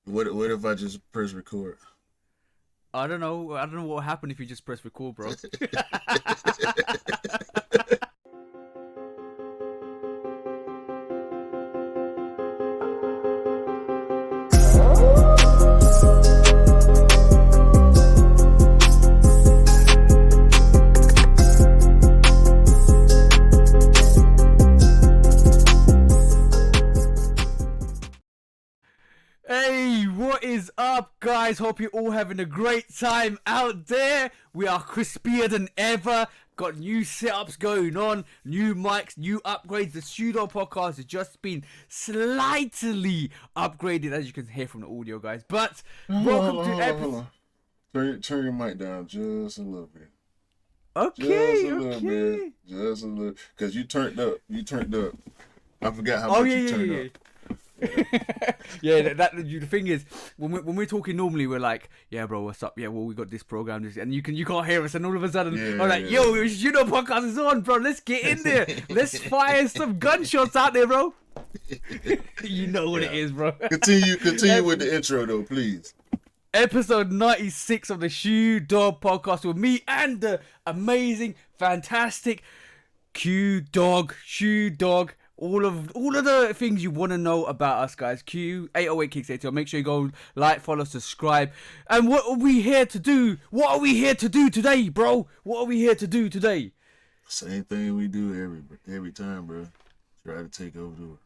What if I just press record? I don't know. I don't know what will happen if you just press record, bro. Hey, what is up, guys? Hope you're all having a great time out there. We are crispier than ever. Got new setups going on, new mics, new upgrades. The Pseudo podcast has just been slightly upgraded, as you can hear from the audio, guys. But welcome to episode. Turn your mic down just a little bit. Okay, Just a little bit. Just a little. Because you turned up. I forgot how much you turned up. Yeah, the thing is, when we're talking normally, we're like, yeah, bro, what's up? Yeah, well, we got this program, and you can't hear us, and all of a sudden, I'm like, yo, you know, podcast is on, bro. Let's get in there. Let's fire some gunshots out there, bro. You know what it is, bro. Continue with the intro, though, please. Episode 96 of the Shoe Dog podcast with me and the amazing, fantastic Shoe Dog. All of the things you want to know about us, guys. Q808 Kicks ATL. Make sure you go like, follow, subscribe. And what are we here to do? What are we here to do today, bro? What are we here to do today? Same thing we do every time, bro. Try to take over the world.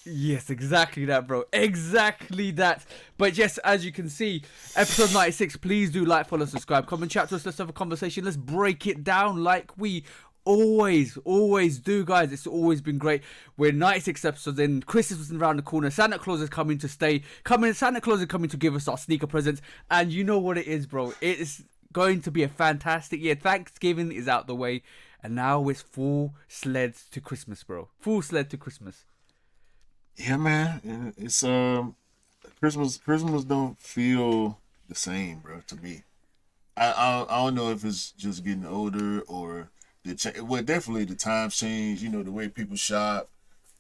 Yes, exactly that, bro. Exactly that. But yes, as you can see, episode 96. Please do like, follow, subscribe, comment, chat to us. Let's have a conversation. Let's break it down like we always do, guys. It's always been great. We're 96 episodes in. Christmas is around the corner. Santa Claus is coming to stay. Santa Claus is coming to give us our sneaker presents. And you know what it is, bro. It is going to be a fantastic year. Thanksgiving is out the way. And now it's full sleds to Christmas, bro. Full sled to Christmas. Yeah, man. It's Christmas don't feel the same, bro, to me. I don't know if it's just getting older or well, definitely the times change. You know, the way people shop,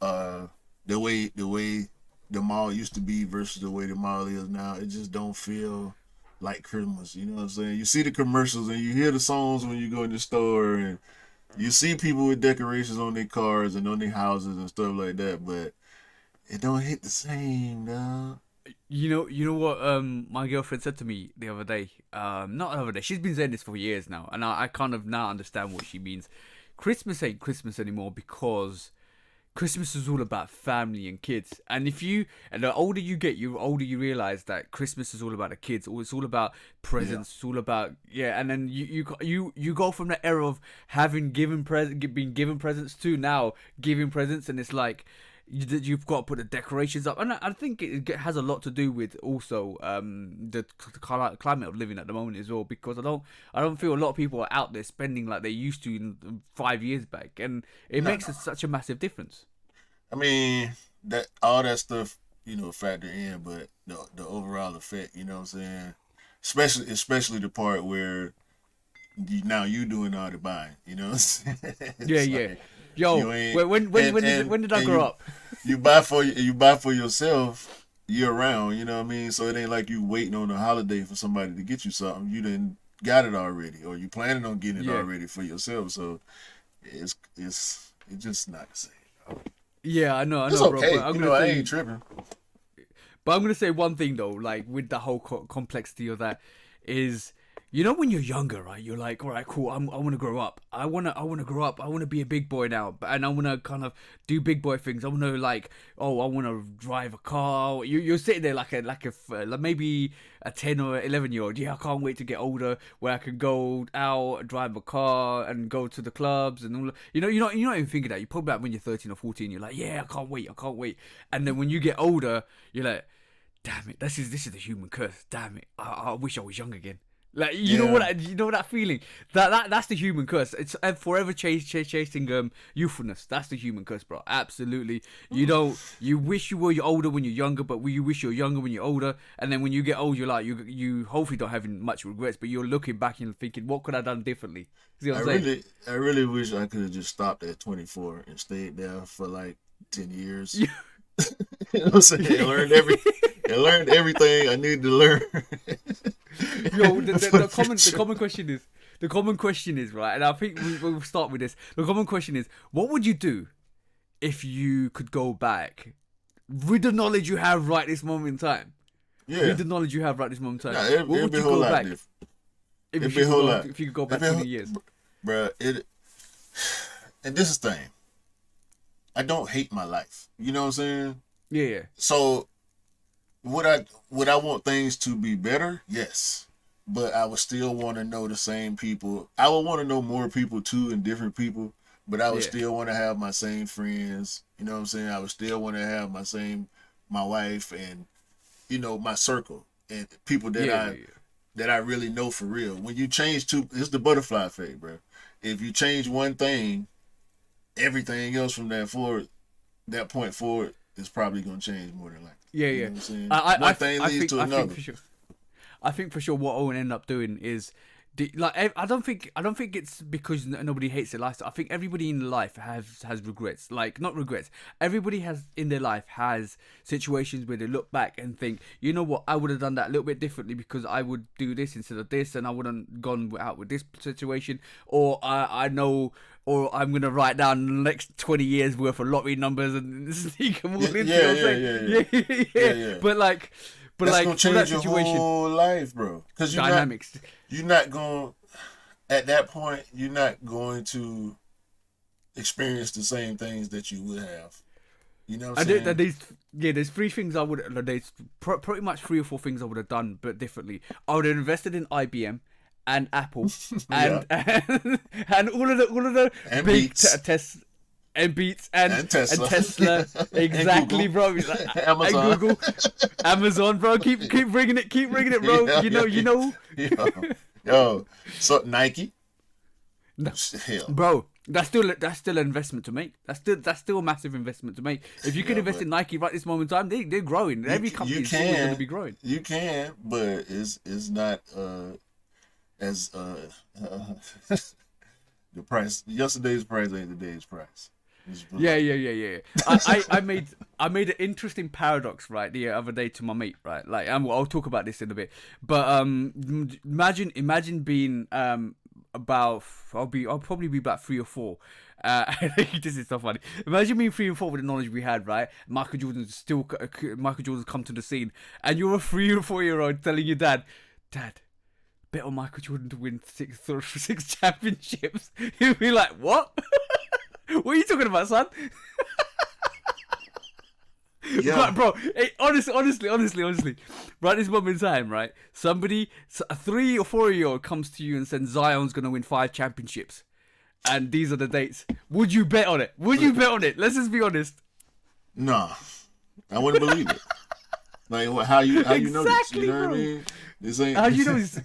the way the mall used to be versus the way the mall is now. It just don't feel like Christmas. You know what I'm saying? You see the commercials and you hear the songs when you go in the store, and you see people with decorations on their cars and on their houses and stuff like that. But it don't hit the same, dog. You know what my girlfriend said to me the other day. Not the other day. She's been saying this for years now, and I kind of now understand what she means. Christmas ain't Christmas anymore because Christmas is all about family and kids. And the older you get, the older you realize that Christmas is all about the kids. It's all about presents. Yeah. It's all about And then you go from the era of being given presents to now giving presents, and it's like you've got to put the decorations up, and I think it has a lot to do with also the climate of living at the moment as well. Because I don't feel a lot of people are out there spending like they used to 5 years back, and it makes such a massive difference. I mean, that all that stuff, you know, factor in, but the overall effect, you know what I'm saying? Especially the part where you doing all the buying, you know what I'm saying? Yeah. Yo, when did I grow up? You buy for yourself year round, you know what I mean? So it ain't like you waiting on a holiday for somebody to get you something. You done got it already, or you planning on getting it already for yourself. So it's just not the same. Yeah, I know, it's okay. Bro. I ain't tripping. But I'm gonna say one thing though, like with the whole complexity of that is, you know, when you're younger, right? You're like, all right, cool. I want to grow up. I want to grow up. I want to be a big boy now, and I want to kind of do big boy things. I want to I want to drive a car. You're sitting there like maybe a 10 or 11-year-old. Yeah, I can't wait to get older, where I can go out, drive a car, and go to the clubs and all. You know, you're not even thinking that. You probably when you're 13 or 14, you're like, yeah, I can't wait. And then when you get older, you're like, damn it, this is the human curse. Damn it, I wish I was young again. Like know what that feeling that's the human curse. It's forever chasing youthfulness. That's the human curse, bro. Absolutely. You wish you were older when you're younger, but you wish you're younger when you're older. And then when you get old, you're like you hopefully don't have much regrets, but you're looking back and thinking, what could I have done differently? See what I'm saying? I really wish I could have just stopped at 24 and stayed there for like 10 years. You know what I'm saying? I learned everything I needed to learn. Yo, For the the future. common question is right, and I think we'll start with this. The common question is, what would you do if you could go back with the knowledge you have right this moment in time? Yeah. With the knowledge you have right this moment in Nah, time, what it'd would be a you whole go lot back different. if It'd you be a could whole go lot. if you could go It'd back be a 20 years? bruh, and this is the thing. I don't hate my life. You know what I'm saying? Yeah, yeah, So would I want things to be better? Yes. But I would still want to know the same people. I would want to know more people too and different people, but I would yeah, still want to have my same friends. You know what I'm saying? I would still want to have my wife and my circle and people yeah, yeah, yeah. that I really know for real. When you change it's the butterfly effect, bro. If you change one thing, everything else from that point forward is probably gonna change more than likely. Yeah, You yeah. know what I'm saying? I, I, One I, thing leads to I think another. for sure. I think for sure what Owen ended up doing is, I don't think it's because nobody hates their lifestyle. I think everybody in life has regrets. Like, not regrets. Everybody has in their life has situations where they look back and think, you know what, I would have done that a little bit differently because I would do this instead of this, and I wouldn't gone out with this situation. Or I know, or I'm gonna write down the next 20 years worth of lottery numbers and sneak them all Yeah, in. You yeah, know what yeah, I'm yeah, saying? yeah, Yeah, yeah, yeah. yeah. But like. But That's like gonna for that change your situation, whole life, bro. Because dynamics. you're not going at that point. You're not going to experience the same things that you would have. You know what I'm saying? There's three things I would. There's pretty much three or four things I would have done, but differently. I would have invested in IBM and Apple Yeah. and all of the And big Beats tests and Beats and Tesla Tesla. and Exactly, Google, bro. And Amazon. Google, Amazon, bro. Keep bringing it, bro. Yeah, You yeah, know, yeah. Yo, so Nike. No, Hell, bro, that's still an investment to make. That's still a massive investment to make. If you could yeah, invest but in Nike right this moment in time, they're growing. Every company you is always going to can be growing. but it's not as the price. Yesterday's price ain't today's price. Yeah, yeah, yeah, yeah. I made an interesting paradox right the other day to my mate. Right, like I'll talk about this in a bit. But imagine being about I'll probably be about 3 or 4. This is so funny. Imagine being 3 and 4 with the knowledge we had, right? Michael Jordan's come to the scene, and you're a 3 or 4 year old telling your dad, bet on Michael Jordan to win six championships. He'll be like, what? What are you talking about, son? Yeah, Bro, hey, honestly, right this moment in time, right? A 3 or 4 year old comes to you and says Zion's gonna win 5 championships, and these are the dates. Would you bet on it? Would you bet on it? Let's just be honest. nah, I wouldn't believe it. Like how you know this? You Exactly, know what I bro. mean? This ain't. How do you know this?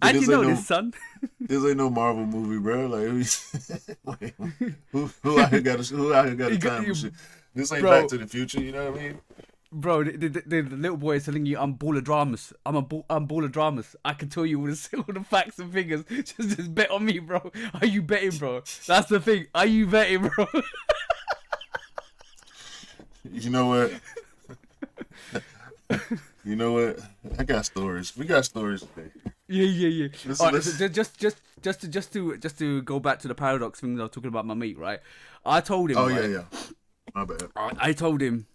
How do you this know ain't no. this, son? This ain't no Marvel movie, bro. Like, wait, who out here got a time machine? This ain't Bro, Back to the Future. You know what I mean? bro, the little boy is telling you I'm ball of dramas. I'm ball of dramas. I can tell you all the facts and figures. Just bet on me, bro. Are you betting, bro? That's the thing. Are you betting, bro? You know what? You know what? I got stories. We got stories today. Yeah. Listen, All right, listen. so just to go back to the paradox thing that I was talking about my mate, right? I told him, Oh right? yeah. My bad. I told him,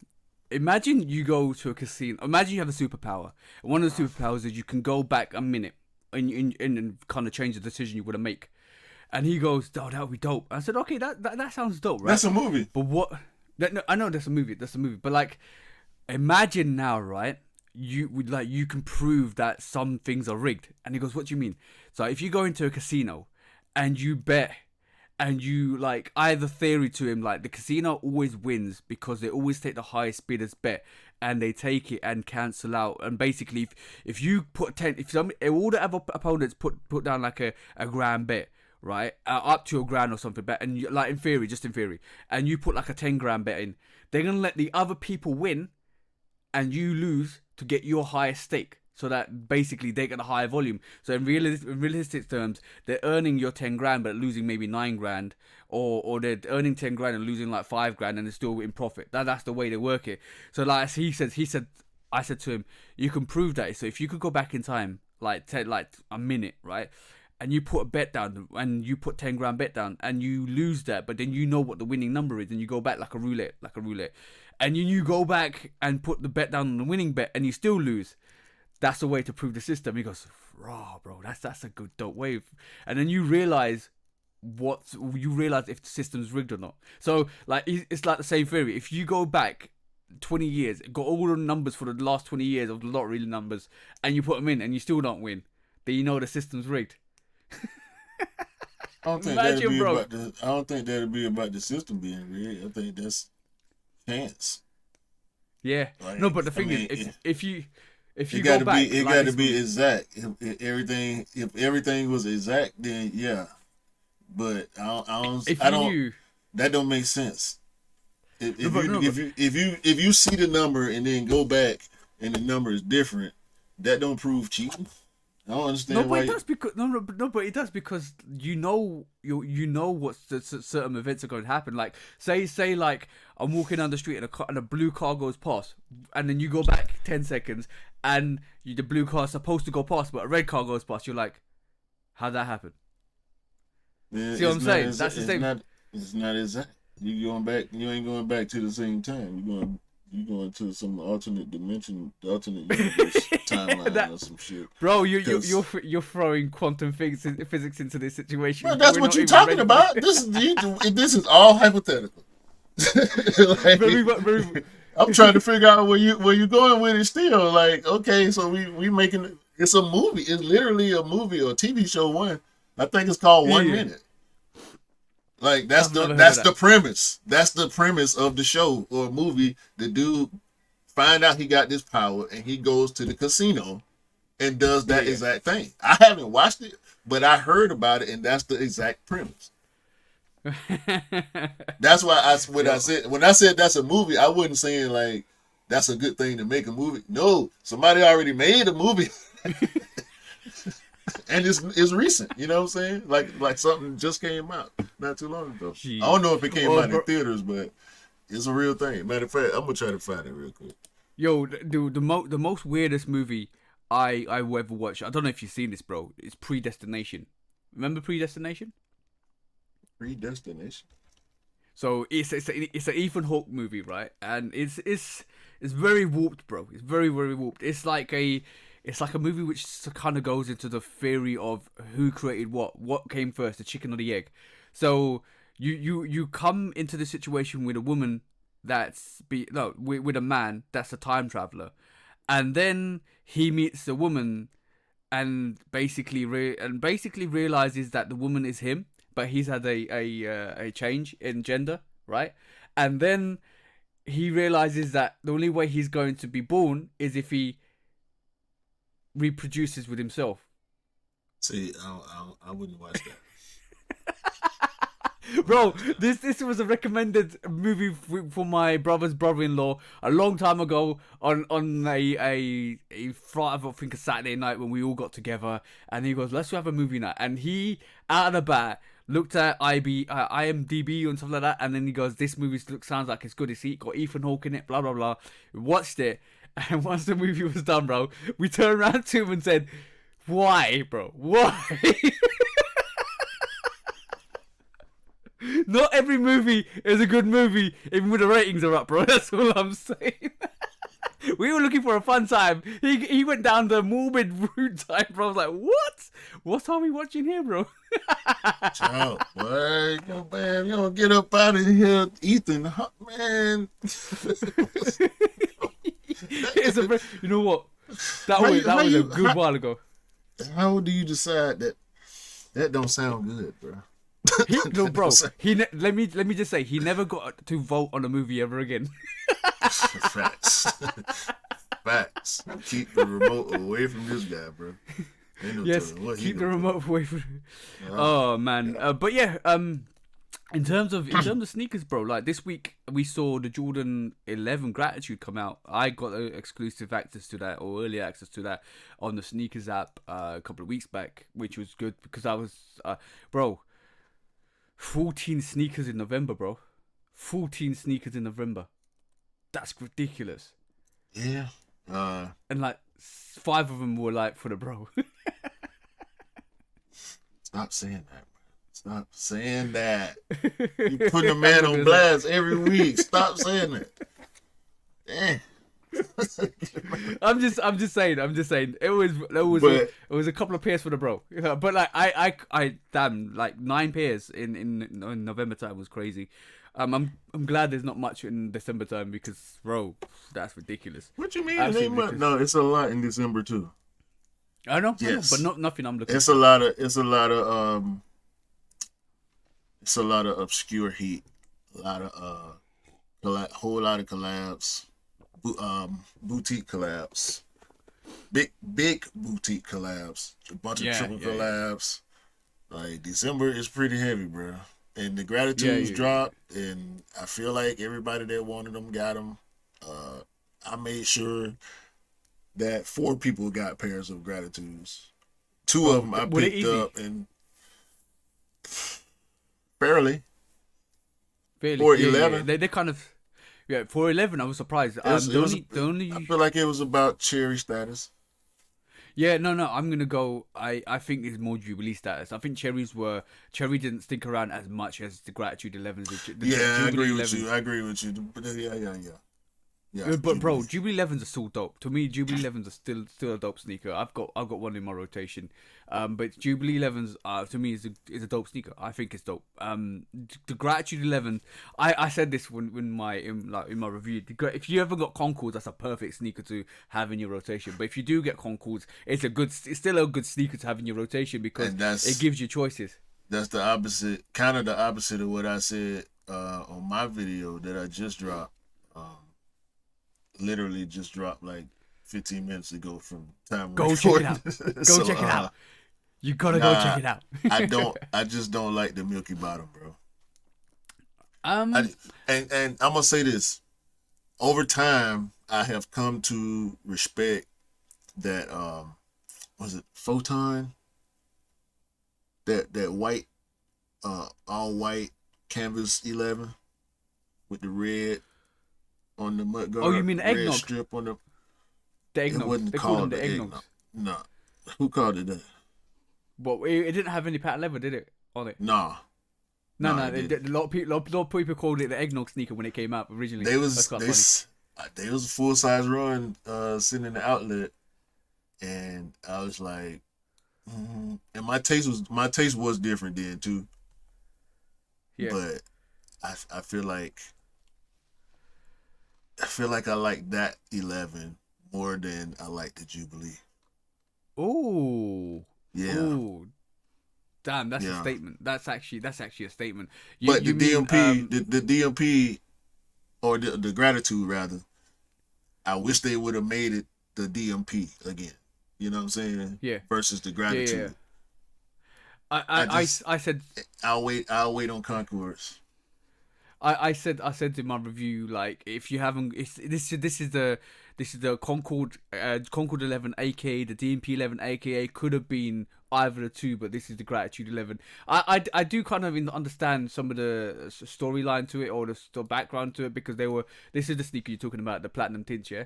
imagine you go to a casino. Imagine you have a superpower. And one of the superpowers is you can go back a minute and kind of change the decision you want to make. And he goes, "Oh, that would be dope." I said, "Okay, that sounds dope, right?" That's a movie. But what? No, I know that's a movie. But like, imagine now, right? You can prove that some things are rigged. And he goes, "What do you mean?" So if you go into a casino and you bet and you like either theory to him like the casino always wins because they always take the highest bidder's bet and they take it and cancel out, and basically if you put 10, if all the other opponents put down like a grand bet, right, up to a grand or something bet, and you, like in theory, just in theory, and you put like a 10 grand bet in, they're gonna let the other people win and you lose to get your highest stake, so that basically they get a higher volume. So in realistic terms, they're earning your 10 grand but losing maybe 9 grand, or they're earning 10 grand and losing like 5 grand and they're still in profit. That's the way they work it. So like he said I said to him, you can prove that. So if you could go back in time, like like a minute, right? And you put a bet down, and you put 10 grand bet down, and you lose that, but then you know what the winning number is, and you go back like a roulette, and you go back and put the bet down on the winning bet, and you still lose. That's a way to prove the system. He goes, raw, bro, that's a good dope way. And then you realize if the system's rigged or not. So like it's like the same theory. If you go back 20 years, got all the numbers for the last 20 years of the lottery numbers, and you put them in, and you still don't win, then you know the system's rigged. I don't think that'd Imagine, be bro. about the. I don't think that'd be about the system being rigged. I think that's chance. Yeah. No, Like but the I thing is, mean, if it you got go to back, be it like got to this be movie, exact. If everything was exact, then yeah. But if I you don't. knew, That don't make sense. no, If but you no, but if you see the number and then go back and the number is different, that don't prove cheating. I don't no, understand but why. it does because no, but it does because you know what certain events are going to happen. Like say like I'm walking down the street and a blue car goes past, and then you go back 10 seconds and the blue car is supposed to go past, but a red car goes past. You're like, how'd that happen? Man, See what I'm saying? That's the it's same. not it's not exact. You going back? You ain't going back to the same time. You going to some alternate dimension, alternate universe timeline that or some shit. bro, Because you're throwing quantum physics into this bro, situation. that's We're what not you even talking ready for about. This is all hypothetical. Like, very. I'm trying to figure out where you going with it. Still, like, okay, so we making it's a movie. It's literally a movie or a TV show. One, I think it's called Yeah, One yeah. Minute. Like I've never heard of that's that. the premise. That's the premise of the show or movie. The dude find out he got this power and he goes to the casino and does Yeah, that yeah. exact thing. I haven't watched it, but I heard about it and that's the exact premise. That's why Yo, when I said that's a movie, I wasn't saying like that's a good thing to make a movie. No, somebody already made a movie and it's recent. You know what I'm saying? Like something just came out not too long ago. I jeez. don't know if it came Oh, out in bro. theaters, but it's a real thing. Matter of fact, I'm gonna try to find it real quick. Yo, the most weirdest movie I will ever watch. I don't know if you've seen this, bro. It's Predestination. Remember Predestination? Predestination. So it's an Ethan Hawke movie, right? And it's very warped, bro. It's very warped. It's like a movie which kind of goes into the theory of who created what came first, the chicken or the egg. So you come into the situation with a woman with a man that's a time traveler, and then he meets a woman and basically realizes that the woman is him, but he's had a change in gender, right? And then he realizes that the only way he's going to be born is if he reproduces with himself. See, I wouldn't watch that. Bro, this was a recommended movie for my brother's brother-in-law a long time ago on a Friday, I think a Saturday night when we all got together, and he goes, "Let's have a movie night." And he, out of the bat, looked at IMDb and stuff like that, and then he goes, "This movie sounds like it's good. It's got Ethan Hawke in it." Blah blah blah. We watched it, and once the movie was done, bro, we turned around to him and said, "Why, bro? Why?" Not every movie is a good movie, even when the ratings are up, bro. That's all I'm saying. We were looking for a fun time. He went down the morbid route type, bro. I was like, what? What are we watching here, bro? Child, boy, man, you don't get up out of here, Ethan, man. You know what? That how was you, how that was a you, good while ago. how do you decide that don't sound good, bro? No, That don't bro. sound- Let me just say he never got to vote on a movie ever again. Facts. Facts. Keep the remote away from this guy, bro. Ain't no Yes, telling what he keep the gonna do. remote away from. Oh Oh man, God. but yeah, in terms of sneakers, bro. Like this week, we saw the Jordan 11 Gratitude come out. I got exclusive access to that or early access to that on the sneakers app a couple of weeks back, which was good because I was, bro, 14 sneakers in November, bro. 14 sneakers in November. That's ridiculous. Yeah. and like 5 of them were like for the bro. Stop saying that, bro. Stop saying that. You putting a I'm man not on gonna blast every week. Stop saying that. Damn. I'm just saying. But It was a couple of pairs for the bro. But like I damn, like 9 pairs in November time was crazy. I'm glad there's not much in December time because bro, that's ridiculous. what you mean? It ain't Absolutely much. ridiculous. No, it's a lot in December too. I know, but Yes, nothing I'm looking it's a for. lot of it's a lot of obscure heat, a lot of whole lot of collabs, boutique collabs, big boutique collabs, a bunch of Yeah, triple yeah, yeah, collabs. Like December is pretty heavy, bro. And the yeah, gratitudes yeah, yeah. dropped, and I feel like everybody that wanted them got them. I made sure that 4 people got pairs of gratitudes. 2 of Bro, them I were they picked easy? up, and barely Really? for Yeah, yeah, yeah. 11. They kind of yeah. For 11, I was surprised. It was. The I only feel like it was about cherry status. Yeah, no. I'm gonna go. I think it's more Jubilee status. I think Cherry didn't stick around as much as the Gratitude 11s. The Yeah, I Jubilee agree with you. 11s. I agree with you. But yeah. But bro, Jubilee. Jubilee 11s are still dope. To me, Jubilee 11s are still a dope sneaker. I've got one in my rotation. But Jubilee 11s to me is a dope sneaker. I think it's dope. The Gratitude 11, I said this when my in my review. If you ever got Concords, that's a perfect sneaker to have in your rotation. But if you do get Concords, it's still a good sneaker to have in your rotation because And it gives you choices. that's the opposite, kind of the opposite of what I said on my video that I just dropped. Um, Literally just dropped like 15 minutes ago from time Go check it recording. out. Go So check it out. You gotta go check nah, it out. I just don't like the Milky Bottom, bro. um, And I'm gonna say this. Over time, I have come to respect that was it Photon? That white all white canvas 11 with the red on the mud oh, you guard, mean the the red eggnog? strip on the. The It eggnogs. wasn't They call them called the the eggnogs. eggnog. No. Who called it that? But it didn't have any patent leather, did it? On it? Nah. No, Nah, no. it didn't. A lot of people called it the eggnog sneaker when it came out originally. They That's was quite they funny. they was a full size run sitting in the outlet, and I was like, and my taste was different then too. Yeah. But I feel like I like that 11 more than I like the Jubilee. Ooh. Yeah, Ooh. Damn, that's a yeah. statement. That's actually a statement. But the You mean DMP, the DMP or the gratitude rather, I wish they would have made it the DMP again. You know what I'm saying? yeah. Versus the Yeah, yeah, yeah. gratitude. I just I said I'll wait on Concourse. I said in my review, like, if you haven't, this is the Concord 11, aka the DMP 11, aka could have been either the two, but this is the Gratitude 11. I do kind of understand some of the storyline to it or the background to it because this is the sneaker you're talking about, the platinum tint, yeah.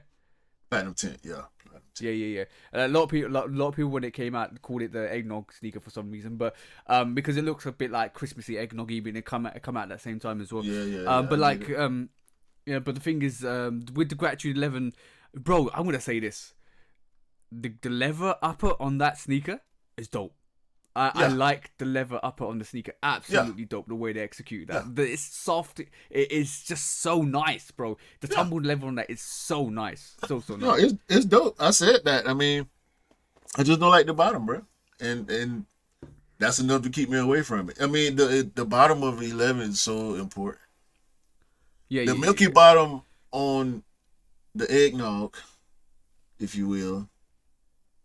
Platinum tint, yeah. Platinum tint. Yeah. A lot of people when it came out called it the eggnog sneaker for some reason, but because it looks a bit like Christmassy eggnoggy, but it come out at the same time as well. Yeah. But I get like it. yeah, but the thing is, with the Gratitude 11, bro, I'm gonna say this: the leather upper on that sneaker is dope. I Yeah, like the leather upper on the sneaker. yeah, Absolutely dope the way they execute yeah, that. It's soft. It is just so nice, bro. The yeah. tumbled leather on that is so nice. So No, nice. it's dope. I said that. I mean, I just don't like the bottom, bro. And that's enough to keep me away from it. I mean, the bottom of 11 is so important. Yeah, The yeah, yeah, milky yeah. bottom on the eggnog, if you will,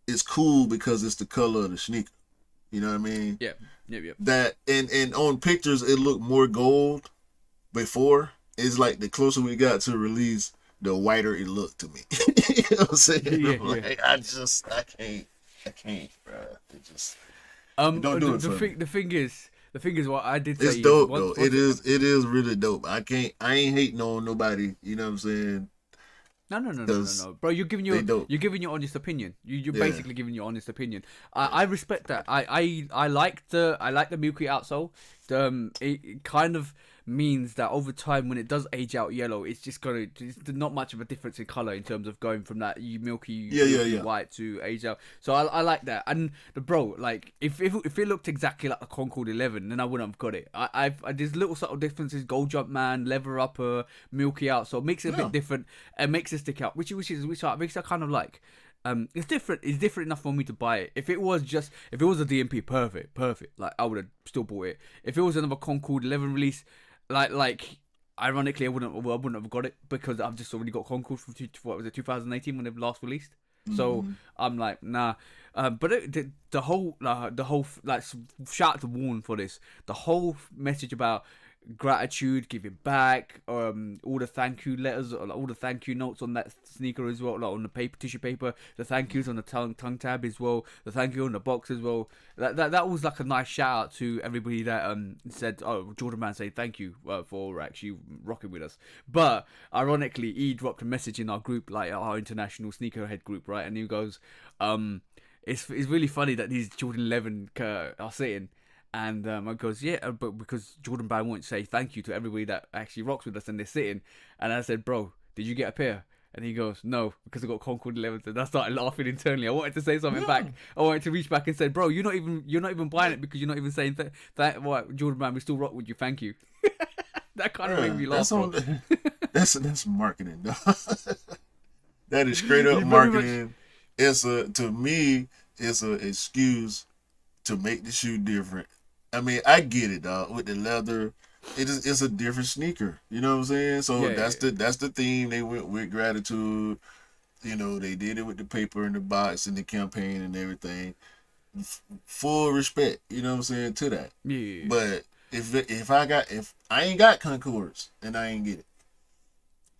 is cool because it's the color of the sneaker. You know what I mean? Yeah, yeah. That and on pictures it looked more gold before. It's like the closer we got to release, the whiter it looked to me. You know what I'm saying? Yeah, I'm yeah. like, I can't, bro. It don't do it for me. The thing is, what I did say It's is dope though. It is really dope. I ain't hating on nobody. You know what I'm saying? because Bro, you're giving they dope. you're giving your honest opinion. You're Yeah, basically giving your honest opinion. I respect that. I like the milky outsole. It kind of means that over time, when it does age out yellow, it's just gonna. There's not much of a difference in color in terms of going from that milky yeah. white to age out. So I like that. And the bro, like if it looked exactly like a Concord 11, then I wouldn't have got it. There's little subtle differences. Gold jump man, leather upper, milky outsole makes it a Yeah. bit different and makes it stick out, which I kind of like. It's different. It's different enough for me to buy it. If it was a DMP, perfect. Like I would have still bought it. If it was another Concord 11 release, like ironically, I wouldn't have got it because I've just already got Concord from 2018 when they last released. So I'm like, nah. But the whole like shout out to Warren for this. The whole message about gratitude, giving back, all the thank you letters, all the thank you notes on that sneaker as well, like on the tissue paper, the thank yous on the tongue tab as well, the thank you on the box as well. That was like a nice shout out to everybody that said, oh, Jordan Man say thank you for actually rocking with us. But ironically, he dropped a message in our group, like our international sneakerhead group, right? And he goes, it's really funny that these Jordan 11 are sitting. And I goes, yeah, but because Jordan Brand won't say thank you to everybody that actually rocks with us and they're sitting. And I said, bro, did you get a pair? And he goes, no, because I got Concord 11s. And I started laughing internally. I wanted to say something back. I wanted to reach back and say, bro, you're not even buying it because you're not even saying that. What, Jordan Brand, we still rock with you. Thank you. That kind of made me laugh. That's marketing, dog. That is straight up marketing. To me, it's an excuse to make the shoe different. I mean, I get it, dog. With the leather, it's a different sneaker. You know what I'm saying? So that's the theme. They went with gratitude. You know, they did it with the paper and the box and the campaign and everything. Full respect. You know what I'm saying to that. Yeah. But if I ain't got Concords, then I ain't get it.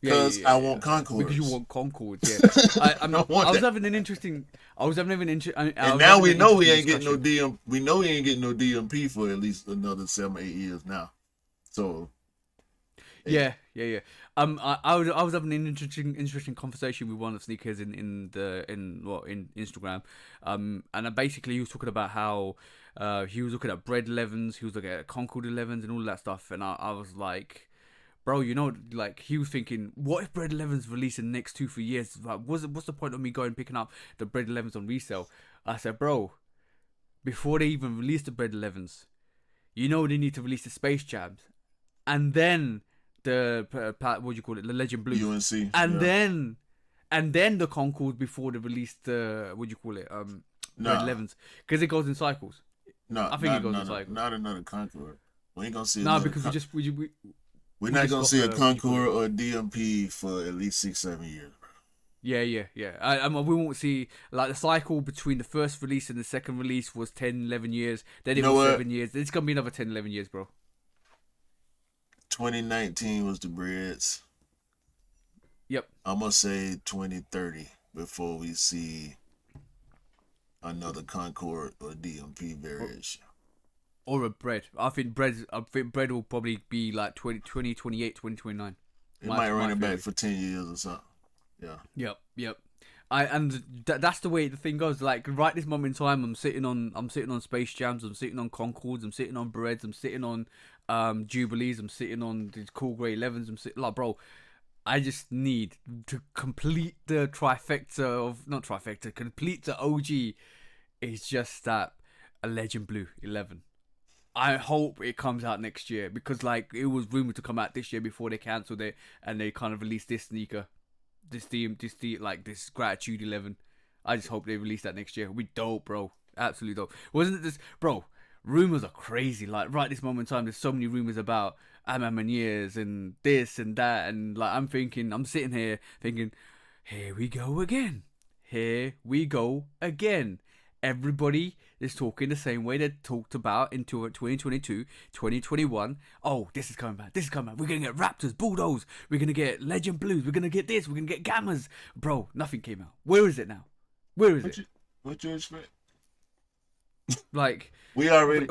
Because I want Concords. Because you want Concords, yeah. I was having an interesting. And now we know we ain't getting no DM. We know we ain't getting no DMP for at least another 7-8 years now. So. Yeah. I was having an interesting conversation with one of the sneakers in Instagram. And basically he was talking about how he was looking at Bread 11s, he was looking at Concord 11s and all that stuff. And I was like, bro, you know, like he was thinking, what if Bread 11s release in the next 2-3 years? Like, what's the point of me going picking up the Bread 11s on resale? I said, bro, before they even release the Bread 11s, you know they need to release the Space Jams, and then the what do you call it, the Legend Blue, UNC, and then the Concord before they release the what do you call it, Bread 11s, because it goes in cycles. No, I think it goes in cycles. Not another Concord. We ain't gonna see. No, because we're not gonna see a Concord or a DMP for at least 6-7 years, bro. Yeah. We won't see, like, the cycle between the first release and the second release was 10-11 years. Then it was 7 years. It's gonna be another 10-11 years, bro. 2019 was the Breads. Yep. I'm gonna say 2030 before we see another Concord or DMP variation. Or a Bread. I think Bread will probably be like 2028, 2029. It might run it back for 10 years or something. Yeah. Yep. That's the way the thing goes. Like right this moment in time, I'm sitting on Space Jams, I'm sitting on Concords, I'm sitting on Breads, I'm sitting on Jubilees, I'm sitting on these cool grey 11s. I'm sitting like, bro, I just need to complete the complete the OG. It's just that a Legend Blue 11. I hope it comes out next year because, like, it was rumored to come out this year before they cancelled it and they kind of released this sneaker, this Gratitude 11. I just hope they release that next year. We dope, bro. Absolutely dope. Wasn't it this, bro? Rumors are crazy. Like right this moment in time, there's so many rumors about Amman Years and this and that, and like I'm sitting here thinking, here we go again. Everybody is talking the same way they talked about in 2022, 2021. Oh, this is coming back. We're going to get Raptors, Bulldogs. We're going to get Legend Blues. We're going to get this. We're going to get Gammas. Bro, nothing came out. Where is it now? What you expect? Like, we already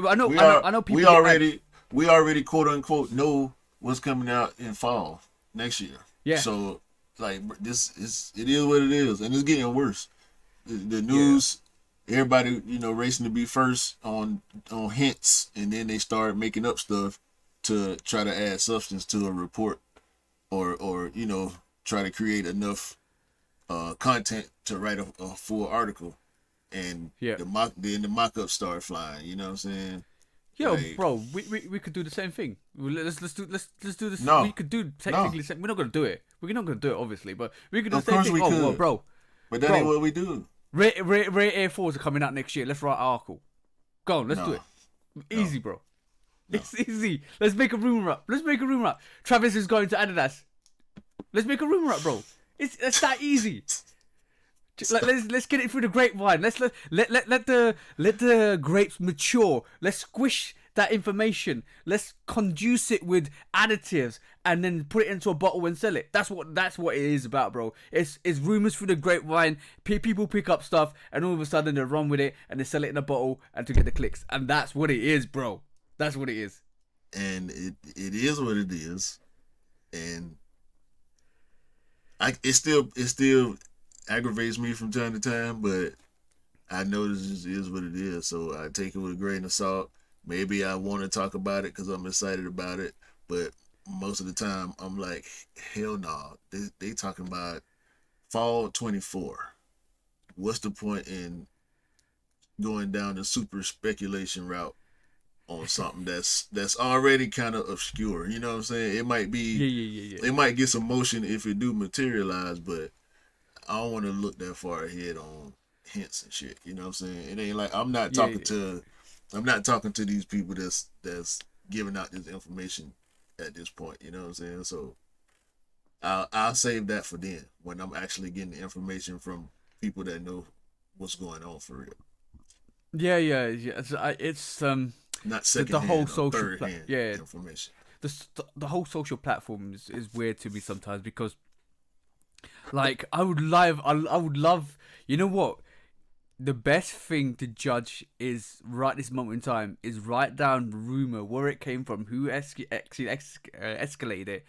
quote unquote know what's coming out in fall next year. Yeah. So like it is what it is, and it's getting worse. The Yeah. news, everybody racing to be first on hints, and then they start making up stuff to try to add substance to a report, or try to create enough content to write a full article, and Yeah. the mock-ups start flying. You know what I'm saying? Yo, Like, bro, we could do the same thing. Let's do this. We no, could do no. technically the same. We're not gonna do it. We're not gonna do it, obviously, but we could do the Of same course thing. we Oh, well, could, bro, but that ain't bro, what we do. Ray Air 4s are coming out next year. Let's write an article. Go on, let's do No, it. no, Easy, bro. no. It's easy. Let's make a rumor up. Let's make a rumor up. Travis is going to Adidas. Let's make a rumor up, bro. It's that easy. Let's get it through the grapevine. Let the grapes mature. Let's squish that information. Let's conduce it with additives and then put it into a bottle and sell it. That's what it is about, bro. It's rumors through the grapevine. People pick up stuff and all of a sudden they run with it and they sell it in a bottle and to get the clicks. And that's what it is, bro. That's what it is. And it is what it is, and it still aggravates me from time to time, but I know this is what it is, so I take it with a grain of salt. Maybe I want to talk about it because I'm excited about it, but most of the time I'm like, hell no. They talking about fall 24. What's the point in going down the super speculation route on something that's already kind of obscure? You know what I'm saying? It might be, Yeah. it might get some motion if it do materialize, but I don't want to look that far ahead on hints and shit. You know what I'm saying? It ain't like Yeah. I'm not talking to these people that's giving out this information at this point. You know what I'm saying? So I'll save that for then when I'm actually getting the information from people that know what's going on for real. Yeah. It's Not the whole secondhand or social third hand yeah, information. the whole social platform is weird to me sometimes because like I would love you know what, the best thing to judge is right this moment in time is write down rumor, where it came from, who escalated it,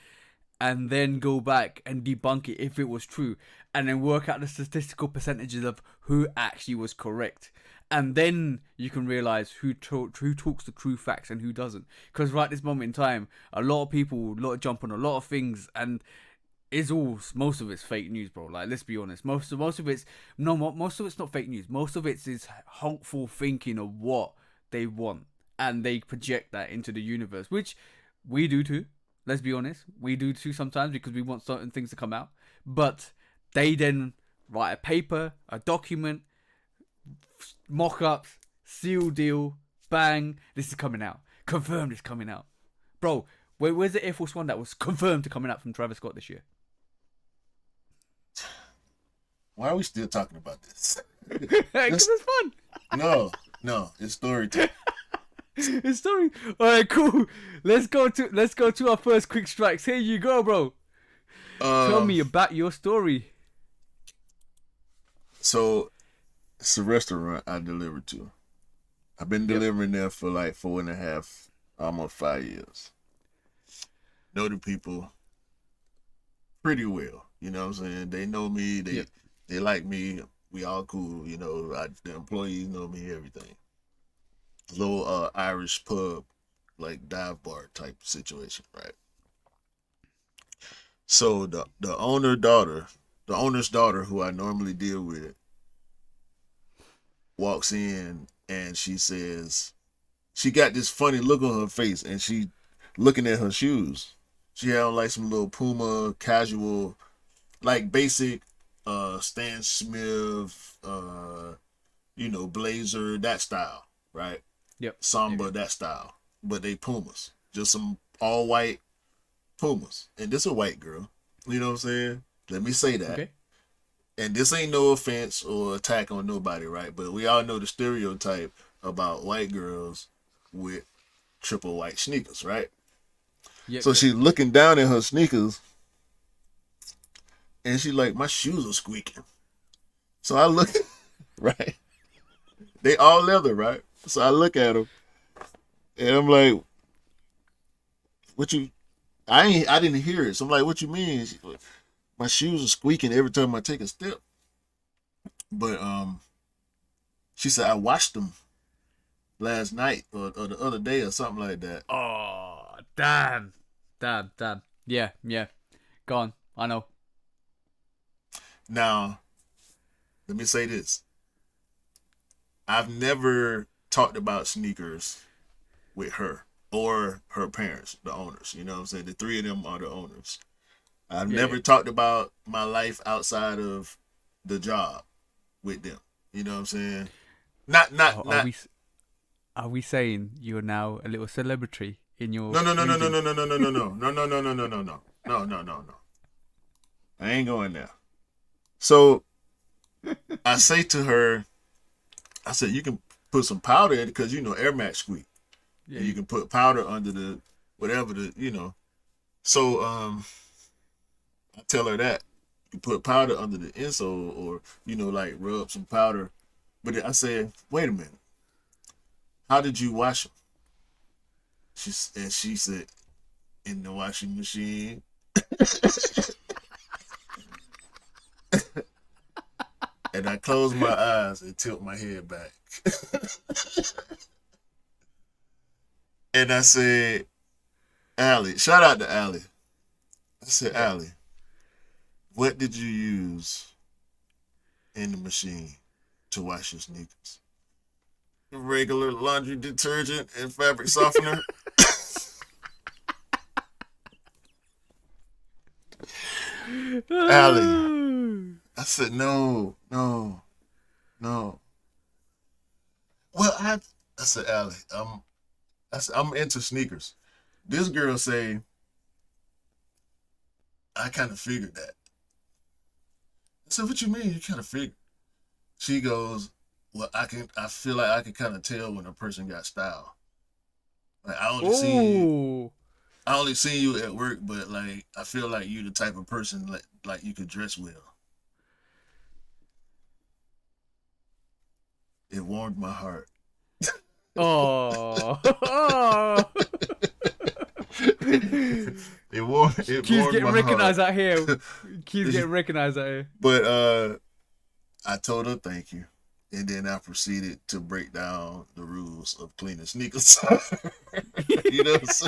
and then go back and debunk it if it was true, and then work out the statistical percentages of who actually was correct. And then you can realize who talks the true facts and who doesn't. Because right this moment in time, a lot of people, jump on a lot of things, and most of it's fake news, bro. Like, let's be honest. Most of it's no, most of it's not fake news. Most of it's is hopeful thinking of what they want, and they project that into the universe, which we do too. Let's be honest, we do too sometimes because we want certain things to come out. But they then write a paper, a document, mock-ups, seal deal, bang. This is coming out. Confirmed, it's coming out, bro. Where's the Air Force One that was confirmed to coming out from Travis Scott this year? Why are we still talking about this? Because it's fun. No, it's story time. It's story. All right, cool. Let's go to our first quick strikes. Here you go, bro. Tell Um, me about your story. so it's a restaurant I delivered to. I've been Yep. delivering there for like 4.5, almost 5 years. Know the people pretty well. You know what I'm saying? They know me. Yep. They like me. We all cool. The employees know me. Everything. Little Irish pub, like dive bar type situation, right? So the owner's daughter, who I normally deal with, walks in and she says she got this funny look on her face, and she looking at her shoes. She had on like some little Puma casual, like basic Stan Smith blazer, that style, right? Yep. Samba, that style. But they Pumas. Just some all white Pumas. And this a white girl. You know what I'm saying? Let me say that. Okay. And this ain't no offense or attack on nobody, right? But we all know the stereotype about white girls with triple white sneakers, right? Yep. So Yep. she's looking down at her sneakers and she like, my shoes are squeaking. So I look, right? They all leather, right? So I look at them and I'm like, what you, I didn't hear it. So I'm like, what you mean? She, my shoes are squeaking every time I take a step. But she said I washed them last night or the other day or something like that. Oh, damn. Damn. Yeah. Go on. I know. Now, let me say this. I've never talked about sneakers with her or her parents, the owners. You know what I'm saying? The three of them are the owners. I've Yeah. never talked about my life outside of the job with them. You know what I'm saying? Not not Are not we are we saying you're now a little celebrity in your no region? no. I ain't going there. So I say to her, I said you can put some powder in it because you know Air Max squeak. And you Yeah. can put powder under the whatever the So I tell her that you put powder under the insole or like rub some powder. But I said, wait a minute, how did you wash them? She said in the washing machine. And I closed my eyes and tilt my head back. And I said, Allie, shout out to Allie. I said, Yeah. Allie, what did you use in the machine to wash your sneakers? Regular laundry detergent and fabric softener. Allie, I said, no. Well, I said, Allie, I'm into sneakers. This girl say, I kind of figured that. I said, what you mean? You kind of figured? She goes, well, I feel like I can kind of tell when a person got style. Like Oh. I only seen you at work, but like I feel like you the type of person like you could dress well. It warmed my heart. Oh. It Keys warmed getting my heart. recognized out here. Keys getting recognized out here. But I told her thank you. And then I proceeded to break down the rules of cleaning sneakers. you know, so,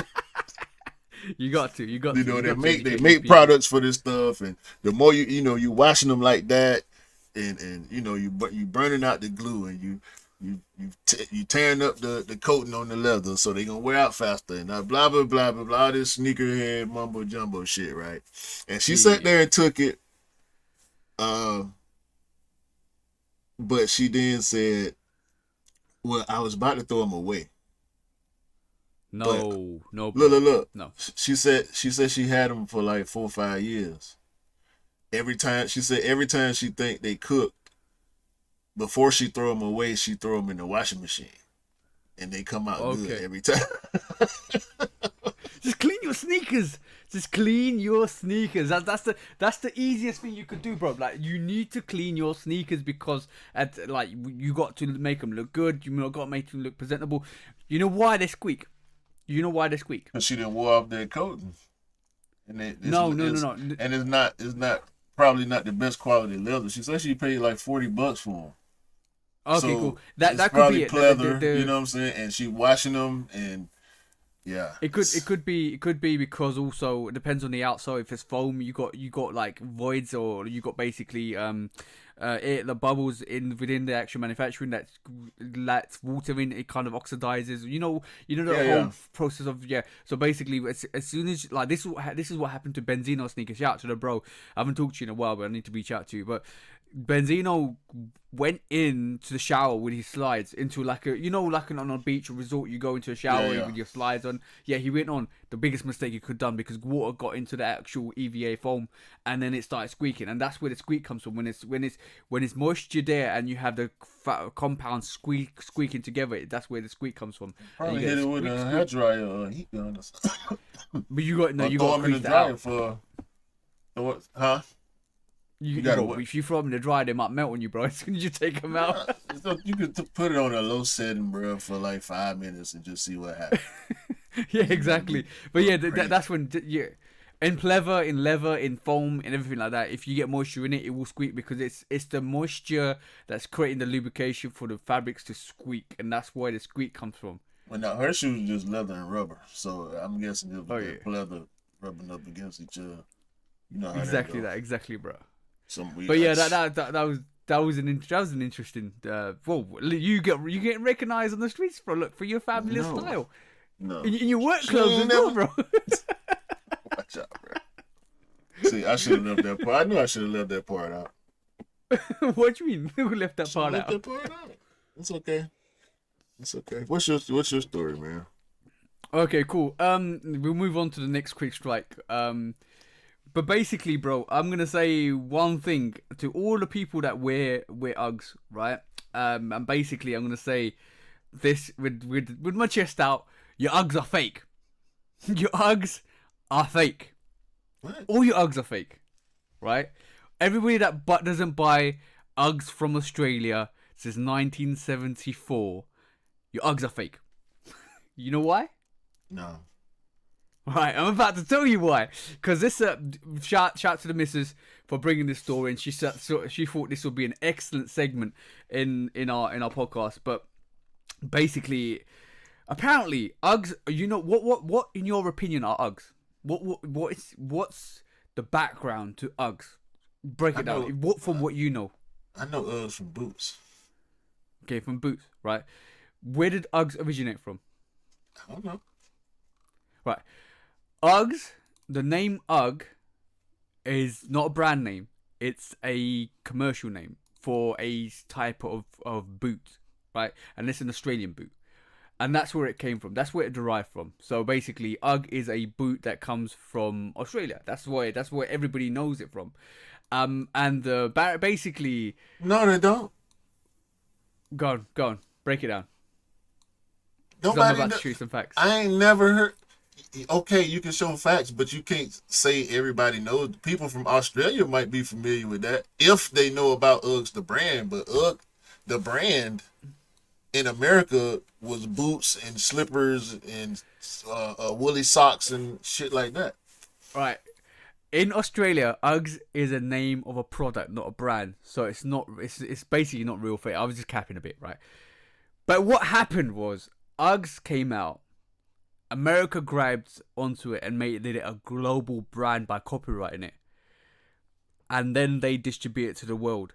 You got to. You they got to make educate these people. products for this stuff, and the more you washing them like that, and you burning out the glue, and you tearing up the coating on the leather, so they gonna wear out faster, and blah blah blah blah blah this sneakerhead mumbo jumbo shit, right? And she sat Yeah. there and took it, uh, but she then said, "Well, I was about to throw them away, but No, bro. look. No. She said she had them for like 4 or 5 years. Every time she think they cook, before she throw them away, she throw them in the washing machine, and they come out good Okay. every time. Just clean your sneakers. Just clean your sneakers. That's the easiest thing you could do, bro. Like you need to clean your sneakers because you got to make them look good. You got to make them look presentable. You know why they squeak? You know why they squeak? Cause she didn't wore off that coating, and No. it's not probably not the best quality leather. She said she paid like $40 for them, Okay, cool. so That it's that could probably be it. pleather. You know what I'm saying? And she washing them, and yeah, It could be because also it depends on the outside. If it's foam, you got like voids, or you got basically the bubbles in within the actual manufacturing that lets water in. It kind of oxidizes. You know the yeah. whole process of yeah. So basically, as soon as like this is what happened to Benzino sneaker. Shout out to the bro. I haven't talked to you in a while, but I need to reach out to you. But Benzino went into the shower with his slides into like on a beach or resort, you go into a Yeah, shower yeah. with your slides on. Yeah, he went on the biggest mistake he could have done because water got into the actual EVA foam and then it started squeaking, and that's where the squeak comes from when it's moisture there and you have the compounds squeaking together. That's where the squeak comes from, and you Probably get a hit it with squeak a hair squeak. dryer or a heat gun or something. But you got no, Or you got throw to them in the crease that dryer out. for what? Huh? You You gotta well, what? if you throw them in the dryer, they might melt on you, bro. As soon as you take them out. Yeah, so you could put it on a low setting, bro, for like 5 minutes and just see what happens. Yeah, It's gonna be exactly. But yeah, crazy. that's when yeah. In pleather, in leather, in foam, and everything like that. If you get moisture in it, it will squeak because it's the moisture that's creating the lubrication for the fabrics to squeak, and that's where the squeak comes from. Well, now her shoes are just leather and rubber, so I'm guessing it Oh was yeah, that leather rubbing up against each other. You know how that exactly go. that, exactly, bro. Some weird. But yeah, that was an interesting. Well, you get recognized on the streets for your fabulous No, style no. in your work She clothes ain't as well, never. bro. Watch out, bro. See, I should have left that part. I knew I should have left that part out. What do you mean? Who left that Should have part left out? that part out. It's okay. It's okay. What's your story, man? Okay, cool. We'll move on to the next quick strike. But basically, bro, I'm gonna say one thing to all the people that wear Uggs, right? And basically, I'm gonna say this with my chest out. Your Uggs are fake. Your Uggs are fake. What? All your Uggs are fake, right? Everybody that doesn't buy Uggs from Australia since 1974, your Uggs are fake. You know why? No. Right, I'm about to tell you why. Because this shout to the missus for bringing this story, and she thought this would be an excellent segment in our podcast. But basically, apparently, Uggs. You know what in your opinion are Uggs? What's the background to Uggs? Break I it down. know. What from what you know? I know Uggs from Boots. Okay, from Boots, right? Where did Uggs originate from? I don't know. Right. Uggs, the name Ugg is not a brand name. It's a commercial name for a type of boot, right? And it's an Australian boot. And that's where it came from. That's where it derived from. So basically, Ugg is a boot that comes from Australia. That's where everybody knows it from. And basically, No, they don't. go on, break it down. Because I'm Nobody. about to show you some facts. I ain't never heard. Okay, you can show facts, but you can't say everybody knows. People from Australia might be familiar with that if they know about Uggs the brand. But Ugg, the brand in America, was boots and slippers and woolly socks and shit like that. Right. In Australia, Uggs is a name of a product, not a brand. So it's not. It's basically not real fake. I was just capping a bit, right? But what happened was Uggs came out. America grabbed onto it and did it a global brand by copyrighting it. And then they distribute it to the world.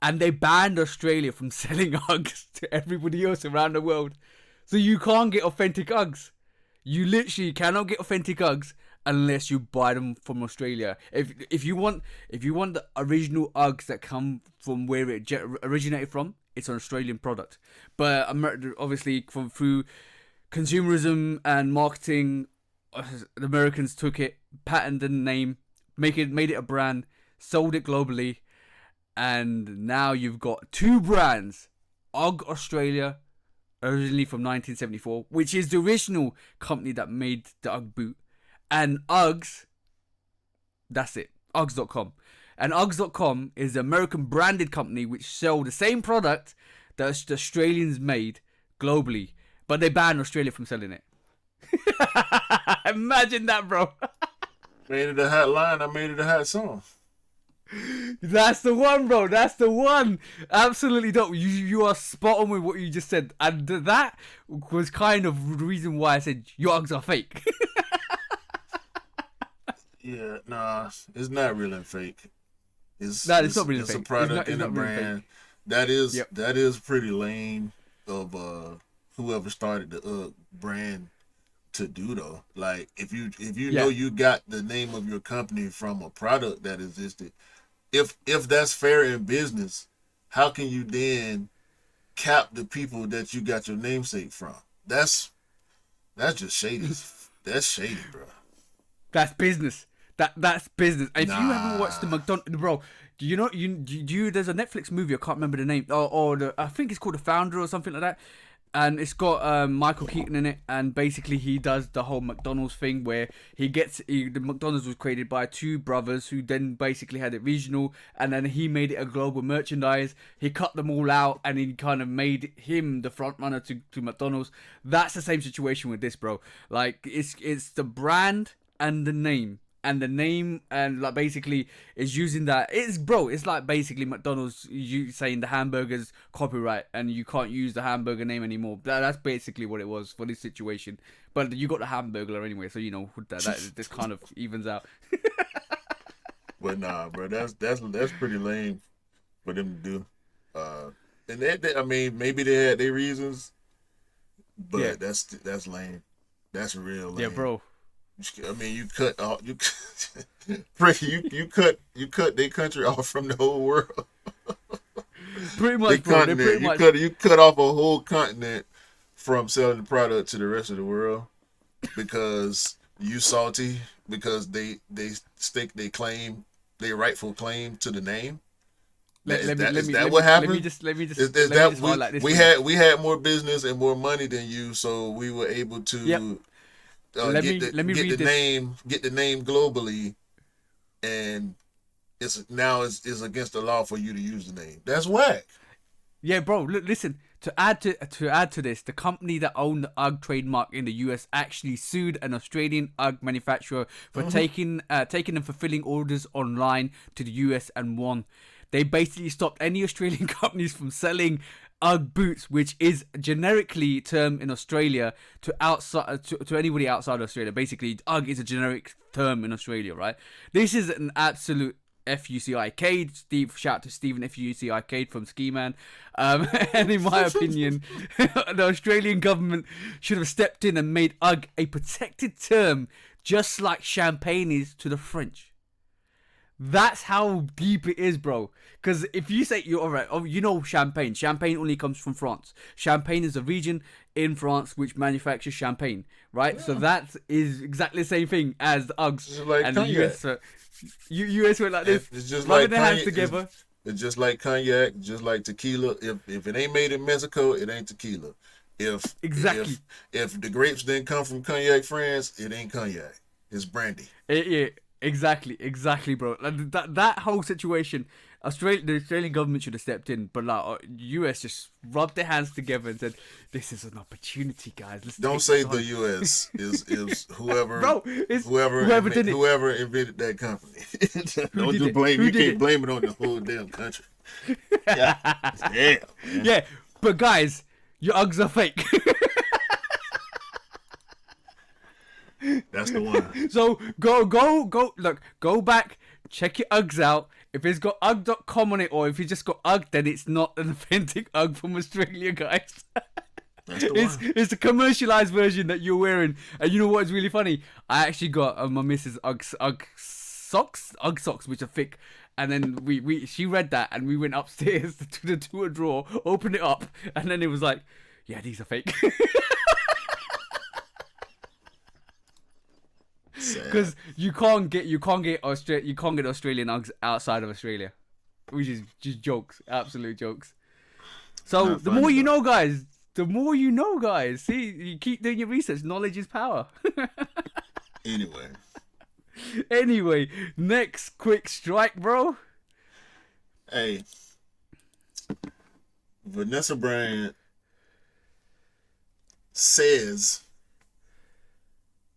And they banned Australia from selling Uggs to everybody else around the world. So you can't get authentic Uggs. You literally cannot get authentic Uggs unless you buy them from Australia. If you want the original Uggs that come from where it originated from, it's an Australian product. But obviously through consumerism and marketing, the Americans took it, patented the name, made it a brand, sold it globally, and now you've got two brands: UGG Australia, originally from 1974, which is the original company that made the UGG boot, and Uggs. That's it, Uggs.com. And Uggs.com is the American branded company which sell the same product that the Australians made globally. But they banned Australia from selling it. Imagine that, bro. Made it a hot line. I made it a hot song. That's the one, bro. That's the one. Absolutely dope. You are spot on with what you just said. And that was kind of the reason why I said your Uggs are fake. Yeah, nah, it's not real and fake. It's not really it's fake. a product It's and a not really brand. fake. Yep. That is pretty lame of whoever started the brand to do though. Like if you know you got the name of your company from a product that existed, if that's fair in business, how can you then cap the people that you got your namesake from? That's just shady. That's shady, bro. That's business. That's business. If you haven't watched the Nah. McDonald's, bro, do you know there's a Netflix movie, I can't remember the name, or I think it's called The Founder or something like that, and it's got Michael Keaton in it, and basically he does the whole McDonald's thing where the McDonald's was created by two brothers who then basically had it regional, and then he made it a global merchandise. He cut them all out, and he kind of made him the front runner to McDonald's. That's the same situation with this, bro. Like it's the brand and the name. and the name, and like basically is using that. It's like basically McDonald's you saying the hamburger's copyright and you can't use the hamburger name anymore. That's basically what it was for this situation. But you got the hamburger anyway, so that this kind of evens out. But nah, bro, that's pretty lame for them to do. And I mean, maybe they had their reasons, but Yeah. that's lame. That's real lame. Yeah, bro. I mean, you cut off you you cut their country off from the whole world. Pretty The much, bro. They continent. pretty much. You cut off a whole continent from selling the product to the rest of the world because you salty because they claim their rightful claim to the name. Is that what happened? Let me just Is that highlight this. we had more business and more money than you, so we were able to Yep. Let me read the this. get the name globally, and it's against the law for you to use the name. That's whack. Yeah, bro. Listen. To add to this, the company that owned the UGG trademark in the US actually sued an Australian UGG manufacturer for taking and fulfilling orders online to the US and won. They basically stopped any Australian companies from selling UGG boots, which is generically termed in Australia to anybody outside Australia. Basically, UGG is a generic term in Australia, right? This is an absolute FUC arcade. Shout out to Stephen FUC arcade from Ski Man. And in my opinion, the Australian government should have stepped in and made UGG a protected term, just like champagne is to the French. That's how deep it is, bro. Because if you say you're alright, champagne. Champagne only comes from France. Champagne is a region in France which manufactures champagne, right? Yeah. So that is exactly the same thing as the UGGs like and cognac. the US. US went like this. It's just rubbing like their hands together. It's just like cognac, just like tequila. If it ain't made in Mexico, it ain't tequila. Exactly. If the grapes didn't come from cognac France, it ain't cognac. It's brandy. Yeah. Exactly, bro. That whole situation, the Australian government should have stepped in, but US just rubbed their hands together and said, "This is an opportunity, guys. Don't say the US is whoever, bro. It's whoever did it. Whoever invented that company. Don't just blame. You can't blame it on the whole damn country. Yeah. Yeah, but guys, your Uggs are fake. That's the one. So go back, check your Uggs out. If it's got UGG.com on it, or if you just got UGG, then it's not an authentic UGG from Australia, guys. That's the one. It's a commercialized version that you're wearing. And you know what's really funny? I actually got my missus UGG socks, which are thick. And then she read that, and we went upstairs to a drawer, opened it up, and then it was like, yeah, these are fake. Because you can't get Australian Uggs outside of Australia, which is just jokes, absolute jokes. So the more you know, guys. See, you keep doing your research. Knowledge is power. Anyway, next quick strike, bro. Hey, Vanessa Bryant says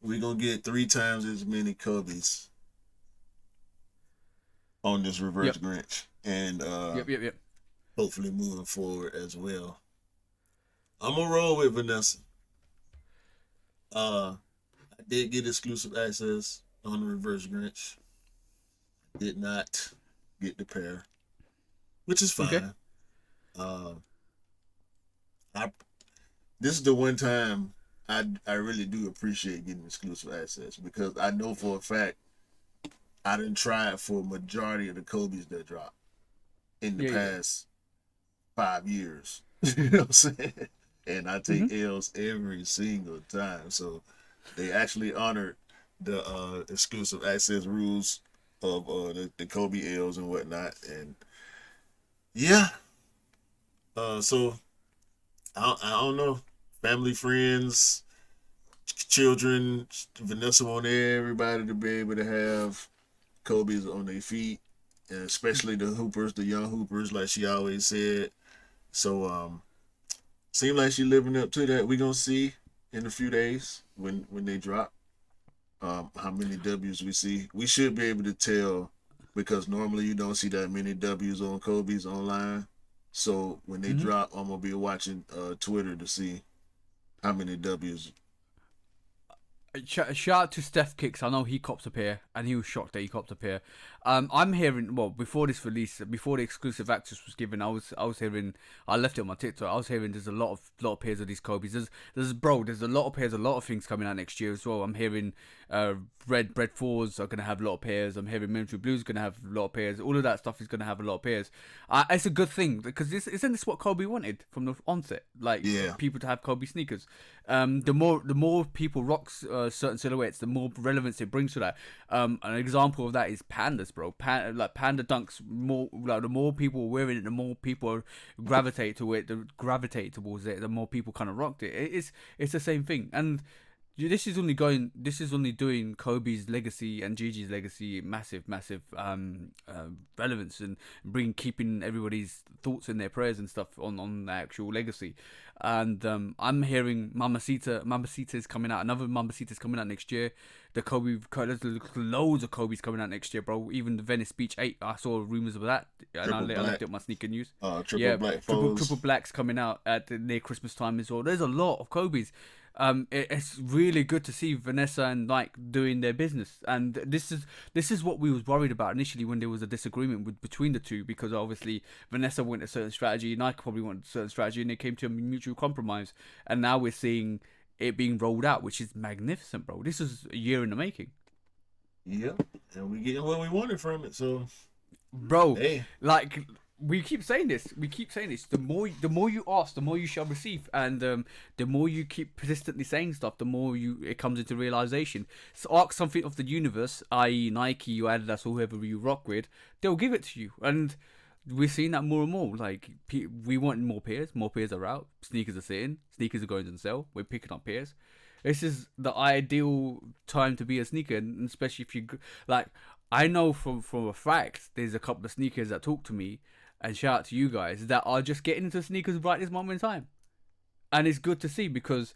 we're gonna get 3 times as many Cubbies on this reverse Grinch, and Yep. hopefully moving forward as well. I'm gonna roll with Vanessa. I did get exclusive access on the reverse Grinch. Did not get the pair, which is fine. Okay. This is the one time I really do appreciate getting exclusive access, because I know for a fact I didn't try it for a majority of the Kobe's that dropped in the past 5 years. You know what I'm saying? And I take L's every single time. So they actually honored the exclusive access rules of the Kobe L's and whatnot. And yeah. So I don't know. Family, friends, children, Vanessa want everybody to be able to have Kobe's on their feet, and especially the hoopers, the young hoopers, like she always said. So seems like she living up to that. We gonna see in a few days when they drop. how many W's we see. We should be able to tell because normally you don't see that many W's on Kobe's online. So when they Mhm. drop, I'm gonna be watching Twitter to see how many W's. Shout out to Steph Kicks. I know he copped a pair, and he was shocked that he copped a pair. I'm hearing, well, before this release, before the exclusive access was given, I was hearing, I left it on my TikTok. I was hearing there's a lot of pairs of these Kobe's. There's a lot of pairs, a lot of things coming out next year as well. I'm hearing Red Bread Fours are gonna have a lot of pairs. I'm hearing Military Blues gonna have a lot of pairs. All of that stuff is gonna have a lot of pairs. It's a good thing because isn't this what Kobe wanted from the onset? Like Yeah, people to have Kobe sneakers. The more people rock certain silhouettes, the more relevance it brings to that. An example of that is pandas, bro. Like panda dunks. More like the more people wearing it, the more people gravitate to it. Gravitate towards it. The more people kind of rocked it. It's the same thing. And this is only going. This is only doing Kobe's legacy and Gigi's legacy massive relevance and keeping everybody's thoughts in their prayers and stuff on the actual legacy. And I'm hearing Mamacita is coming out. Another Mamacita is coming out next year. The Kobe, there's loads of Kobe's coming out next year, bro. Even the Venice Beach 8, I saw rumors of that, and I triple left black, it on my sneaker news. triple Yeah, black triple foes. blacks coming out at near Christmas time as well. There's a lot of Kobe's. It's really good to see Vanessa and Nike doing their business, and this is what we was worried about initially when there was a disagreement between the two, because obviously Vanessa wanted a certain strategy, Nike probably wanted a certain strategy, and they came to a mutual compromise, and now we're seeing it being rolled out, which is magnificent, bro. This is a year in the making. Yep, and we getting what we wanted from it. So Bro, hey, like we keep saying this, the more you ask, the more you shall receive, and the more you keep persistently saying stuff, the more it comes into realization. So ask something of the universe, i.e. Nike or Adidas or whoever you rock with, they'll give it to you. And we're seeing that more and more. Like we want more pairs are out, sneakers are sitting, sneakers are going on sale, we're picking up pairs. This is the ideal time to be a sneaker, and especially if you like. I know from a fact, there's a couple of sneakers that talk to me, and shout out to you guys that are just getting into sneakers right this moment in time, and it's good to see because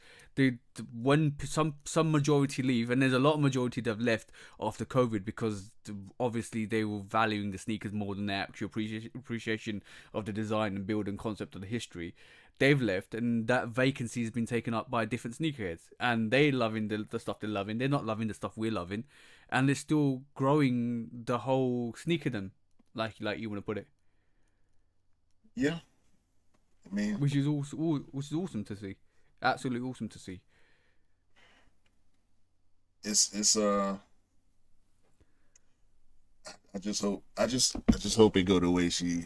when some majority leave, and there's a lot of majority that have left after COVID because obviously they were valuing the sneakers more than their actual appreciation of the design and build and concept of the history. They've left, and that vacancy has been taken up by different sneakerheads, and they loving the stuff they're loving. They're not loving the stuff we're loving, and they're still growing the whole sneakerdom, like you want to put it, yeah, I mean, which is awesome to see, absolutely awesome to see. it's. I just hope it go the way she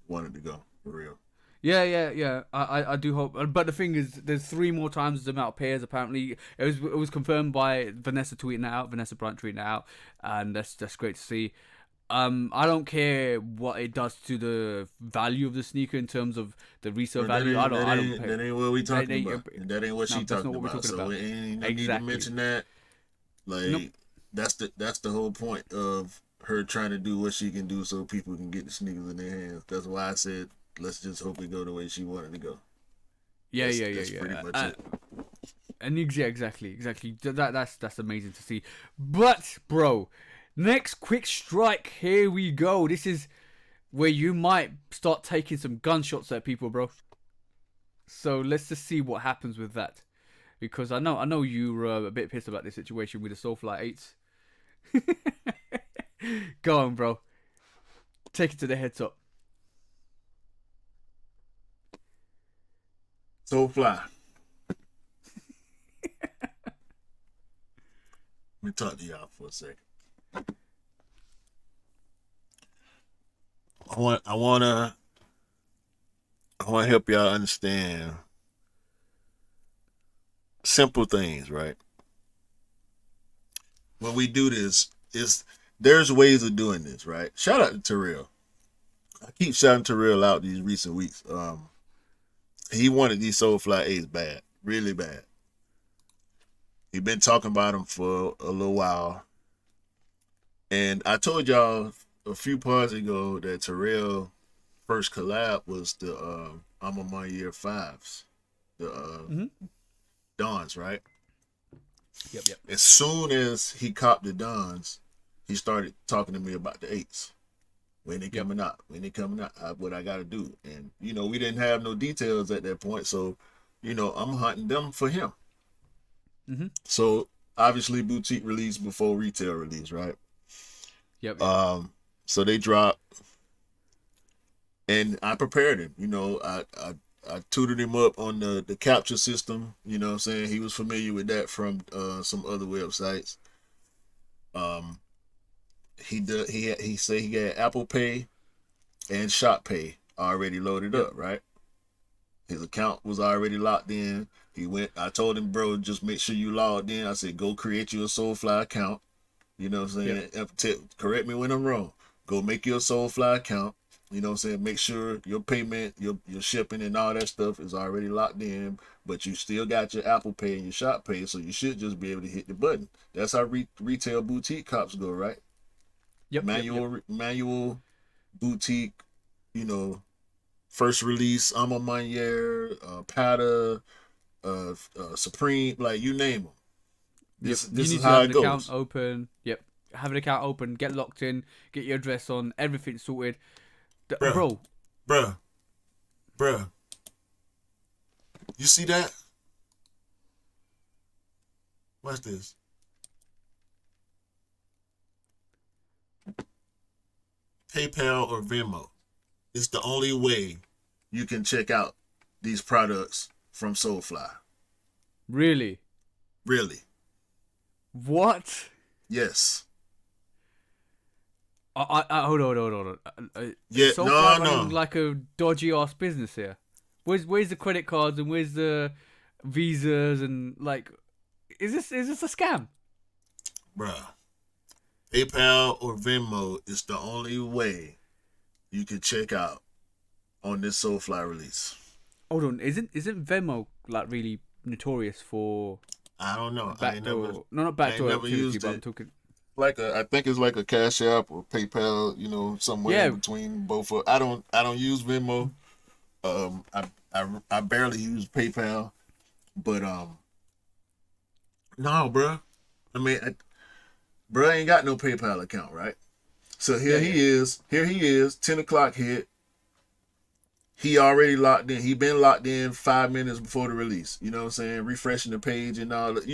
wanted to go for real. Yeah. I do hope. But the thing is, there's 3 more times the amount of pairs. Apparently, it was confirmed by Vanessa tweeting it out, Vanessa Bryant tweeting it out, and that's great to see. I don't care what it does to the value of the sneaker in terms of the resale But that value. ain't that I don't ain't pay. that ain't what we That talking about, and that ain't what no, she that's not talking what we're about. talking So about. it ain't no need to Exactly. mention that. Nope. Like that's the whole point of her trying to do what she can do so people can get the sneakers in their hands. That's why I said let's just hope it go the way she wanted to go. That's pretty much it. And exactly. That's amazing to see. But bro, next quick strike. Here we go. This is where you might start taking some gunshots at people, bro. So let's just see what happens with that. Because I know you're a bit pissed about this situation with the Soulfly 8s. Go on, bro. Take it to the head top. So fly. Let me talk to y'all for a second. I want I wanna I wanna help y'all understand simple things, right? When we do this, is there's ways of doing this, right? Shout out to Terrell. I keep shouting Terrell out these recent weeks. He wanted these Soulfly 8s bad, really bad. He been talking about them for a little while, and I told y'all a few parts ago that Terrell first collab was the I'm on my year fives, the Mm-hmm. Dons, right? Yep. Yep. As soon as he copped the Dons, he started talking to me about the eights. When they Yep. coming out? When they coming out? What I got to do? And we didn't have no details at that point, so I'm hunting them for him. Mhm. So obviously boutique release before retail release, right? Yep. Yep. So they dropped, and I prepared him. I tutored him up on the capture system. You know what I'm saying? He was familiar with that from some other websites. Um, he said he had Apple Pay and Shop Pay already loaded Yep. up, right? His account was already locked in. I told him, bro, just make sure you logged in. I said, go create you a Soulfly account. You know what I'm Yep. saying? Correct me when I'm wrong. Go make your Soulfly account. You know what I'm saying? Make sure your payment, your shipping and all that stuff is already locked in, but you still got your Apple Pay and your Shop Pay, so you should just be able to hit the button. That's how retail boutique cops go, right? Yep. Yep. Yep. Manual boutique, you know, first release, Alma Manier, Pata, Supreme, like you name them. Yep. You This need is to how have it an account goes, open. Yep. Have an account open. Get locked in. Get your address on. Everything sorted. bruh, Bro. bruh, bruh. You see that? Watch this. PayPal or Venmo. It's the only way you can check out these products from Soulfly. Really? Really? What? Yes. Hold on. Yeah. Soulfly No. running No. like a dodgy ass business here. Where's the credit cards and where's the visas and like is this a scam? Bruh. PayPal or Venmo is the only way you can check out on this Soulfly release. Hold on, isn't Venmo like really notorious for I don't know. backdoor? No, not I ain't backdoor never activity, used but I'm it. talking. I think it's like a Cash App or PayPal. Somewhere in Yeah, between both. I don't use Venmo. I barely use PayPal, but no, bro. I mean, bro ain't got no PayPal account, right? So yeah, here yeah. he is. Here he is. 10 o'clock hit. He already locked in. He been locked in 5 minutes before the release. You know what I'm saying? Refreshing the page and all that.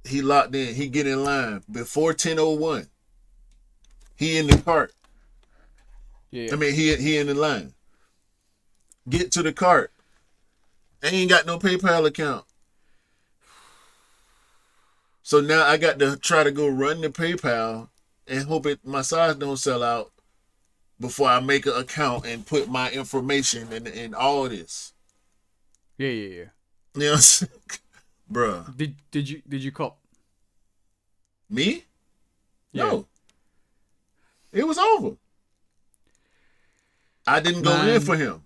He locked in. He get in line before 10:01. He in the cart. Yeah. I mean, he in the line. Get to the cart. Ain't got no PayPal account. So now I got to try to go run the PayPal and hope my size don't sell out before I make an account and put my information in all this. Yeah. You know what I'm saying? Bruh. Did you cop? Me? Yeah, No. It was over. I didn't go in man. for him.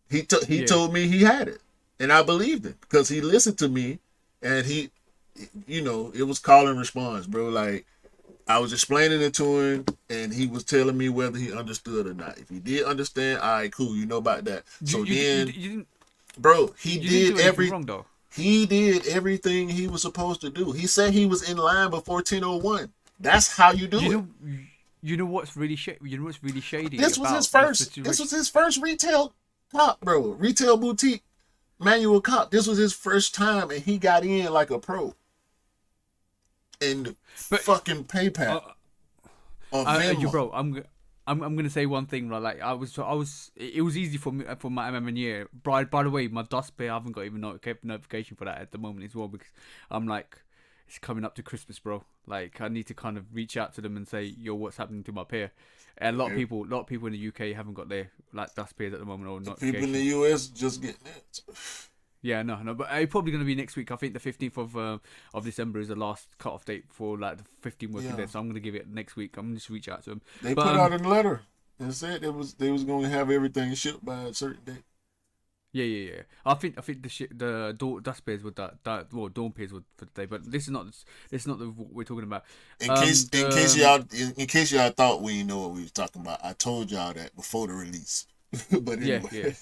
He Yeah, told me he had it. And I believed it because he listened to me and it was call and response, bro. Like I was explaining it to him and he was telling me whether he understood or not. If he did understand, all right, cool, you know about that. you So you you, then, you didn't bro, you didn't do anything wrong though. he did everything he was supposed to do. He said he was in line before 10:01. That's how you You do it. know, you know what's really You know what's really shady This was his about this first. This was situation? his first retail cop, bro. Retail boutique manual cop. This was his first time, and he got in like a pro. And But fucking PayPal uh, or you Venmo. bro, I'm gonna say one thing, right? Like it was easy for me for my year. By the way, my dust pay I haven't got even notification for that at the moment as well because I'm like, it's coming up to Christmas, bro. Like I need to kind of reach out to them and say, yo, what's happening to my pay? And Okay. a lot of people in the UK haven't got their like dust pays at the moment or The people in the notification. US just getting it. Yeah, no, but it's probably gonna be next week. I think the 15th of December is the last cut-off date for like the 15 working Yeah. days. So I'm gonna give it next week. I'm gonna just reach out to them. They But put out a letter and said they was going to have everything shipped by a certain date. yeah. I think the dust pairs with that well dawn pairs with for today. But this is not what we're talking about. In case in case The y'all in case y'all thought we didn't know what we was talking about, I told y'all that before the release. But yeah anyway. yeah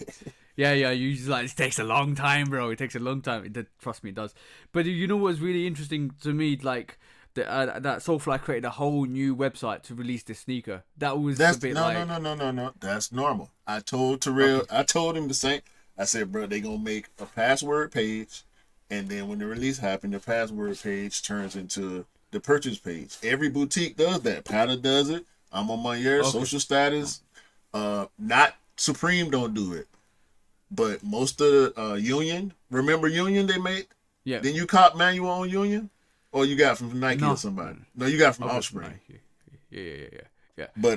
Yeah, yeah. You just like it takes a long time, bro. It takes a long time. Trust me, it does. But you know what's really interesting to me, like that Soulfly created a whole new website to release this sneaker. That was a That's bit no, no, like no, no, no, no. That's normal. I told Terrell, okay, I told him the same. I said, bro, they gonna make a password page, and then when the release happened, the password page turns into the purchase page. Every boutique does that. Pata does it. I'm on my year. okay, Social status. Not Supreme don't do it, but most of the Union. Remember Union they made? yeah. Then you cop manual on Union, or you got from Nike or No, no, somebody? no. No, you got from Okay, no, Offspring. yeah, yeah, yeah, yeah, yeah. But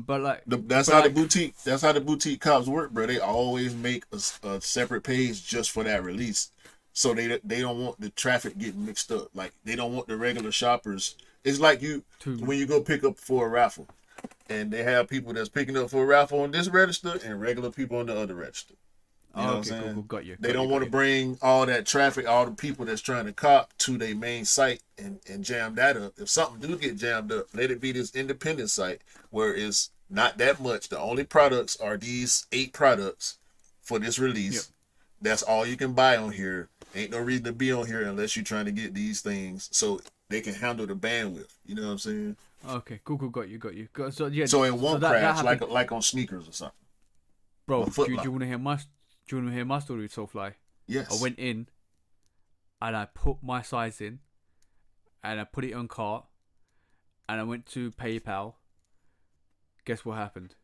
But like, that's but how the like, boutique. That's how the boutique cops work, bro. They always make a separate page just for that release, so they don't want the traffic getting mixed up. Like they don't want the regular shoppers. It's like you to when you go pick up for a raffle, and they have people that's picking up for a raffle on this register and regular people on the other register. You know what I'm okay, cool, cool, saying? got you, They got you, don't got want to you. bring all that traffic, all the people that's trying to cop to their main site and jam that up. If something do get jammed up, let it be this independent site where it's not that much. The only products are these 8 products for this Yep. release. That's all you can buy on here. Ain't no reason to be on here unless you're trying to get these things so they can handle the bandwidth. You know what I'm saying? Okay, cool, cool, got you, got you. So yeah, So it so won't that crash happened, like on sneakers or something. Or bro. Foot Do you Locker. want to hear my story with Soulfly? I Yes. went in and I put my size in and I put it on cart and I went to PayPal. Guess what happened?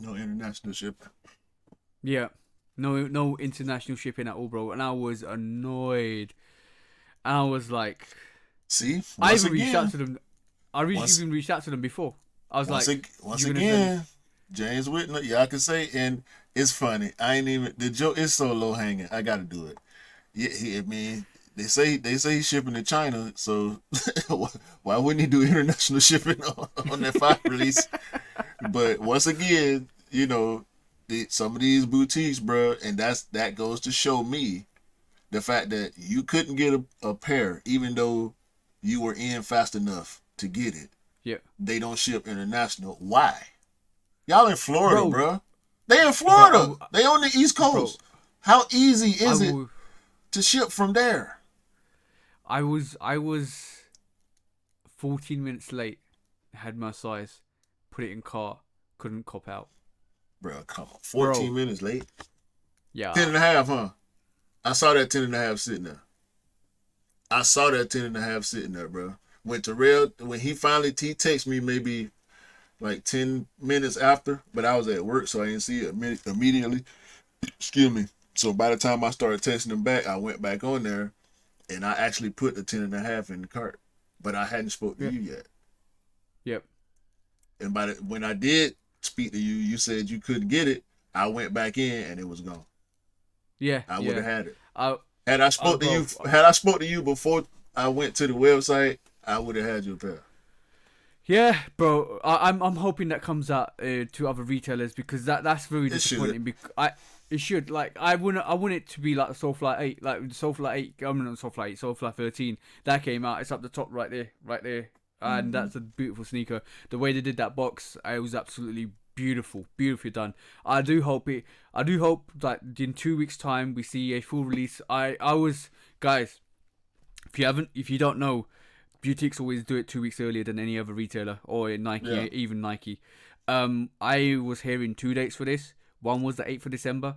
No international shipping. Yeah, no international shipping at all, bro. And I was annoyed. And I was like, See, I once even reached out again, to them. once Even reached out to them before. I was like, once "You gonna send?" again, James Whitner, yeah, I can say, and it's funny. I ain't even the joke is so low hanging. I got to do it. Yeah, I mean, they say he's shipping to China, so why wouldn't he do international shipping on that 5 release? But once again, some of these boutiques, bro, and that goes to show me the fact that you couldn't get a pair, even though you were in fast enough to get it. Yeah, They don't ship international. Why? Y'all in Florida, bro, bro. They in bro, Florida. They on the East bro, Coast. How easy I is it will. to ship from there? I was 14 minutes late. Had my size, put it in cart, couldn't cop out, Bro, come on. bro. 14 minutes late. Yeah, 10 and a half, huh? I saw that 10 and a half sitting there. I saw that 10 and a half sitting there, bro. When he finally texted me maybe like 10 minutes after, but I was at work, so I didn't see it immediately. Excuse me. So by the time I started texting him back, I went back on there and I actually put the 10 and a half in the cart. But I hadn't spoke to yep, you yet. yep, And when I did speak to you, you said you couldn't get it. I went back in and it was gone. yeah, I would yeah. have had it. I, Had bro. I spoke to you before I went to the website, I would have had your pair. Yeah, bro. I'm hoping that comes out to other retailers because that's very It should. disappointing. Because it should I want it to be like Soulfly 8, like Soulfly 8. I mean not Soulfly 8, Soulfly 13 that came out. It's up the top right there, right there, and Mm-hmm. that's a beautiful sneaker. The way they did that box, it was absolutely beautiful, beautifully done. I do hope it. I do hope that in 2 weeks' time we see a full release. I was guys. If you don't know, boutiques always do it 2 weeks earlier than any other retailer or in Yeah. Nike, even Nike. I was hearing 2 dates for this. One was the 8th of December,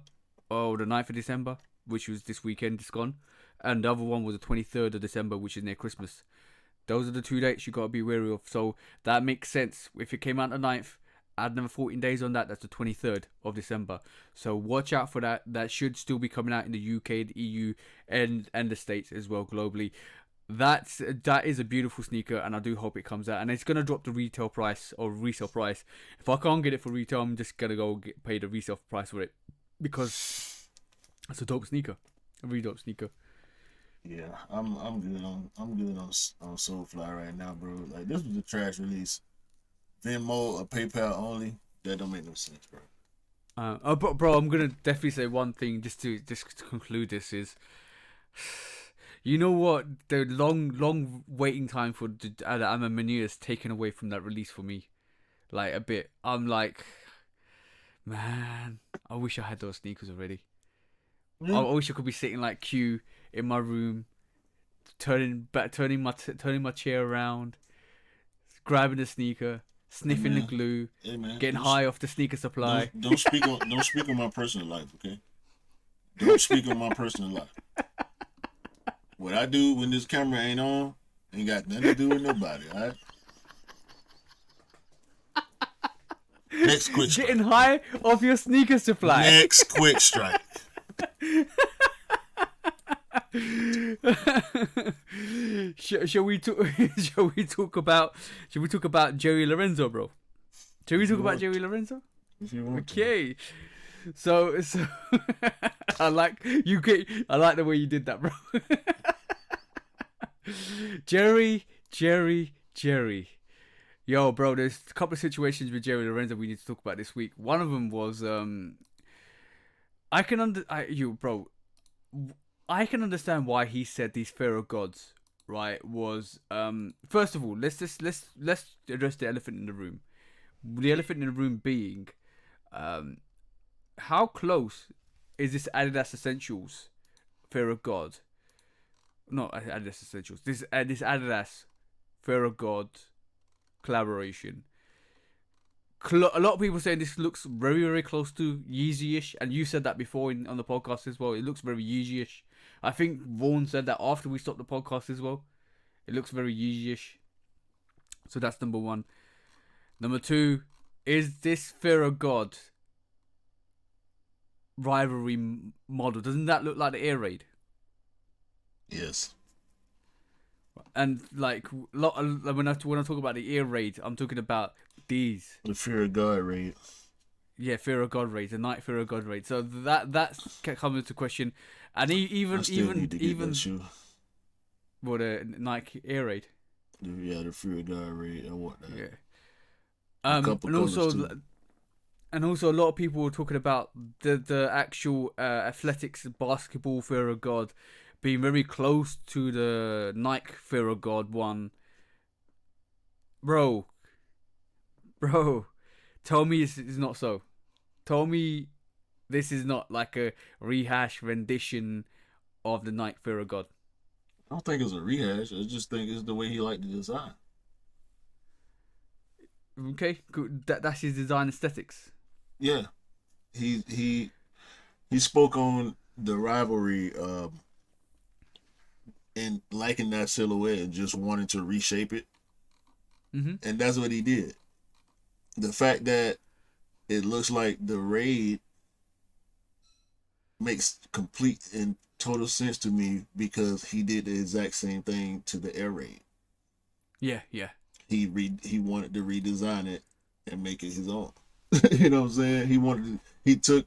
or the 9th of December, which was this weekend, just gone. And the other one was the 23rd of December, which is near Christmas. Those are the 2 dates you got to be wary of. So that makes sense. If it came out the 9th, add another 14 days on that. That's the 23rd of December. So watch out for that. That should still be coming out in the UK, the EU, and the States as well, globally. That is a beautiful sneaker, and I do hope it comes out. And it's gonna drop the retail price or resale price. If I can't get it for retail, I'm just gonna go pay the resale price for it because it's a dope sneaker, a really dope sneaker. Yeah, I'm good on Soulfly right now, bro. Like this was a trash release. Venmo or PayPal only. That don't make no sense, bro. Bro, I'm gonna definitely say one thing just to conclude this is, you know what, the long waiting time for the McEnroe is taken away from that release for me, like a bit. I'm like, Man, I wish I had those sneakers already. I Yeah. wish I could be sitting like Q in my room, turning my chair around, grabbing the sneaker, Hey sniffing the man, glue, hey man, getting high off the sneaker supply. don't speak on my personal life, okay? Don't speak on my personal life. What I do when this camera ain't on ain't got nothing to do with nobody. All right. Next quick Getting strike. high off your sneaker supply. Next quick strike. Shall we talk? Shall we talk about Jerry Lorenzo, bro? Shall we If talk you about want, Jerry Lorenzo? if you want to. Okay. So I like you. I like the way you did that, bro. Jerry. Yo, bro, there's a couple of situations with Jerry Lorenzo we need to talk about this week. One of them was I can I can understand why he said these pharaoh gods, right? Was first of all, let's address the elephant in the room. The elephant in the room being how close is this Adidas Essentials pharaoh god? Not Adidas Essentials. This Adidas pharaoh god collaboration. A lot of people saying this looks very, very close to Yeezy-ish, and you said that before on the podcast as well. It looks very Yeezy-ish. I think Vaughn said that after we stopped the podcast as well. It looks very Yeezy-ish. So that's number one. Number two, is this Pharaoh God rivalry model? Doesn't that look like the Air Raid? Yes. And like when I talk about the Air Raid, I'm talking about these. The fear of God raid. Yeah, Fear of God raid, the Night Fear of God raid. So that's coming into question, and I still need to get that shoe. What a Nike Air Raid. Yeah, the fear of God raid. I want that. Yeah. A couple And colors also too. a lot of people were talking about the actual athletics basketball Fear of God being very close to the Nike Fear of God one. Bro, tell me it's not so. Tell me this is not like a rehash rendition of the Nike Fear of God. I don't think it's a rehash. I just think it's the way he liked the design. Okay, good. That's his design aesthetics. Yeah, he spoke on the rivalry and liking that silhouette and just wanting to reshape it, and that's what he did. The fact that it looks like the raid makes complete and total sense to me because he did the exact same thing to the air raid. Yeah. He wanted to redesign it and make it his own. You know what I'm saying? He took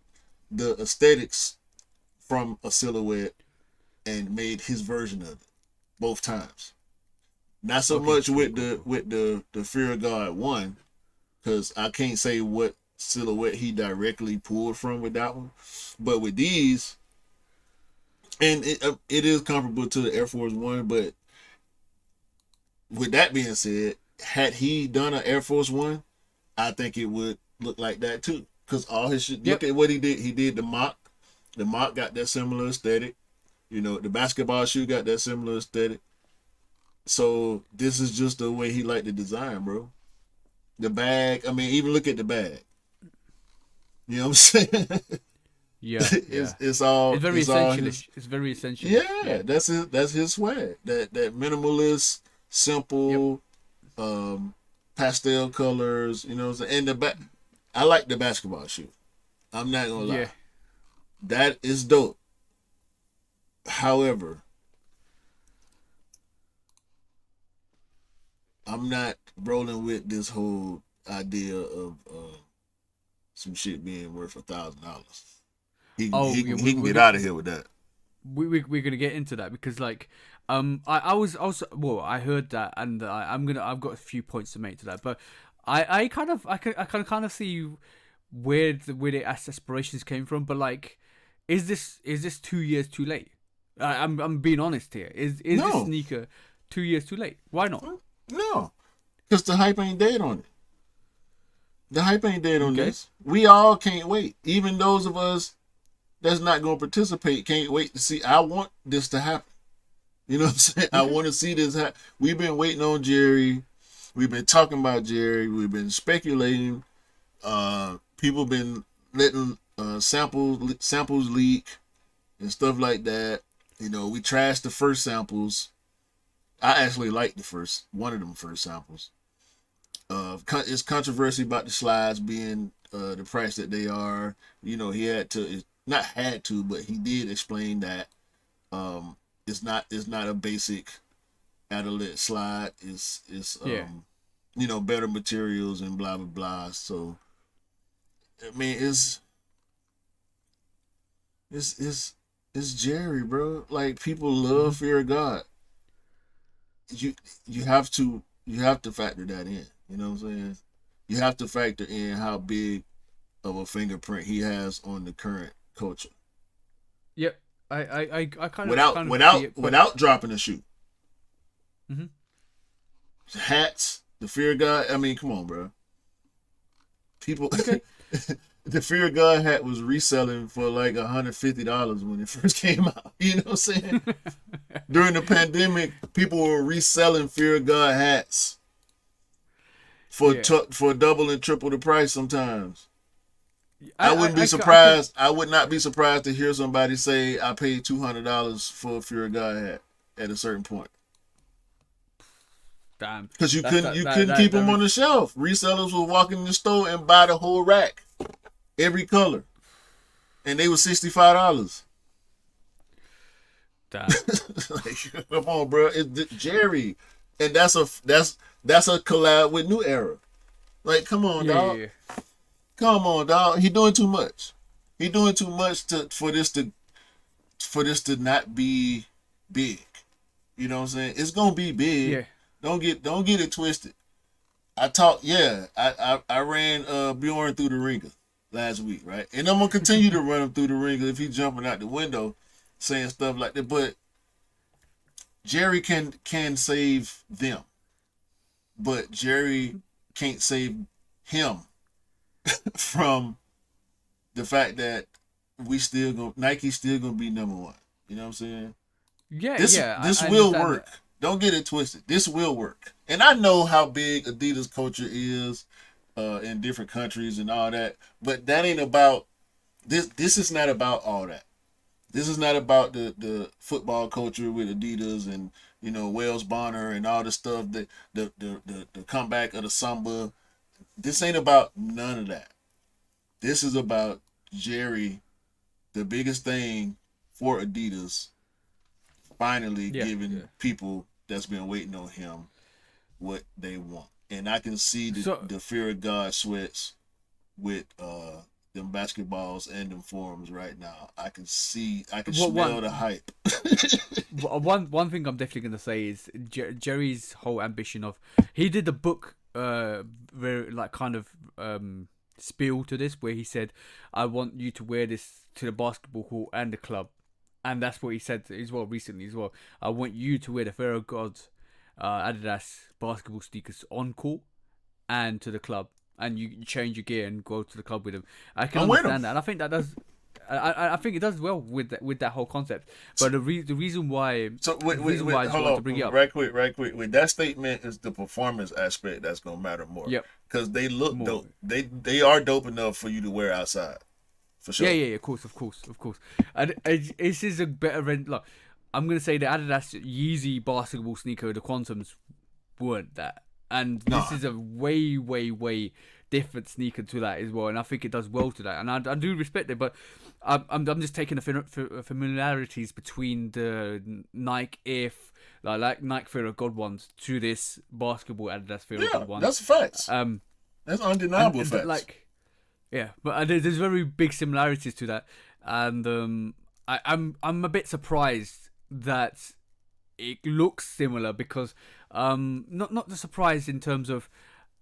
the aesthetics from a silhouette and made his version of it both times. Not so much with the Fear of God one, because I can't say what silhouette he directly pulled from with that one, but with these, and it is comparable to the Air Force One. But with that being said, had he done an Air Force One, I think it would look like that too. Cause all his shit. Yep. Look at what he did. He did the mock. The mock got that similar aesthetic. You know, the basketball shoe got that similar aesthetic. So this is just the way he liked the design, bro. The bag. I mean, even look at the bag. You know what I'm saying? Yeah. It's all. It's very it's all essential. his, It's very essential. yeah, that's his. That's his swag. That minimalist, simple, pastel colors. You know what I'm saying? And the back. I like the basketball shoe. I'm not gonna lie. Yeah. That is dope. However, I'm not rolling with this whole idea of some shit being worth $1,000. He can get out of here with that. We're gonna get into that because like I was also well I heard that and I've got a few points to make to that, but I can kind of see where the aspirations came from, but like is this 2 years too late? I'm being honest here. Is No. this sneaker 2 years too late? Why not? No, because the hype ain't dead on it. The hype ain't dead on Okay. this. We all can't wait. Even those of us that's not going to participate can't wait to see. I want this to happen. You know what I'm saying? I Okay. want to see this happen. We've been waiting on Jerry. We've been talking about Jerry. We've been speculating. People been letting samples leak and stuff like that. You know, we trashed the first samples. I actually liked the first one of them first samples. It's controversy about the slides being the price that they are. You know, he had to not had to, but he did explain that it's not a basic Adidas slide. It's Yeah. you know, better materials and blah blah blah. So I mean, it's it's it's Jerry, bro. Like people Hmm. love Fear of God. You you have to factor that in. You know what I'm saying? You have to factor in how big of a fingerprint he has on the current culture. Yep. I Without kind of see without it, but without dropping a shoe. hmm Hats, the Fear of God. I mean, come on, bro. People, okay. the Fear of God hat was reselling for like $150 when it first came out. You know what I'm saying? During the pandemic, people were reselling Fear of God hats Yeah. for double and triple the price sometimes. I wouldn't be I could. surprised. I would not be surprised to hear somebody say I paid $200 for a Fear of God hat at a certain point. Damn. Because you That's couldn't that you that couldn't that keep that them on is the shelf. Resellers would walk in the store and buy the whole rack, every color, and they were $65. damn. Like, come on, bro, it's Jerry, and that's a collab with New Era. Like, come on, Yeah, yeah, dog. yeah. Come on, dog. He doing too much. He doing too much for this to not be big. You know what I'm saying? It's gonna be big. Yeah. Don't get it twisted. I ran Bjorn through the ringer last week, right? And I'm gonna continue to run him through the ringer if he's jumping out the window saying stuff like that. But Jerry can save them, but Jerry can't save him from the fact that Nike still gonna be number one. You know what I'm saying? Yeah, This yeah. this I will understand work. that. Don't get it twisted. This will work. And I know how big Adidas culture is in different countries and all that, but that ain't about this. This is not about all that. This is not about the football culture with Adidas and Wells Bonner and all the stuff that the comeback of the samba. This ain't about none of that. This is about Jerry, the biggest thing for Adidas, finally Yeah, giving yeah. people that's been waiting on him what they want. And I can see the, So, the fear of God sweats with them basketballs and them forums right now. I can what smell one the hype. one thing I'm definitely gonna say is Jerry's whole ambition of he did the book very like kind of spiel to this where he said I want you to wear this to the basketball court and the club, and that's what he said as well recently as well. I want you to wear the Pharaoh Gods Adidas basketball sneakers on court and to the club, and you change your gear and go to the club with them. I can I'm with him. understand that, and I think that does. I think it does well with that whole concept. But the reason why So wait, the wait, reason why wait, I just hold wanted to bring it on, up. right quick. With that statement is the performance aspect that's gonna matter more, Yep, because they look more. dope. They are dope enough for you to wear outside, for Yeah, sure. yeah, yeah. Of course. And this is a better end. Look, I'm gonna say the Adidas Yeezy basketball sneaker, the Quantums, weren't that, and No, this is a way different sneaker to that as well, and I think it does well to that, and I do respect it, but I'm just taking the familiarities between the Nike like Nike Fear of God ones to this basketball Adidas Fear of yeah, God ones, that's facts. um, That's and, undeniable and facts. like yeah, but there's very big similarities to that, and I'm a bit surprised that it looks similar because not the surprise in terms of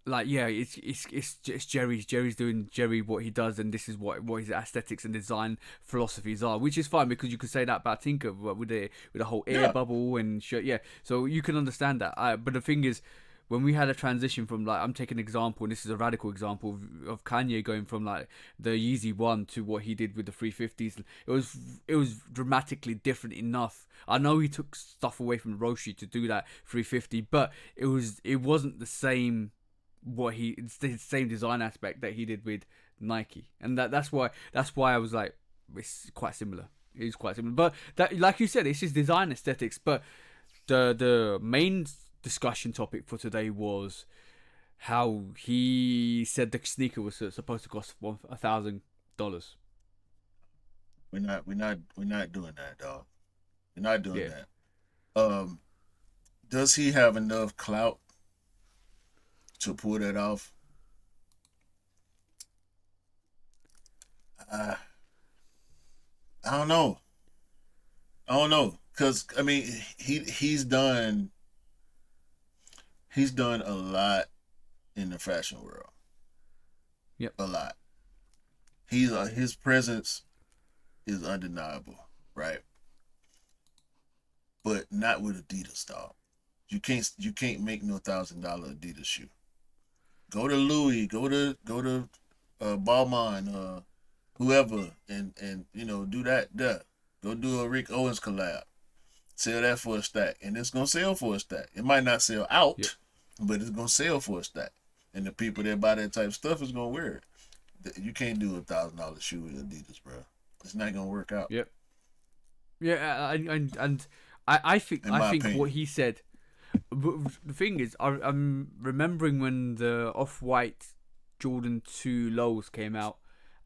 like yeah it's Jerry's doing Jerry what he does, and this is what his aesthetics and design philosophies are, which is fine because you could say that about Tinker with the whole air Yeah, bubble and shit, yeah, so you can understand that. But the thing is, when we had a transition from like, I'm taking an example, and this is a radical example of Kanye going from like the Yeezy 1 to what he did with the 350s. It was dramatically different enough. I know he took stuff away from Roshi to do that 350, but it wasn't the same. It's the same design aspect that he did with Nike, and that's why I was like, it's quite similar. It is quite similar, but that, like you said, it's just design aesthetics. But the main discussion topic for today was how he said the sneaker was supposed to cost $1,000. We're not doing that, dog. We're not doing Yeah, that. Does he have enough clout to pull that off? Uh, I don't know. I don't know, cause I mean, he's done a lot in the fashion world, yep, a lot. His presence is undeniable, right? But not with Adidas, dog. You can't make no $1,000 Adidas shoe. Go to Louis, go to Balmain, whoever, and do that. There, go do a Rick Owens collab. Sell that for a stack, and it's gonna sell for a stack. It might not sell yep, out, but it's gonna sell for a stack. And the people that buy that type of stuff is gonna wear it. You can't do $1,000 shoe with Adidas, bro. It's not gonna work out, yep. Yeah, and I think in I my think what opinion. he said. The thing is, I'm remembering when the Off-White Jordan 2 lows came out,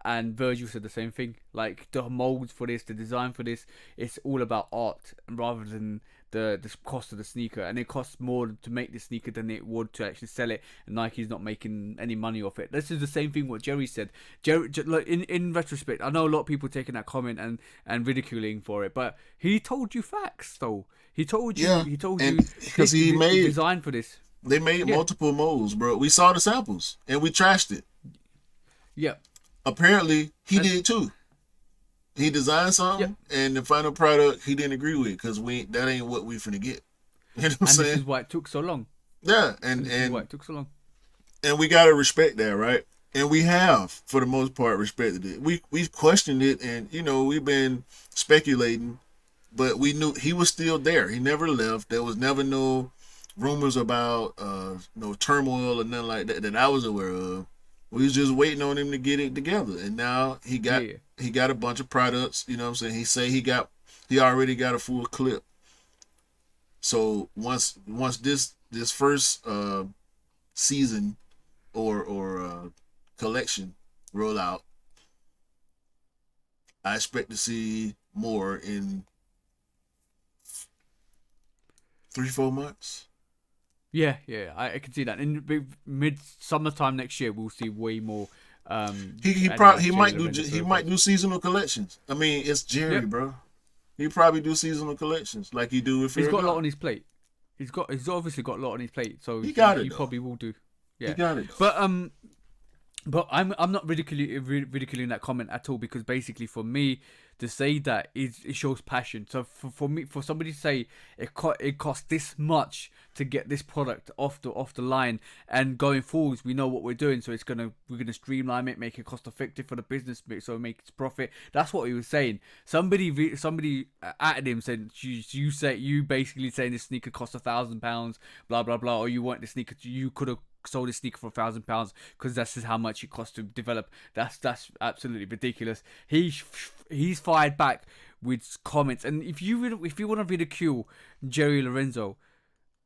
and Virgil said the same thing. Like, the molds for this, the design for this, it's all about art rather than the cost of the sneaker. And it costs more to make the sneaker than it would to actually sell it. And Nike's not making any money off it. This is the same thing what Jerry said. Like, in retrospect, I know a lot of people taking that comment and ridiculing for it, but he told you facts though. Yeah, He told and you because this he the made design for this. they made Yeah, multiple molds, bro. We saw the samples and we trashed it. yeah, Apparently, he and did too. He designed yeah. something, and the final product he didn't agree with because we that ain't what we finna get. You know what I'm And this saying? is why it took so long. Yeah, And and this is why and it took so long. and we gotta respect that, right? And we have, for the most part, respected it. We've questioned it, and we've been speculating, but we knew he was still there. He never left. There was never no rumors about no turmoil or nothing like that that I was aware of. We was just waiting on him to get it together, and now he Yeah, got yeah. he got a bunch of products. You know what I'm saying? He already got a full clip. So once this first season or collection roll out, I expect to see more in 3-4 months. Yeah, yeah, I can see that. In mid summertime next year, we'll see way more Adidas Jerry Lorenzo He might profiles. do seasonal collections. I mean, it's Jerry, Yep, bro. He probably do seasonal collections like he do with he's Fear got a lot God. on his plate. He's obviously got a lot on his plate, so He he, got it he though. probably will do. He Yeah, got it though. but I'm not ridiculing that comment at all, because basically for me to say that is, it shows passion. So for me, for somebody to say it costs this much to get this product off the line, and going forwards we know what we're doing, so we're gonna streamline it, make it cost effective for the business, so it makes profit. That's what he was saying. Somebody added him, said you basically saying this sneaker cost £1,000, blah blah blah, or you want the sneaker, you could have sold a sneaker for £1,000 because that's just how much it costs to develop. That's absolutely ridiculous. He's fired back with comments, and if you want to ridicule Jerry Lorenzo,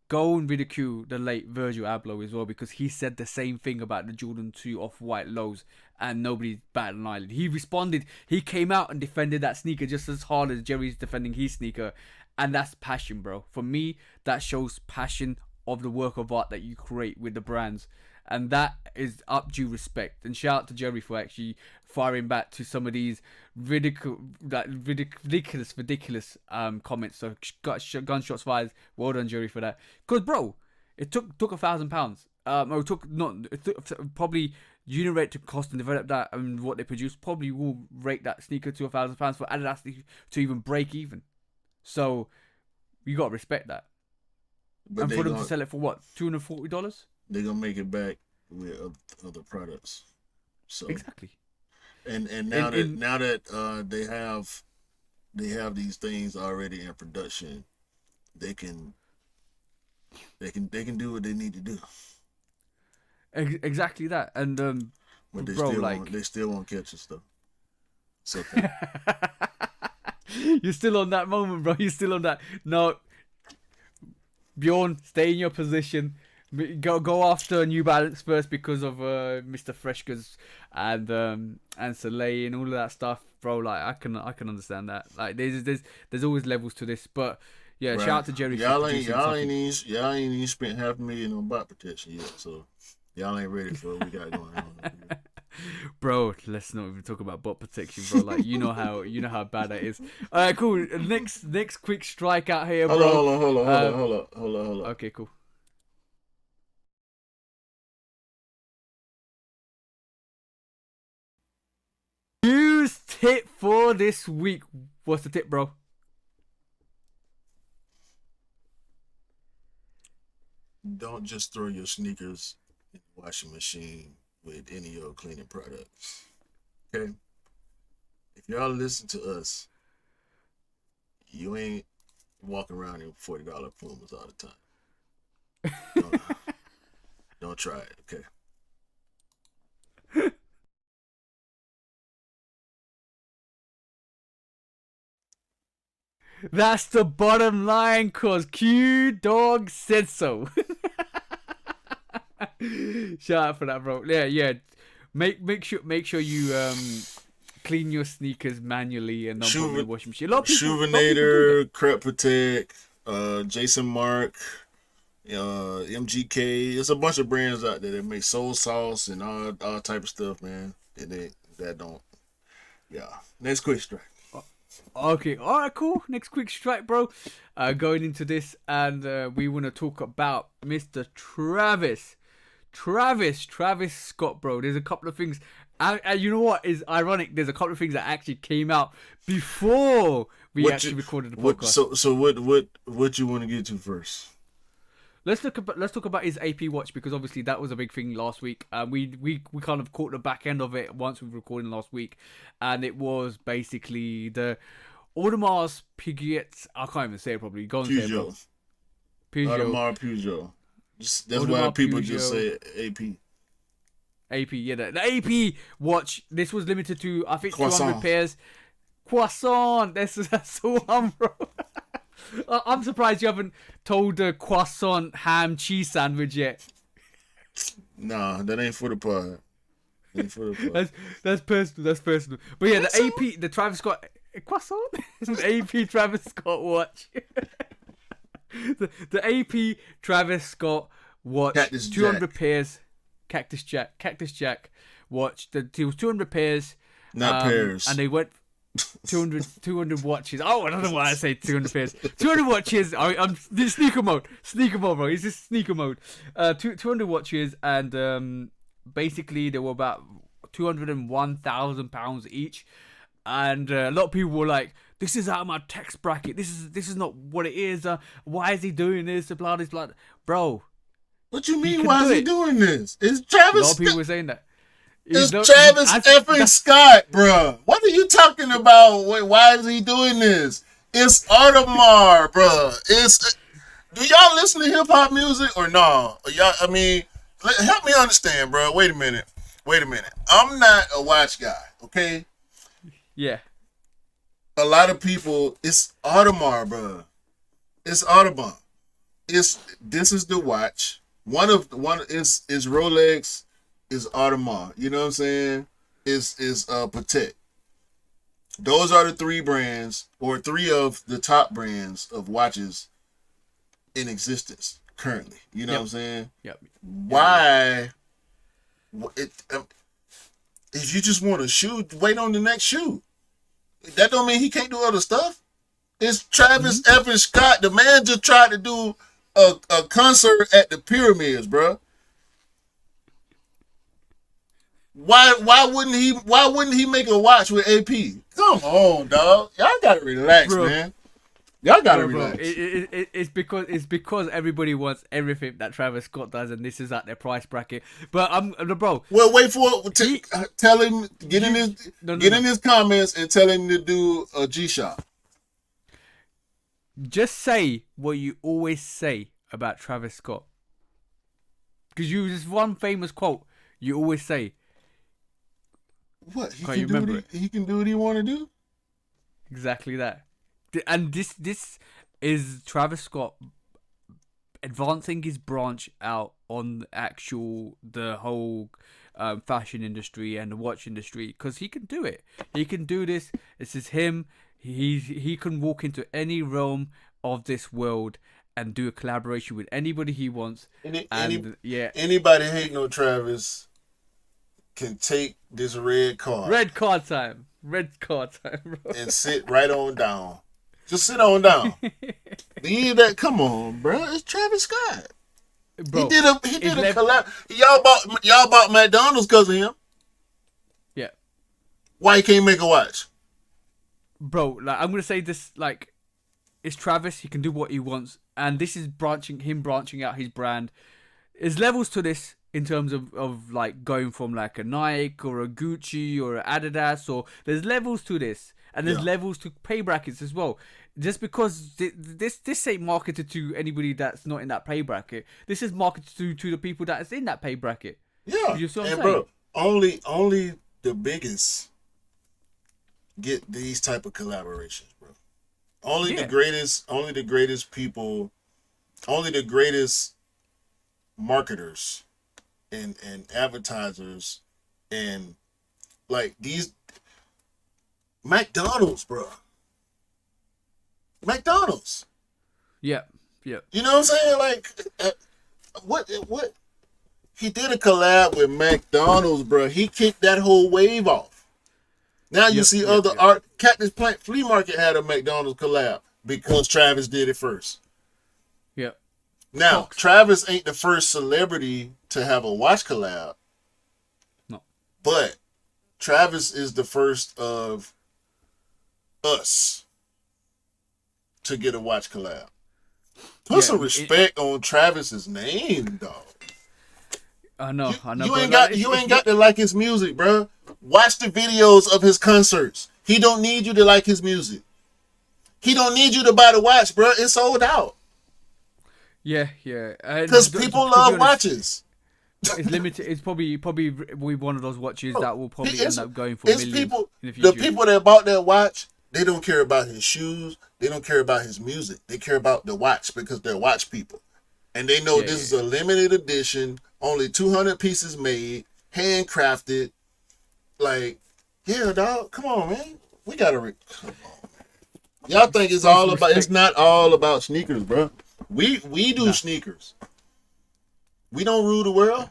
go and ridicule the late Virgil Abloh as well, because he said the same thing about the Jordan 2 Off-White lows, and nobody batted an eyelid. He responded. He came out and defended that sneaker just as hard as Jerry's defending his sneaker, and that's passion, bro. For me, that shows passion of the work of art that you create with the brands, and that is up due respect. And shout out to Jerry for actually firing back to some of these ridiculous comments. So got gunshots fired. Well done, Jerry, for that. Cause bro, it took £1,000. Or it took not it took, probably unit rate to cost and develop that, and what they produce probably will rate that sneaker to £1,000 for Adidas to even break even. So you gotta respect that. But And for them to sell it for what, $240? they're gonna make it back with other products. So Exactly. and In now that they have these things already in production, they can do what they need to do. exactly that. And But bro, like they still won't catch us though. It's okay. you're still on that moment, bro. You're still on that. No, Bjorn, stay in your position. Go after New Balance first because of Mr. Freshkers and Soleil and all of that stuff, bro. Like I can understand that. Like there's always levels to this, but yeah, Right. shout out to Jerry for producing something. Y'all ain't even spent $500,000 on bot protection yet, so y'all ain't ready for what we got going on. Bro, let's not even talk about bot protection, bro. Like you know how bad that is. All right, cool. Next quick strike out here, bro. Hold on. Okay, cool. News tip for this week. What's the tip, bro? Don't just throw your sneakers in the washing machine with any of your cleaning products. Okay? If y'all listen to us, you ain't walking around in $40 Pumas all the time. Don't try it, okay? That's the bottom line, cause Q Dog said so. Shout out for that, bro. Yeah. Make sure you clean your sneakers manually and not put them in the washing machine. A lot of people do Shuvinator, Crep Protect, Jason Mark, MGK. There's a bunch of brands out there that make soul sauce and all type of stuff, man. And that don't. Yeah. Next quick strike. Okay, alright, cool. Next quick strike, bro. Going into this, and we want to talk about Mr. Travis Scott, bro. There's a couple of things, and you know what is ironic? There's a couple of things that actually came out before we recorded the podcast. So what you want to get to first? Let's talk about his AP watch, because obviously that was a big thing last week. We kind of caught the back end of it once we were recording last week, and it was basically the Audemars Piguet. I can't even say it properly. Go and say it, bro. Audemars Piguet. That's why people just say AP. AP, yeah, the AP watch. This was limited to, I think, Croissant. 200 pairs. Croissant. That's the one, bro. I'm surprised you haven't told the croissant ham cheese sandwich yet. Nah, that ain't for the pod. That's personal. But yeah, the AP, the Travis Scott croissant, the AP Travis Scott watch. the AP Travis Scott watch. Cactus 200 Jack. Pairs. Cactus Jack watch. It was 200 pairs. Not pairs. And they went 200 watches. Oh, I don't know why I say 200 pairs. 200 watches. I'm sneaker mode, bro. It's just sneaker mode. 200 watches, and basically they were about £201,000 each. And a lot of people were like, "This is out of my tax bracket. This is not what it is. Why is he doing this? Blah blah blah." Bro, what you mean? Why is he doing this? It's Travis. A lot of people were saying that. It's Travis effing Scott, bro. What are you talking about? Wait, why is he doing this? It's Audemars, bro. Do y'all listen to hip hop music or no? Y'all, I mean, help me understand, bro. Wait a minute. I'm not a watch guy, okay? Yeah. A lot of people, it's Audemars, bro. It's Audemars. This is the watch. One is Rolex. Is Audemars, you know what I'm saying? Is Patek. Those are the three brands, or three of the top brands of watches in existence currently. You know what I'm saying? Yep. Why? If you just want a shoe, wait on the next shoe. That don't mean he can't do other stuff. It's Travis effing Scott. The man just tried to do a concert at the pyramids, bro. Why wouldn't he make a watch with AP? Come on, dog. Y'all gotta relax, bro, man. Y'all gotta Bro, relax. it's because everybody wants everything that Travis Scott does, and this is at their price bracket. But I'm bro. Well, wait for it. He Tell him you no no get in no. his comments and tell him to do a G Shock. Just say what you always say about Travis Scott, because you just one famous quote you always say. What he Can't you can do? remember it? He can do what he want to do. Exactly that. And this is Travis Scott advancing his branch out on the whole fashion industry and the watch industry, because he can do it. He can do this. This is him. He can walk into any realm of this world and do a collaboration with anybody he wants. And yeah, Anybody hating on Travis can take this red card red card time. Red card time, bro. and sit right on down. Just sit on down. Leave that. Come on, bro. It's Travis Scott. Bro, He did a collab. Y'all bought McDonald's because of him. yeah. Why he can't make a watch? Bro, like I'm gonna say this, like it's Travis. He can do what he wants, and this is branching out his brand. There's levels to this in terms of like going from like a Nike or a Gucci or an Adidas, or there's levels to this, and there's Yeah. levels to pay brackets as well. Just because this ain't marketed to anybody that's not in that pay bracket. This is marketed to the people that's in that pay bracket. Yeah. You see what I'm And saying? bro, only the biggest get these type of collaborations, bro. Only Yeah. the greatest people, only the greatest marketers and advertisers and like these McDonald's, bro. McDonald's. Yeah, yeah, You know what I'm saying? Like what he did a collab with McDonald's, bro. He kicked that whole wave off. Now you see other yep. art. Cactus Plant Flea Market had a McDonald's collab because Travis did it first. yeah. Now, Fox. Travis ain't the first celebrity to have a watch collab, No. but Travis is the first of us to get a watch collab. Put some respect on Travis's name, dog. I know. You but ain't like, got to like his music, bro. Watch the videos of his concerts. He don't need you to like his music. He don't need you to buy the watch, bro. It's sold out. Yeah. Because people love watches. It's limited. It's probably one of those watches that will probably end up going for It's millions people. in the future. The people that bought that watch, they don't care about his shoes. They don't care about his music. They care about the watch because they're watch people, and they know this is a limited edition, only 200 pieces made, handcrafted. Like, yeah, dog. Come on, man. We gotta. Come on, man. Y'all think it's all about? It's not all about sneakers, bro. We do sneakers. We don't rule the world.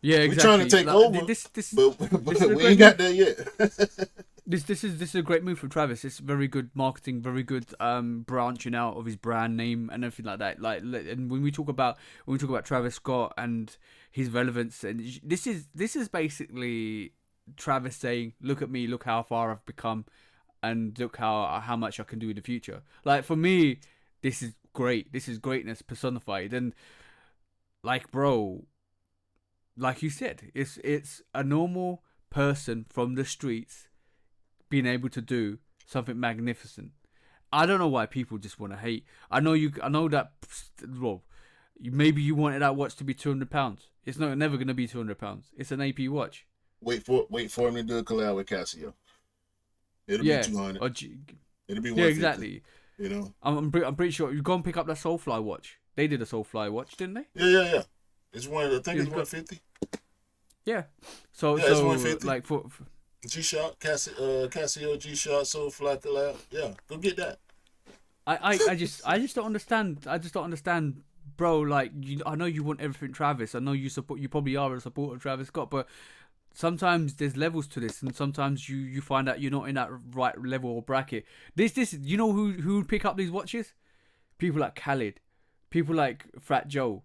Yeah, exactly. We're trying to take over, but we ain't got there yet. This is a great move from Travis. It's very good marketing, very good branching out of his brand name and everything like that. Like, and when we talk about Travis Scott and his relevance, and this is basically Travis saying, "Look at me, look how far I've become, and look how much I can do in the future." Like for me, this is great. This is greatness personified, and like, bro, like you said, it's a normal person from the streets being able to do something magnificent. I don't know why people just want to hate. I know that. Well, maybe you wanted that watch to be £200. It's never gonna be £200. It's an AP watch. Wait for him to do a collab with Casio. It'll be 200. It'll be 150. Yeah, exactly. You know. I'm pretty sure you go and pick up that SOLEFLY watch. They did a SOLEFLY watch, didn't they? Yeah. It's one. I think it's 150. Yeah. So it's 150. like for G-Shock, Casio G-Shock, SOLEFLY collab. Yeah, go get that. I just don't understand. I just don't understand, bro. Like, I know you want everything Travis. I know you probably are a supporter of Travis Scott, but sometimes there's levels to this, and sometimes you find out you're not in that right level or bracket. This you know who would pick up these watches? People like Khaled, people like Fat Joe,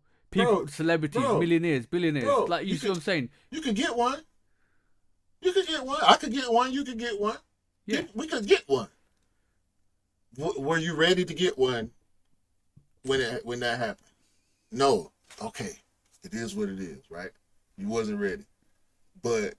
celebrities, millionaires, billionaires. Like, you see what I'm saying? You can get one. You could get one. I could get one. You could get one. Yeah. We could get one. Were you ready to get one when that happened? No. Okay. It is what it is, right? You wasn't ready. But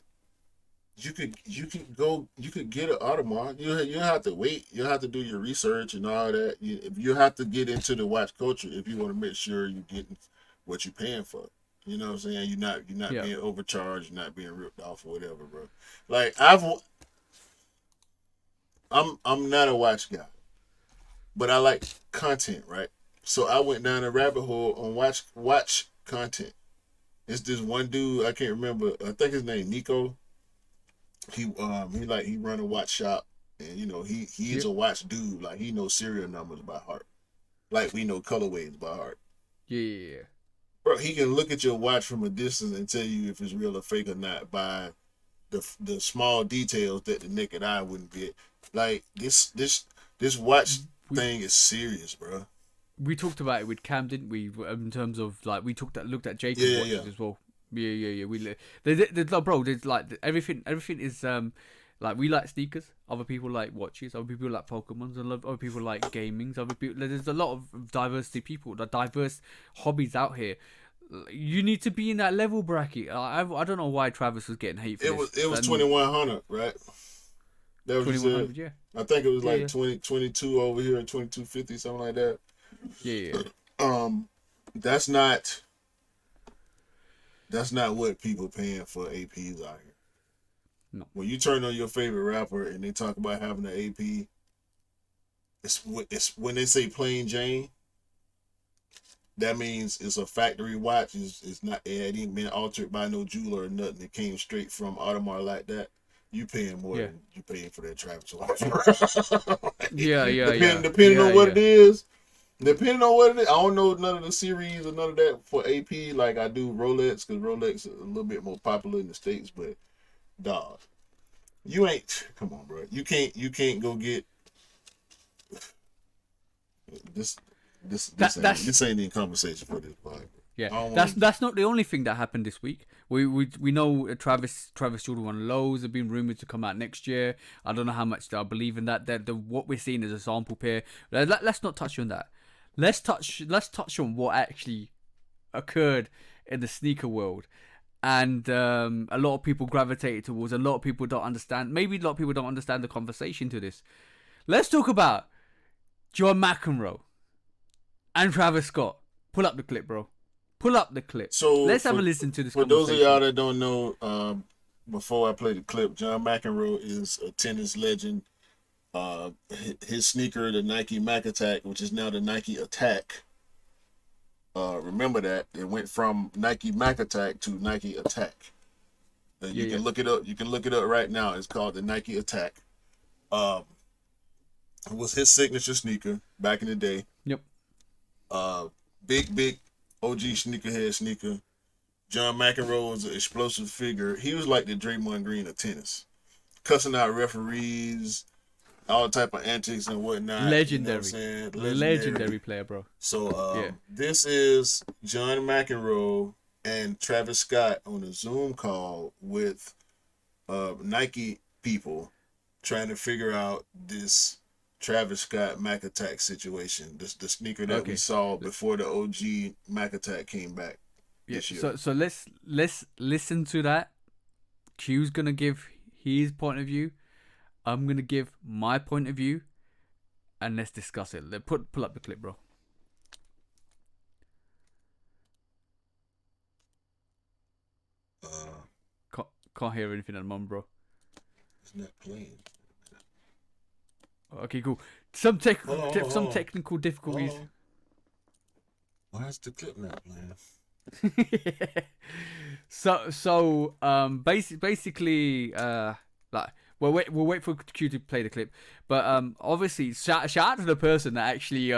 you could get an Audemars. You have to wait. You have to do your research and all that. You have to get into the watch culture if you want to make sure you're getting what you're paying for. You know what I'm saying? You're not Yeah. being overcharged. You're not being ripped off or whatever, bro. Like I'm not a watch guy, but I like content, right? So I went down a rabbit hole on watch content. It's this one dude, I can't remember. I think his name Nico. He run a watch shop, and he's Yep. a watch dude. Like he knows serial numbers by heart, like we know colorways by heart. Yeah. Yeah. Bro, he can look at your watch from a distance and tell you if it's real or fake or not by the small details that the naked eye wouldn't get. Like this watch We thing is serious, bro. we talked about it with Cam, didn't we? In terms of like we looked at Yeah, Jacob's yeah, yeah. watches as well. Yeah, yeah, yeah. Bro, there's like everything is like we like sneakers. Other people like watches. Other people like Pokemons. Other people like gamings. Other people, there's a lot of diversity people, the diverse hobbies out here. You need to be in that level bracket. I don't know why Travis was getting hate for It this. was And 2100, right? That was you said. 2100, yeah, I think it was yeah, like yeah, 22 over here and 2250, something like that. yeah, yeah. Um, that's not that's not what people paying for APs out here. No, When you turn on your favorite rapper and they talk about having an AP, it's when they say plain Jane, that means it's a factory watch. It's not, it ain't been altered by no jeweler or nothing. It came straight from Audemars like that. You paying more yeah, than you paying for that Travis watch. yeah, yeah, Depending yeah, on what yeah. it is. Depending on what it is, I don't know none of the series or none of that for AP like I do Rolex, because Rolex is a little bit more popular in the States. But dog, you ain't, come on, bro. You can't go get this. That This that's ain't even conversation for this podcast. Yeah, I don't that's want to. that's not the only thing that happened this week. We know Travis Jordan 1 lows have been rumored to come out next year. I don't know how much I believe in that. That what we're seeing is a sample pair. Let's not touch on that. Let's touch on what actually occurred in the sneaker world, and a lot of people gravitated towards. A lot of people don't understand. Maybe a lot of people don't understand the conversation to this. Let's talk about John McEnroe and Travis Scott. Pull up the clip, bro. Pull up the clip. So Let's have a listen to this for those of y'all conversation. that don't know, before I play the clip, John McEnroe is a tennis legend. His sneaker, the Nike Mac Attack, which is now the Nike Attack. Remember that it went from Nike Mac Attack to Nike Attack. Yeah, You yeah. can look it up. You can look it up right now. It's called the Nike Attack. Um, it was his signature sneaker back in the day. Yep. Uh, big OG sneakerhead sneaker. John McEnroe was an explosive figure. He was like the Draymond Green of tennis, cussing out referees, all type of antics and whatnot. You know what I'm Legendary. saying? Legendary. Legendary player, bro. So Yeah. this is John McEnroe and Travis Scott on a Zoom call with Nike people trying to figure out this Travis Scott Mac Attack situation. This the sneaker that we Okay. saw before the OG Mac Attack came back Yeah. this year. So let's listen to that. Q's gonna give his point of view. I'm gonna give my point of view, and let's discuss it. Pull up the clip, bro. Uh, Can't hear anything at the moment, bro. it's not playing. Okay, cool. Some tech, Hold on, hold on, some hold on. technical difficulties. Hold on. Why is the clip not playing? Basically like we'll wait for Q to play the clip, but obviously shout out to the person that actually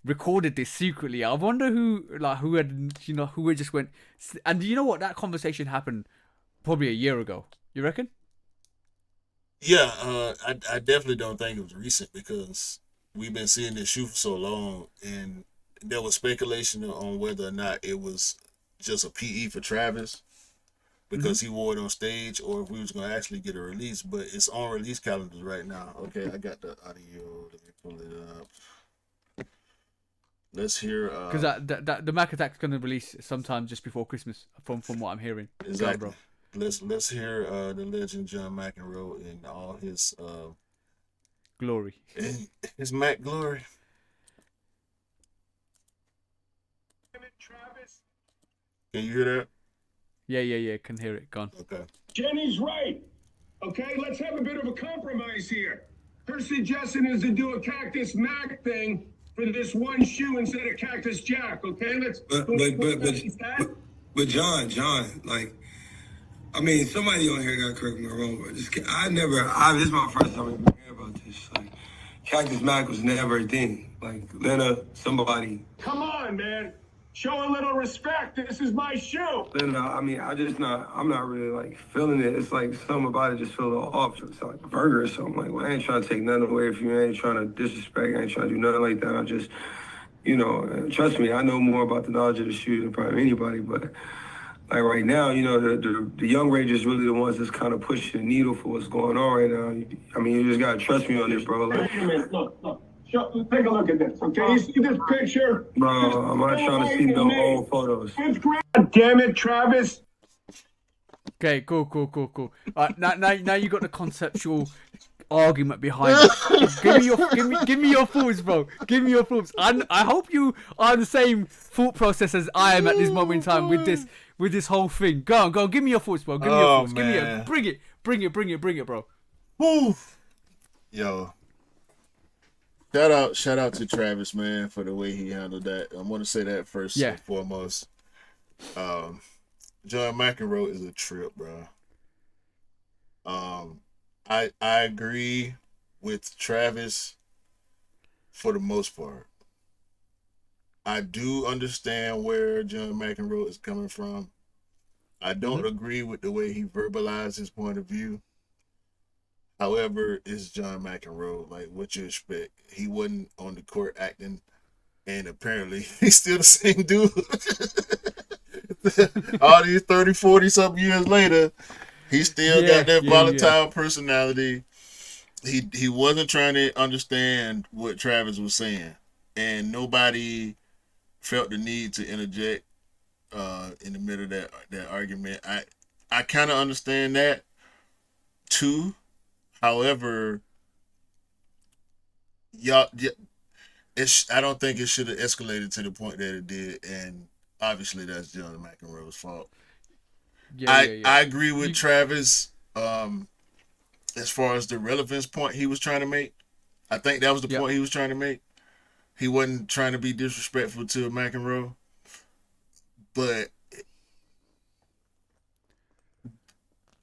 recorded this secretly. I wonder who had just went, and you know what, that conversation happened probably a year ago, you reckon? Yeah, I definitely don't think it was recent because we've been seeing this shoe for so long, and there was speculation on whether or not it was just a PE for Travis. because he wore it on stage, or if we was gonna actually get a release. But it's on release calendars right now. Okay, I got the audio. Let me pull it up. Let's hear. Because the Mac Attack's gonna release sometime just before Christmas, from what I'm hearing. Exactly. Go, bro. Let's hear the legend John McEnroe in all his Glory. his Mac glory. Can you hear that? Yeah. Can hear it. Gone. Okay. Jenny's right. Okay, let's have a bit of a compromise here. Her suggestion is to do a Cactus Mac thing for this one shoe instead of Cactus Jack. Okay, but John, like, I mean, somebody on here got correct me wrong, but this is my first time even hearing about this. Like, Cactus Mac was never a thing. Like, Lena, somebody. Come on, man. Show a little respect. This is my shoe. Lena, I mean, I'm not really, like, feeling it. It's like something about it just feel a little off. It's like a burger or something. Like, well, I ain't trying to take nothing away from you. I ain't trying to disrespect. I ain't trying to do nothing like that. I just, trust me, I know more about the knowledge of the shoe than probably anybody, but like right now, the young Rangers really the ones that's kind of pushing the needle for what's going on right now. I mean, you just gotta trust me on this, bro. Like, Wait a minute. Look. Take a look at this, okay? You see this picture? bro, I'm not trying to see no old photos. God damn it, Travis. Okay, cool. Now you got the conceptual argument behind it. Give me your thoughts, bro. Give me your thoughts. I hope you are the same thought process as I am at this moment in time with this whole thing. Go on. Give me your thoughts, bro. Give me your thoughts. Man. Bring it, bro. Woo. Yo. Shout out to Travis, man, for the way he handled that. I want to say that first and foremost. John McEnroe is a trip, bro. I agree with Travis for the most part. I do understand where John McEnroe is coming from. I don't agree with the way he verbalized his point of view. However, it's John McEnroe. Like, what you expect? He wasn't on the court acting, and apparently he's still the same dude. All these 30, 40-something years later, he still got that volatile personality. He wasn't trying to understand what Travis was saying, and nobody felt the need to interject in the middle of that argument. I kind of understand that too. However, I don't think it should have escalated to the point that it did, and obviously that's John McEnroe's fault. I agree with Travis as far as the relevance point he was trying to make. I think that was the point he was trying to make. He wasn't trying to be disrespectful to McEnroe, but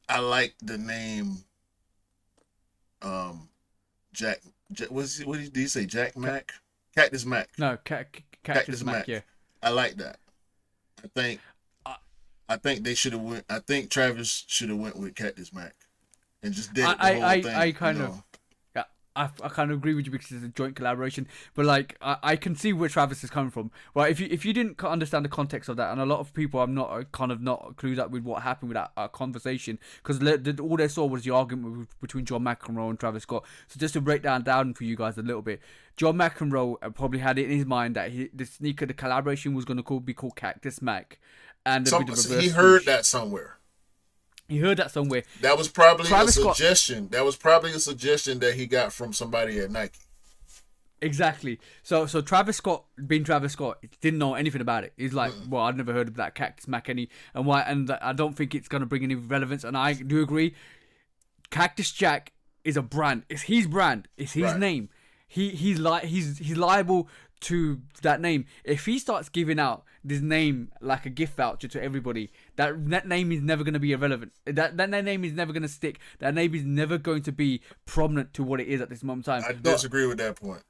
I like the name. Jack what did he say? Jack Mac? Cactus Mac. No, Cactus Mac, yeah. I like that. I think they should have went. I think Travis should have went with Cactus Mac and just did the whole thing. I kind of agree with you because it's a joint collaboration. But like, I can see where Travis is coming from. Well, if you didn't understand the context of that, and a lot of people I'm not clued up with what happened with that conversation, because all they saw was the argument between John McEnroe and Travis Scott. So just to break down for you guys a little bit, John McEnroe probably had it in his mind that the collaboration was going to be called Cactus Mac, and he heard that somewhere. He heard that somewhere. That was probably a suggestion. That was probably a suggestion that he got from somebody at Nike. Exactly. So Travis Scott, being Travis Scott, didn't know anything about it. He's like, well, I'd never heard of that Cactus Mac and why, and I don't think it's gonna bring any relevance. And I do agree. Cactus Jack is a brand. It's his brand. It's his name. He's liable to that name. If he starts giving out this name like a gift voucher to everybody, that name is never going to be irrelevant. That name is never going to stick. That name is never going to be prominent to what it is at this moment in time. I disagree with that point.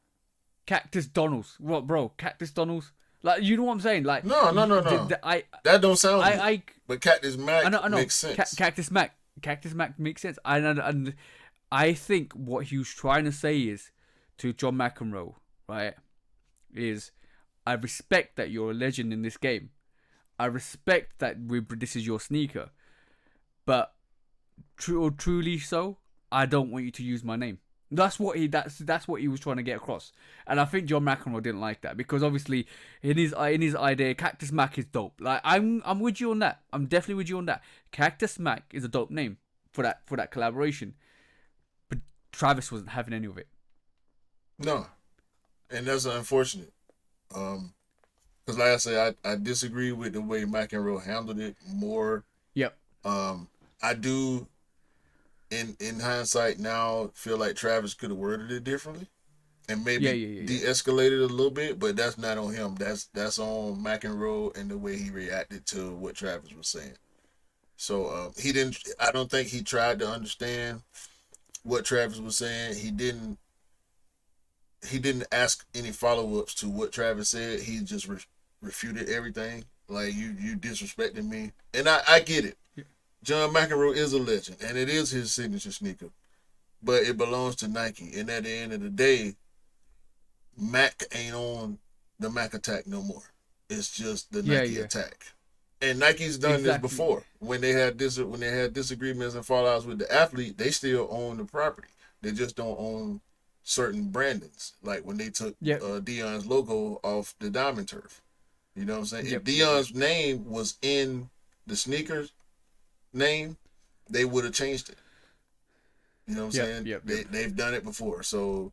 Cactus Donald's. What, bro? Cactus Donald's? Like, you know what I'm saying? Like, no. That don't sound good. But Cactus Mac makes sense. Cactus Mac makes sense. And I think what he was trying to say is to John McEnroe, right, is I respect that you're a legend in this game. I respect that this is your sneaker. but truly so, I don't want you to use my name. That's what he was trying to get across, and I think John McEnroe didn't like that because obviously in his idea, Cactus Mac is dope. Like I'm with you on that. I'm definitely with you on that. Cactus Mac is a dope name for that collaboration, but Travis wasn't having any of it. No, and that's unfortunate. Because like I say, I disagree with the way McEnroe handled it more. Yep. I do. In hindsight now, feel like Travis could have worded it differently, and maybe de-escalated a little bit. But that's not on him. That's on McEnroe and the way he reacted to what Travis was saying. So he didn't. I don't think he tried to understand what Travis was saying. He didn't ask any follow-ups to what Travis said. He just refuted everything. Like you disrespecting me, and I get it. John McEnroe is a legend, and it is his signature sneaker, but it belongs to Nike. And at the end of the day, Mac ain't on the Mac Attack no more. It's just the Nike Attack. And Nike's done this before. When they had disagreements and fallouts with the athlete, they still own the property. They just don't own certain brandings. Like when they took Deion's logo off the Diamond Turf. You know what I'm saying? If Deion's name was in the sneakers name, they would have changed it. You know what I'm saying? They've done it before. So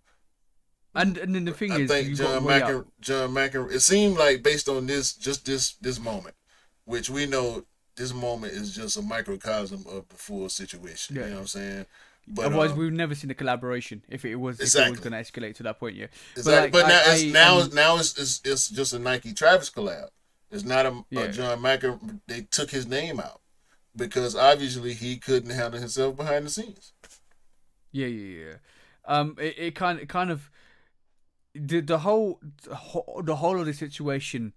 and then the thing I think John McEnroe, it seemed like based on this moment, which we know this moment is just a microcosm of the full situation. You know what I'm saying? But otherwise, we've never seen a collaboration if it was going to escalate to that point. Yeah, exactly. But now it's just a Nike Travis collab. It's not a John McEnroe. They took his name out because obviously he couldn't handle himself behind the scenes. Yeah. It kind of the whole of the situation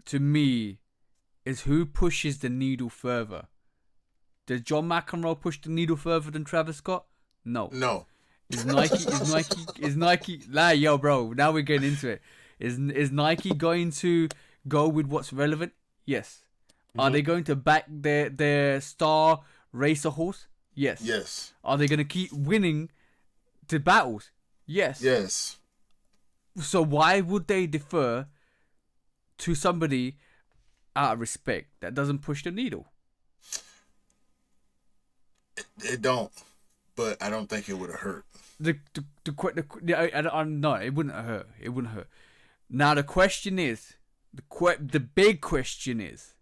to me is who pushes the needle further. Does John McEnroe push the needle further than Travis Scott? No. Is Nike like, yo, bro, now we're getting into it. Is Nike going to go with what's relevant? Yes. Mm-hmm. Are they going to back their star racer horse? Yes. Are they going to keep winning the battles? Yes. So why would they defer to somebody out of respect that doesn't push the needle? It don't, but I don't think it would have hurt. No, it wouldn't hurt. It wouldn't hurt. Now the question is, the big question is,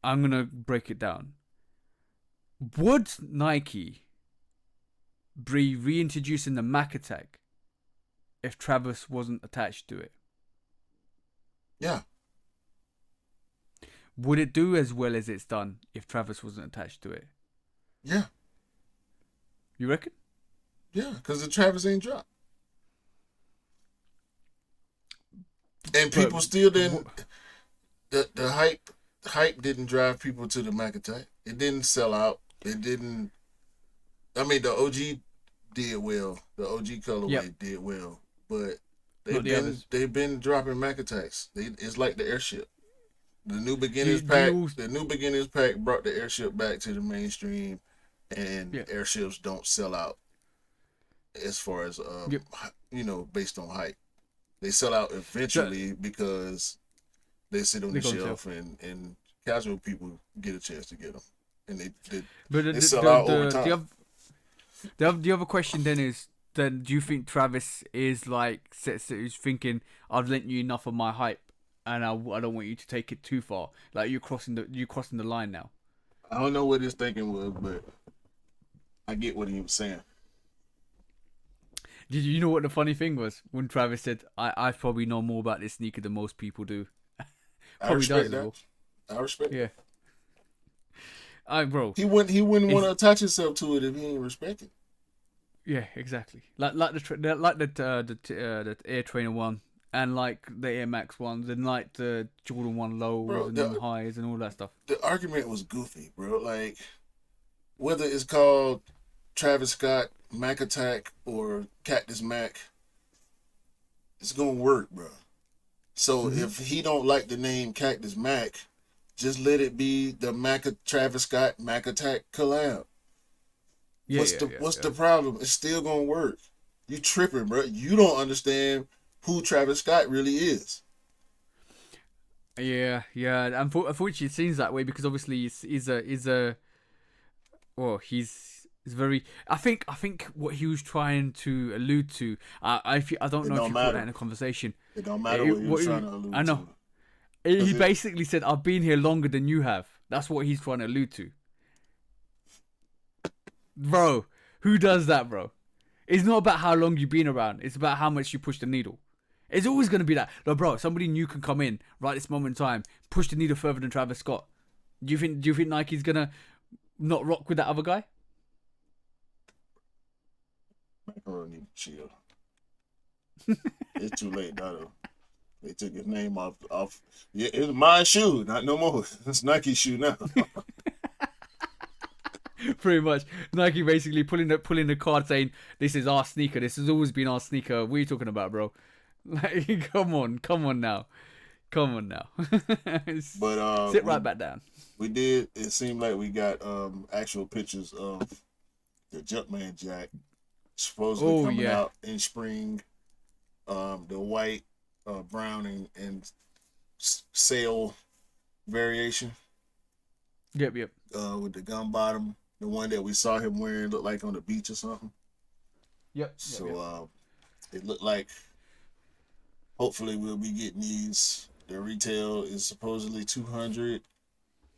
I'm gonna break it down. Would Nike be reintroducing the Mac Attack if Travis wasn't attached to it? Yeah. Would it do as well as it's done if Travis wasn't attached to it? Yeah. You reckon? Yeah, because the Travis ain't dropped. And people still didn't... The hype didn't drive people to the Mac Attack. It didn't sell out. It didn't... I mean, the OG did well. The OG colorway did well. But they've been dropping Mac Attacks. It's like the airship. The new beginners pack brought the airship back to the mainstream, and airships don't sell out as far as based on hype. They sell out eventually because they sit on the shelf and casual people get a chance to get them, and they sell out over time. The other question then is, do you think Travis is like is thinking, I've lent you enough of my hype, and I don't want you to take it too far. Like you're crossing the line now. I don't know what his thinking was, but I get what he was saying. Did you know what the funny thing was when Travis said, I probably know more about this sneaker than most people do? I respect that. I respect. Yeah. Bro. He wouldn't want to attach himself to it if he ain't respect it. Yeah, exactly. Like the Air Trainer one. And like the Air Max ones, and like the Jordan 1 lows and the highs and all that stuff. The argument was goofy, bro. Like, whether it's called Travis Scott, Mac Attack, or Cactus Mac, it's gonna work, bro. So if he don't like the name Cactus Mac, Just let it be the Travis Scott Mac Attack collab. Yeah, yeah, yeah, What's yeah. the problem? It's still gonna work. You tripping, bro? You don't understand who Travis Scott really is. Yeah, yeah. Unfortunately, it seems that way because obviously he's a well, he's very. I think what he was trying to allude to. I don't It know if don't you caught that matter. in a conversation. It don't matter what he was What trying to I allude know. to. He Cause it, basically said, "I've been here longer than you have." That's what he's trying to allude to, bro. Who does that, bro? It's not about how long you've been around. It's about how much you push the needle. It's always going to be that. No, bro, somebody new can come in right this moment in time, push the needle further than Travis Scott. Do you think Nike's going to not rock with that other guy? McEnroe need to chill. It's too late now though. They took his name off. Yeah, it's my shoe, not no more. It's Nike's shoe now. Pretty much. Nike basically pulling the card saying, "This is our sneaker. This has always been our sneaker. What are you talking about, bro?" Like, come on now. But Sit right back down. we did. It seemed like we got actual pictures of the Jumpman Jack supposedly Oh coming yeah. out in spring. The white, brown, and sail variation Yep. with the gum bottom. The one that we saw him wearing looked like on the beach or something. Yep. So it looked like hopefully we'll be getting these. The retail is supposedly 200.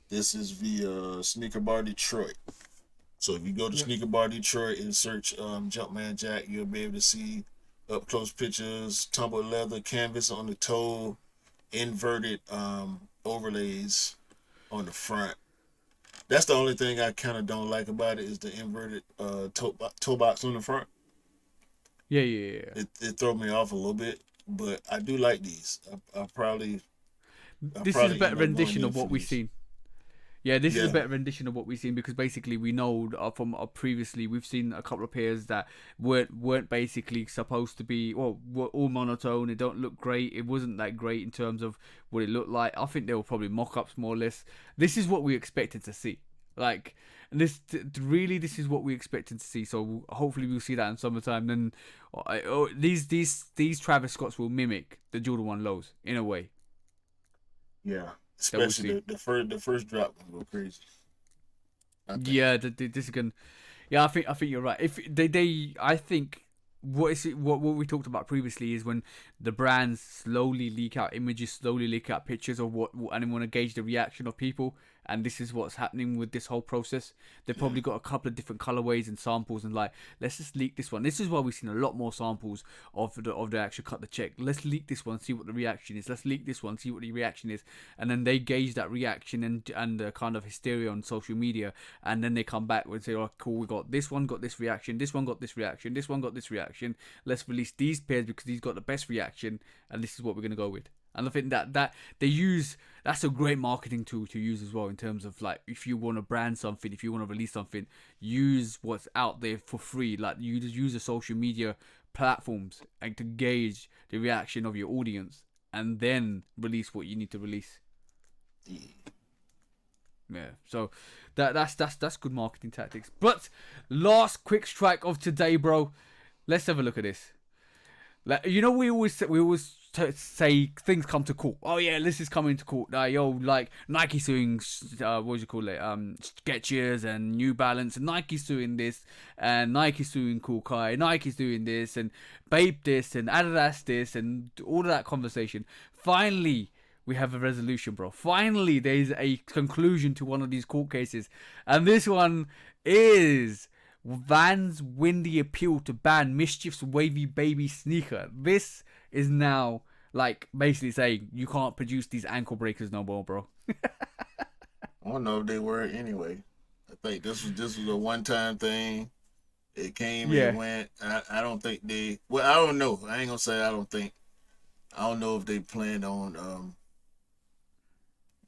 This is via Sneaker Bar Detroit. So if you go to Sneaker Bar Detroit and search Jumpman Jack, you'll be able to see up close pictures, tumbled leather canvas on the toe, inverted overlays on the front. That's the only thing I kind of don't like about it is the inverted toe box on the front. Yeah. It throw me off a little bit, but I do like these. I probably This is a better end up going rendition in of for what we've these. seen. Yeah, this is a Yeah, better rendition of what we've seen because basically we know from previously we've seen a couple of pairs that weren't basically supposed to be were all monotone. It don't look great. It wasn't that great in terms of what it looked like. I think they were probably mock-ups more or less. This is what we expected to see. Like and really this is what we expected to see. So hopefully we'll see that in summertime. Then these Travis Scotts will mimic the Jordan 1 lows in a way yeah. that we'll see. Especially the first drop will go crazy. I think. Yeah, this is gonna. Yeah, I think you're right. If I think what we talked about previously is when the brands slowly leak out images, slowly leak out pictures of and they want to gauge the reaction of people. And this is what's happening with this whole process. They've probably got a couple of different colorways and samples, and like, let's just leak this one. This is why we've seen a lot more samples of the actual cut the check. Let's leak this one, see what the reaction is. Let's leak this one, see what the reaction is, and then they gauge that reaction and the kind of hysteria on social media, and then they come back and say, "Oh, cool, we got this one, got this reaction. This one got this reaction. This one got this reaction. Let's release these pairs because these got the best reaction, and this is what we're gonna go with." And I think that they use that's a great marketing tool to use as well in terms of like if you want to brand something, if you want to release something, use what's out there for free. Like you just use the social media platforms and to gauge the reaction of your audience, and then release what you need to release. Yeah, so that's good marketing tactics. But last quick strike of today, bro. Let's have a look at this. Like, you know, we always say things come to court. Oh yeah, this is coming to court. Like Nike suing, what do you call it? Skechers and New Balance, and Nike suing this, and Nike suing Cool Kai, Nike's doing this, and Bape this, and Adidas this, and all of that conversation. Finally, we have a resolution, bro. Finally, there's a conclusion to one of these court cases, and this one is Vans win the appeal to ban MSCHF's Wavy Baby sneaker. This is now like basically saying you can't produce these ankle breakers no more, bro. I don't know if they were anyway. I think this was a one time thing. It came and it went. I don't think they. Well, I don't know. I ain't gonna say I don't think. I don't know if they planned on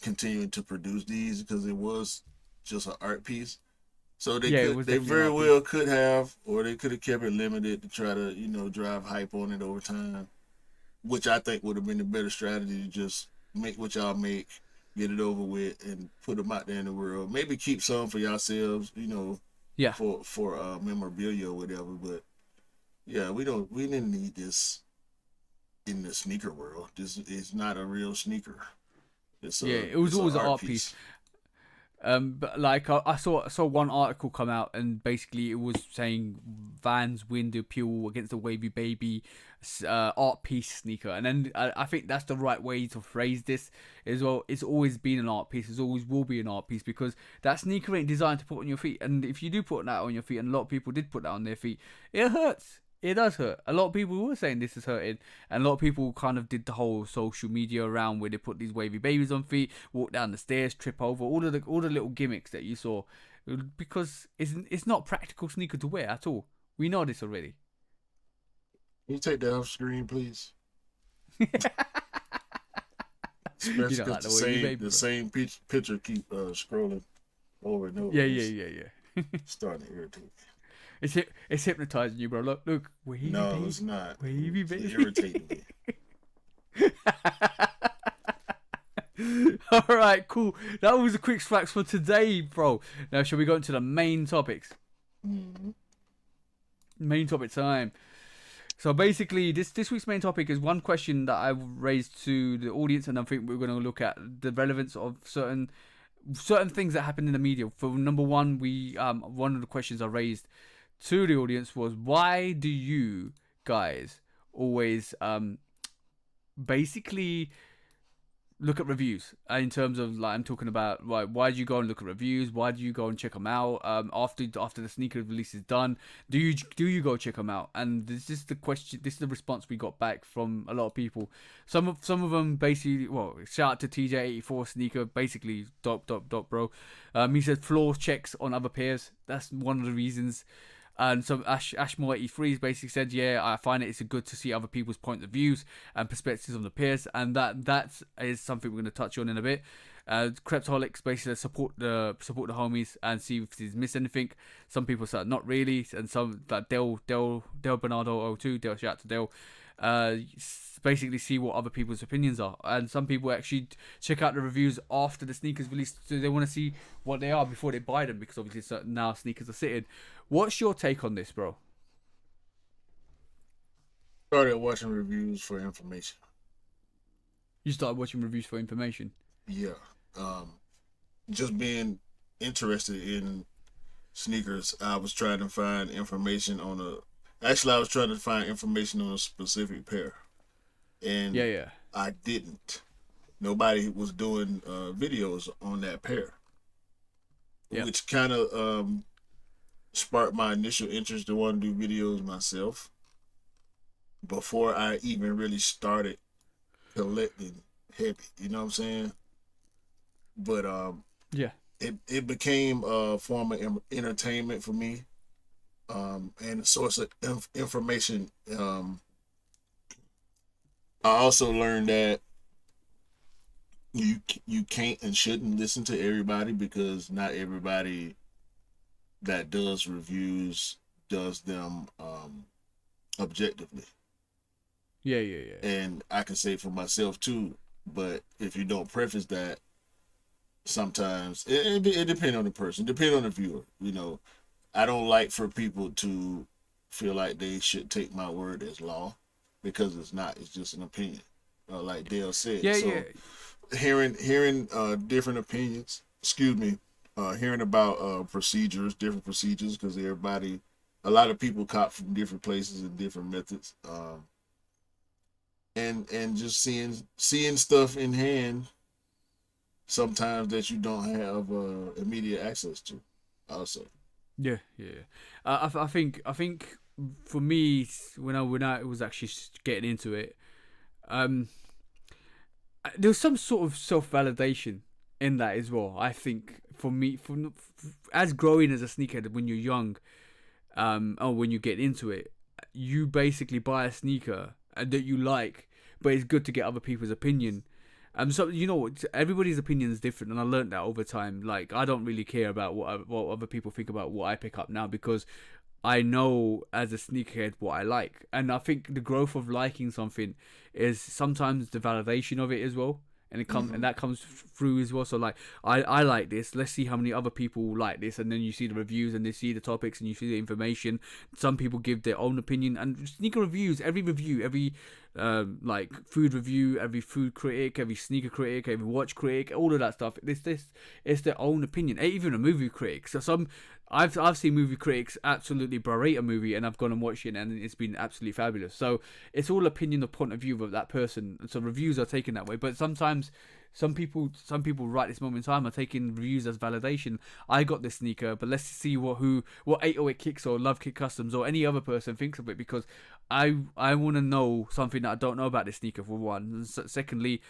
continuing to produce these because it was just an art piece. So they very well could have, or they could have kept it limited to try to, drive hype on it over time, which I think would have been a better strategy to just make what y'all make, get it over with, and put them out there in the world. Maybe keep some for yourselves, Yeah. for memorabilia or whatever. But yeah, we didn't need this in the sneaker world. This is not a real sneaker. Yeah, it was it's always an an art art piece. piece. But like I saw one article come out, and basically it was saying Vans win the appeal against the Wavy Baby art piece sneaker, and then I think that's the right way to phrase this as well. It's always been an art piece. It always will be an art piece, because that sneaker ain't designed to put on your feet, and if you do put that on your feet, and a lot of people did put that on their feet, it hurts. It does hurt. A lot of people were saying this is hurting, and a lot of people kind of did the whole social media around where they put these Wavy Babies on feet, walk down the stairs, trip over, all the little gimmicks that you saw, because it's not practical sneaker to wear at all. We know this already. Can you take that off screen, please? Especially You don't like because the Wavy Baby, the same picture keep scrolling over and over. Yeah. Starting to irritate me. It's hypnotizing you, bro. Look, Wavy No, Baby. it's not. Wavy It's Baby. irritating me. All right, cool. That was the quick facts for today, bro. Now, shall we go into the main topics? Mm-hmm. Main topic time. So basically, this week's main topic is one question that I raised to the audience, and I think we're going to look at the relevance of certain things that happen in the media. For number one, one of the questions I raised to the audience was, why do you guys always basically look at reviews in terms of, like, I'm talking about, like, why do you go and look at reviews? Why do you go and check them out after the sneaker release is done? Do you go check them out? And this is the question. This is the response we got back from a lot of people. Some of them basically, well, shout out to TJ84 sneaker, basically dope, bro. He said flaw checks on other pairs. That's one of the reasons. And so Ashmore83 basically said, yeah, I find it's good to see other people's point of views and perspectives on the peers, and that is something we're going to touch on in a bit. Creptaholics basically support the homies and see if he's missed anything. Some people said not really, and some that Del Bernardo 02, Del, shout out to Del, basically see what other people's opinions are, and some people actually check out the reviews after the sneakers released, so they want to see what they are before they buy them, because obviously now sneakers are sitting. What's your take on this, bro? Started watching reviews for information. You started watching reviews for information? Yeah. Just being interested in sneakers, I was trying to find information on I was trying to find information on a specific pair. And Yeah. I didn't. Nobody was doing videos on that pair. Yeah. Which kind of sparked my initial interest to want to do videos myself before I even really started collecting heavy. You know what I'm saying? But Yeah. it became a form of entertainment for me, and a source of information. I also learned that you can't and shouldn't listen to everybody, because not everybody that does reviews does them objectively. Yeah. And I can say for myself too, but if you don't preface that, sometimes it depends on the person, depend on the viewer. I don't like for people to feel like they should take my word as law, because it's not. It's just an opinion, like Dale said. Yeah. Hearing different opinions, hearing about different procedures, because a lot of people cop from different places and different methods, and just seeing stuff in hand sometimes that you don't have immediate access to also. Yeah. I think for me, when I was actually getting into it, there was some sort of self-validation in that as well. I think for me, as growing as a sneakerhead, when you're young, or when you get into it, you basically buy a sneaker that you like, but it's good to get other people's opinion. So everybody's opinion is different, and I learned that over time. Like, I don't really care about what other people think about what I pick up now, because I know as a sneakerhead what I like. And I think the growth of liking something is sometimes the validation of it as well. and and that comes through as well. So like, I like this. Let's see how many other people like this, and then you see the reviews and they see the topics and you see the information. Some people give their own opinion, and sneaker reviews. Every review, every like food review, every food critic, every sneaker critic, every watch critic, all of that stuff. It's their own opinion. Even a movie critic. So I've seen movie critics absolutely berate a movie, and I've gone and watched it, and it's been absolutely fabulous. So it's all opinion, the point of view of that person. So reviews are taken that way, but sometimes some people right this moment in time are taking reviews as validation. I got this sneaker, but let's see what 808 Kicks or Love Kick Customs or any other person thinks of it, because I want to know something that I don't know about this sneaker, for one. And secondly,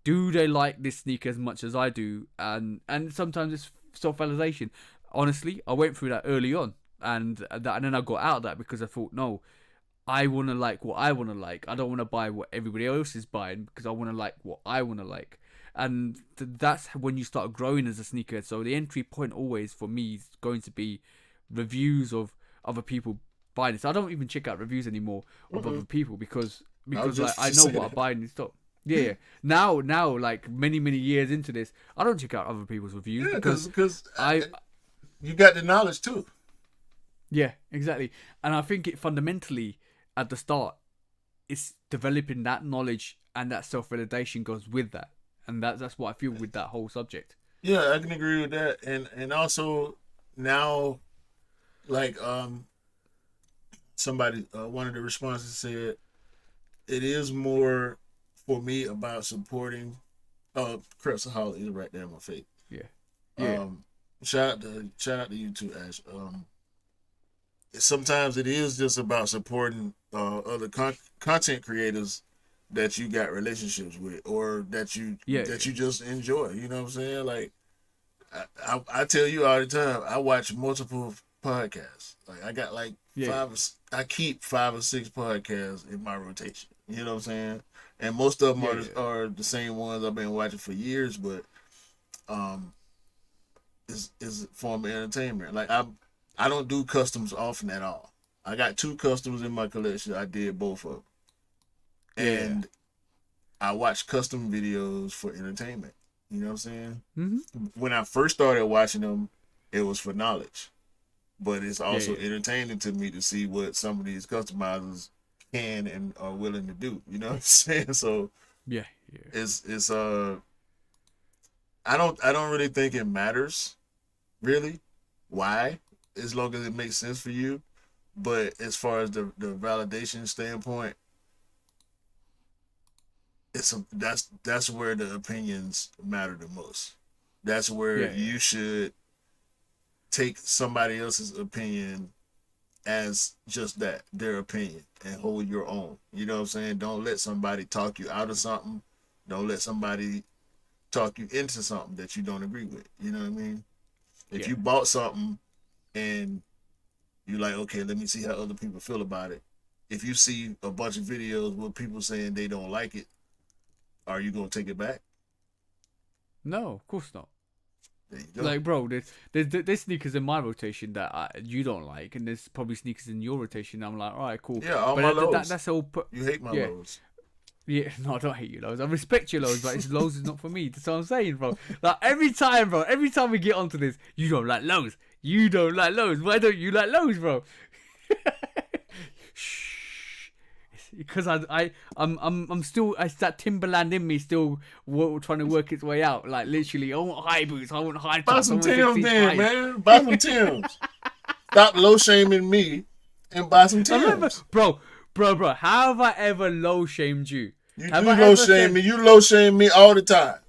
do they like this sneaker as much as I do? And sometimes it's self-validation. Honestly, I went through that early on, and then I got out of that because I thought, no, I want to like what I want to like. I don't want to buy what everybody else is buying, because I want to like what I want to like. And that's when you start growing as a sneaker. So the entry point always for me is going to be reviews of other people buying this. I don't even check out reviews anymore of other people because like, I know what I'm buying in stock. Yeah. Now, like many years into this, I don't check out other people's reviews because you got the knowledge too. Yeah, exactly. And I think it fundamentally at the start, it's developing that knowledge, and that self-validation goes with that. And that's what I feel with that whole subject. Yeah, I can agree with that. And also now, like somebody, one of the responses said, it is more for me about supporting. Crepes and Holly is right there in my face. Yeah. Shout out to you too, Ash. Sometimes it is just about supporting other content creators that you got relationships with, or that you just enjoy. You know what I'm saying? Like I tell you all the time, I watch multiple podcasts. Like I got like I keep 5 or 6 podcasts in my rotation. You know what I'm saying? And most of them are the same ones I've been watching for years, but is a form of entertainment. Like I don't do customs often at all. I got 2 customs in my collection. I did both of them. And I watch custom videos for entertainment. You know what I'm saying? Mm-hmm. When I first started watching them, it was for knowledge. But it's also entertaining to me to see what some of these customizers can and are willing to do. You know what I'm saying? So it's I don't really think it matters, really, why, as long as it makes sense for you. But as far as the validation standpoint, that's where the opinions matter the most. That's where you should take somebody else's opinion as just that, their opinion, and hold your own. You know what I'm saying? Don't let somebody talk you out of something. Don't let somebody talk you into something that you don't agree with. You know what I mean? If you bought something and you're like, okay, let me see how other people feel about it. If you see a bunch of videos with people saying they don't like it, are you gonna take it back? No, of course not. There you go. Like, bro, there's sneakers in my rotation that you don't like, and there's probably sneakers in your rotation. I'm like, all right, cool. Yeah, all my lows. That's all. You hate my lows. Yeah, no, I don't hate you, lows. I respect your lows, but it's lows is not for me. That's what I'm saying, bro. Like every time we get onto this, you don't like lows. You don't like lows. Why don't you like lows, bro? Shh. Because I'm still, it's that Timberland in me still trying to work its way out. Like literally, I want high boots. I want high tops. Buy some Timbs then, man. Buy some Timbs. Stop low shaming me and buy some Timbs. Bro. How have I ever low shamed you? You do low shame me. You low shame me all the time.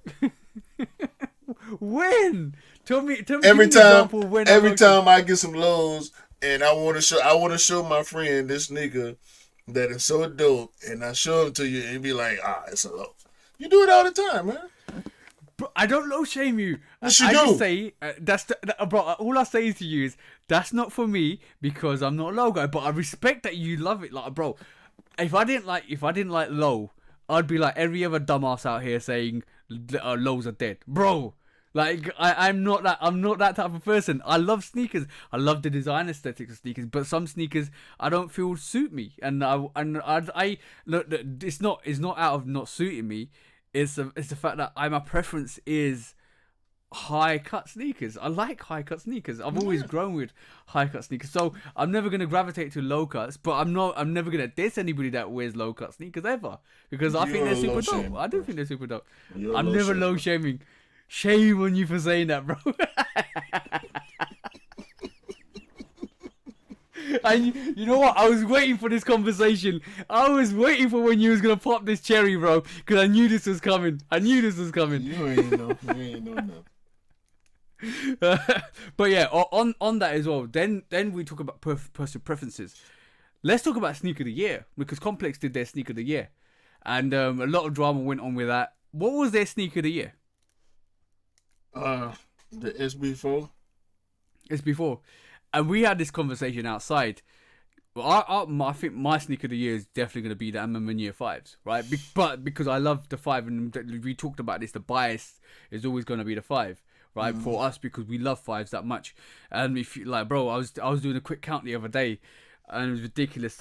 When? Tell me. Every time I get some lows and I want to show my friend this sneaker that is so dope, and I show it to you and be like, it's a low. You do it all the time, man. Bro, I don't low shame you. Yes, you I do. just say bro. All I say to you is that's not for me because I'm not a low guy. But I respect that you love it, like, bro. If I didn't like low, I'd be like every other dumbass out here saying lows are dead, bro. Like I'm not that type of person. I love sneakers. I love the design aesthetics of sneakers, but some sneakers I don't feel suit me. And I look, it's not out of not suiting me. it's the fact that my preference is high cut sneakers. I like high cut sneakers. I've always grown with high cut sneakers, so I'm never gonna gravitate to low cuts. But I'm never gonna diss anybody that wears low cut sneakers ever, because I think they're super dope. I do think they're super dope. I'm never low shaming. Shame on you for saying that, bro. And you know what? I was waiting for this conversation. I was waiting for when you was gonna pop this cherry, bro, because I knew this was coming. You ain't know nothing. But yeah, on that as well. Then we talk about personal preferences. Let's talk about sneaker of the year, because Complex did their sneaker of the year, and a lot of drama went on with that. What was their sneaker of the year? The SB4. It's before, and we had this conversation outside. Well, I think my sneaker of the year is definitely going to be the McEnroe 5s, right? But because I love the 5, and we talked about this, the bias is always going to be the 5, right? For us, because we love 5s that much. And if you like, bro, I was doing a quick count the other day, and it was ridiculous.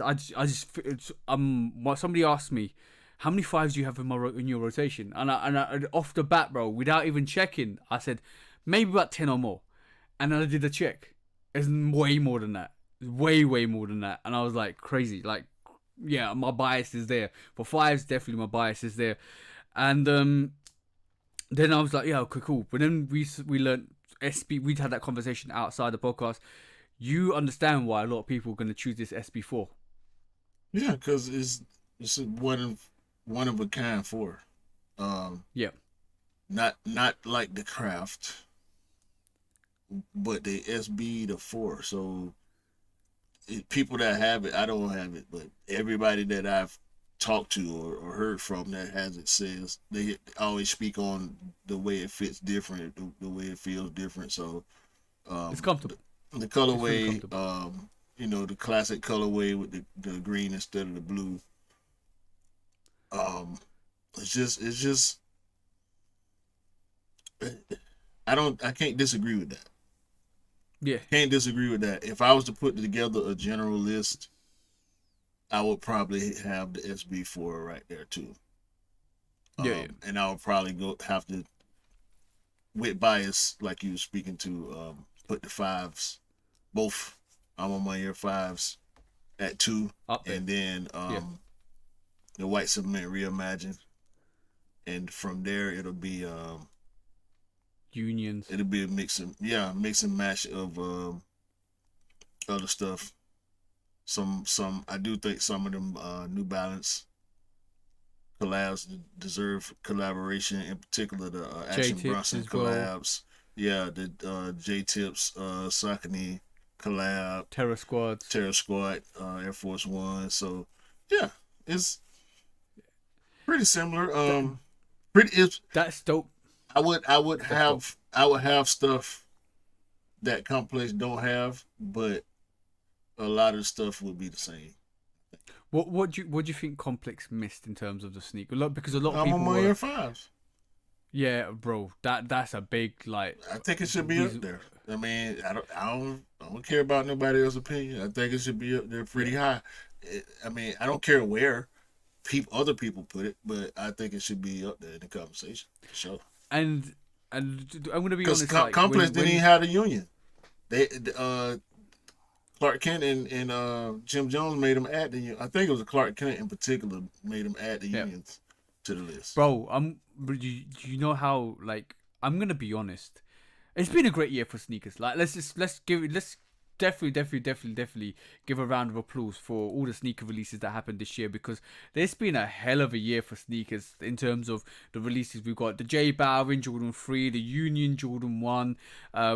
Somebody asked me, how many 5s do you have in your rotation? And I off the bat, bro, without even checking, I said maybe about 10 or more. And then I did a check. It's way more than that. Way more than that. And I was like, crazy. Like, yeah, my bias is there. For 5s, definitely my bias is there. And then I was like, yeah, okay, cool. But then we learned SB. We'd had that conversation outside the podcast. You understand why a lot of people are going to choose this SB4. Yeah, because it's one of a kind 4. Yeah. Not like the Craft, but the SB the 4. So people that have it, I don't have it, but everybody that I've talked to or heard from that has it says they always speak on the way it fits different, the way it feels different. So It's comfortable. the colorway, It's really the classic colorway with the green instead of the blue. It's just I can't disagree with that. Yeah. Can't disagree with that. If I was to put together a general list, I would probably have the SB4 right there too. Yeah. And I would probably have to, with bias, like you were speaking to, put the 5s, both McEnroe 5s at 2, Up there. and then the White Cement Reimagined, and from there it'll be Unions. it'll be a mix and match of other stuff. Some I do think some of them New Balance collabs deserve collaboration. In particular, the Action J-Tips Bronson as well. collabs. Yeah, the J-Tips, Saucony collab, Terror Squad, Air Force One. So yeah, it's pretty similar. That's dope. I would have stuff that Complex don't have, but a lot of the stuff would be the same. What do you think Complex missed in terms of the sneaker? Look, because a lot of I'm people on my were, Air 5s. yeah, bro, that's a big, like, I think it should be up there. I mean, I don't care about nobody else's opinion. I think it should be up there pretty high. I mean, I don't care where other people put it, but I think it should be up there in the conversation for sure. and I'm gonna be honest, Because like, Complex didn't even have a union. They Clark Kent and Jim Jones made them add the union. I think it was Clark Kent in particular made them add the unions to the list. bro. You know how, like, I'm gonna be honest. It's been a great year for sneakers. Like, let's definitely give a round of applause for all the sneaker releases that happened this year, because there's been a hell of a year for sneakers in terms of the releases. We've got the J Balvin Jordan 3, the Union Jordan 1.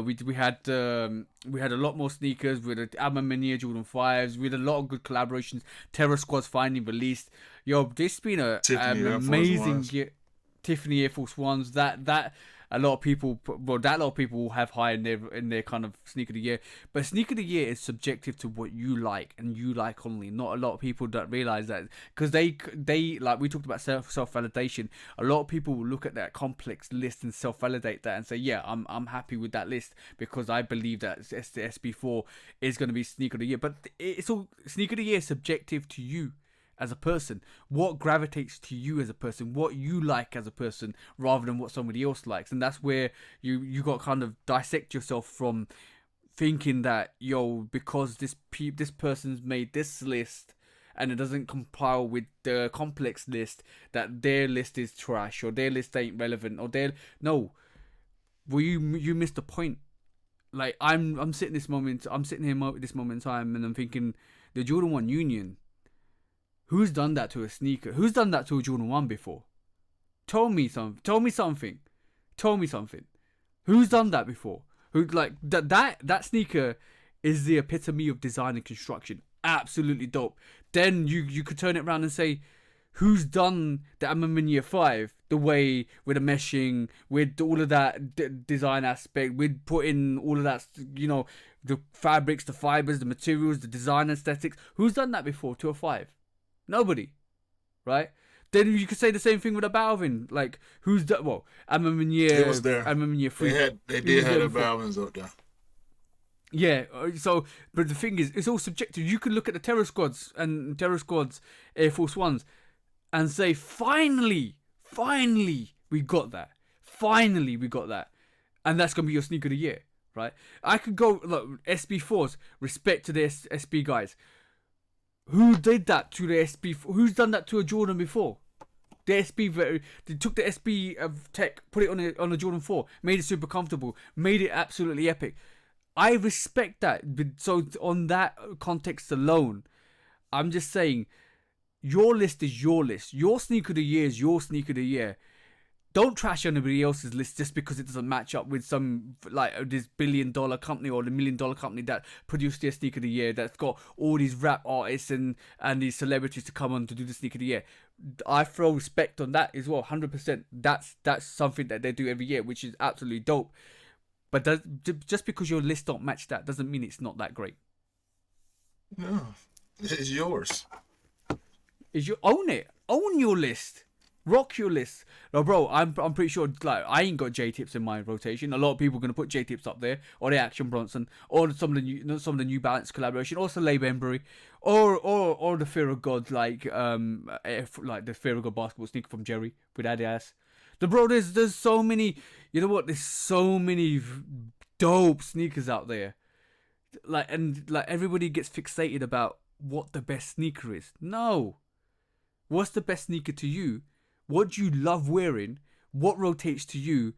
We had a lot more sneakers with the McEnroe Jordan 5s. We had a lot of good collaborations. Terror Squad's finally released. Yo, this has been an amazing year. Tiffany Air Force Ones. That a lot of people will have high in their kind of sneaker of the year. But sneaker of the year is subjective to what you like, and you like only. Not a lot of people don't realize that, because they like we talked about self validation. A lot of people will look at that Complex list and self validate that and say, yeah, I'm happy with that list because I believe that the SB4 is going to be sneaker of the year. But it's all sneaker of the year is subjective to you. as a person, what gravitates to you as a person, what you like as a person, rather than what somebody else likes. And that's where you got to kind of dissect yourself from thinking that, yo, because this person's made this list and it doesn't compile with the complex list, that their list is trash or their list ain't relevant or their no. Well, you missed the point. Like I'm sitting here this moment in time, and I'm thinking the Jordan 1 Union. Who's done that to a sneaker? Who's done that to a Jordan 1 before? Tell me something. Who's done that before? Who like that sneaker is the epitome of design and construction. Absolutely dope. Then you could turn it around and say, who's done the MSCHF 5 the way with the meshing, with all of that design aspect, with putting all of that, you know, the fabrics, the fibers, the materials, the design aesthetics. Who's done that before to a 5? Nobody, right? Then you could say the same thing with a Balvin. Like, who's done? Well, MSCHF. It was there. MSCHF 3. They did have the Balvins up there. Yeah, so, but the thing is, it's all subjective. You can look at the Terror Squads and Terror Squads Air Force Ones and say, finally, we got that. Finally, we got that. And that's going to be your sneaker of the year, right? I could go, look, SB4s, respect to the SB guys. Who did that to the SB? Who's done that to a Jordan before? The SB, they took the SB of tech, put it on a Jordan 4, made it super comfortable, made it absolutely epic. I respect that. So on that context alone, I'm just saying, your list is your list. Your sneaker of the year is your sneaker of the year. Don't trash anybody else's list just because it doesn't match up with some, like, this $1 billion company or the $1 million company that produced their sneaker of the year, that's got all these rap artists and these celebrities to come on to do the sneaker of the year. I throw respect on that as well, 100%. That's something that they do every year, which is absolutely dope. But just because your list don't match that doesn't mean it's not that great. No, it's yours. Own it. Own your list. Rock your list. No, bro, I'm pretty sure, like, I ain't got J-Tips in my rotation. A lot of people are gonna put J-Tips up there, or the Action Bronson, or some of the New Balance collaboration, or Soleil Bembury, or the Fear of God, like the Fear of God basketball sneaker from Jerry with Adidas. Bro, there's so many. You know what? There's so many dope sneakers out there. Like everybody gets fixated about what the best sneaker is. No. What's the best sneaker to you? What do you love wearing? What rotates to you?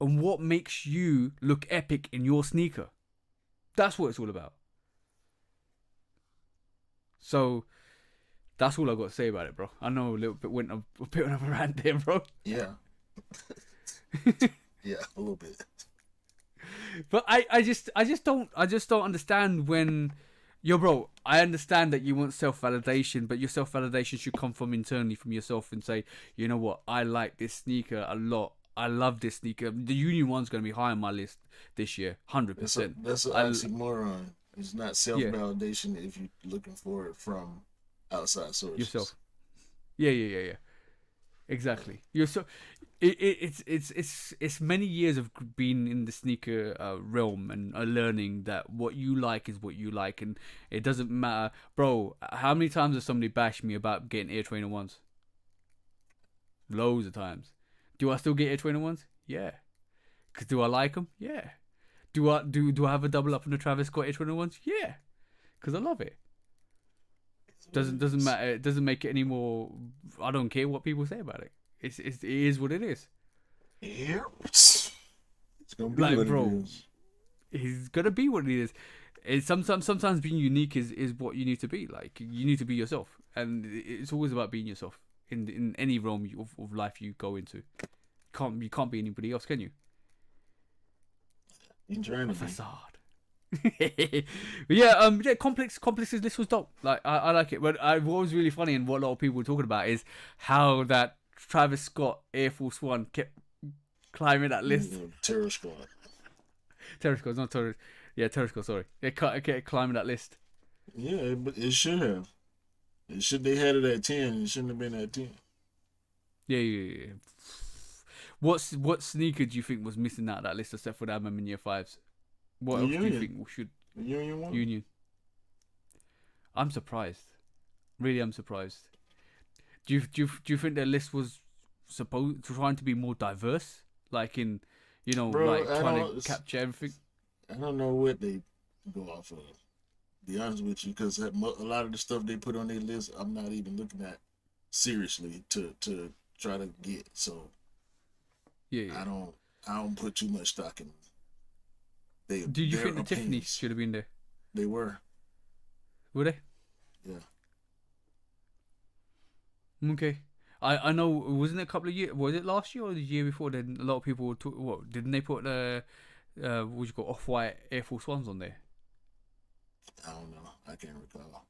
And what makes you look epic in your sneaker? That's what it's all about. So, that's all I've got to say about it, bro. I know went a bit of a rant there, bro. Yeah. Yeah, a little bit. But I just don't understand when, yo, bro, I understand that you want self-validation, but your self-validation should come from internally from yourself and say, you know what, I like this sneaker a lot. I love this sneaker. The Union one's going to be high on my list this year, 100%. That's an oxymoron. It's not self-validation if you're looking for it from outside sources. Yourself. Yeah. Exactly. You're so. It's many years of being in the sneaker realm and learning that what you like is what you like, and it doesn't matter, bro. How many times has somebody bashed me about getting Air Trainer ones? Loads of times. Do I still get Air Trainer ones? Yeah. Cause do I like them? Yeah. Do I have a double up on the Travis Scott Air Trainer ones? Yeah. Cause I love it. Doesn't matter. It doesn't make it any more. I don't care what people say about it. It is what it is. Yeah. It's gonna be like, what bro, it is. It's gonna be what it is. It's sometimes being unique is what you need to be. Like, you need to be yourself, and it's always about being yourself in any realm of life you go into. You can't be anybody else, can you? You're trying to be. Facade. But yeah, Complex's list was dope. Like, I like it. But what was really funny and what a lot of people were talking about is how that Travis Scott Air Force One kept climbing that list. Terror Squad. Terror Squad, not Terror. Yeah, Terror Squad. Sorry, it kept climbing that list. Yeah, but it should have. They had it at 10. It shouldn't have been at 10. Yeah. What sneaker do you think was missing out of that list except for the MSCHF 5s? What else do you think should Union one? Union? I'm surprised. Really, I'm surprised. Do you think their list was supposed trying to be more diverse, like in, Bro, like trying to capture everything? I don't know what they go off of. To be honest with you, because a lot of the stuff they put on their list, I'm not even looking at seriously to try to get. So Yeah. I don't put too much stock in. Do you their think the Tiffany opinions. should have been there? They were. Were they? Yeah. Okay. I know, wasn't it a couple of years? Was it last year or the year before? Then a lot of people were what didn't they put the what you call off-white Air Force Ones on there? I don't know. I can't recall.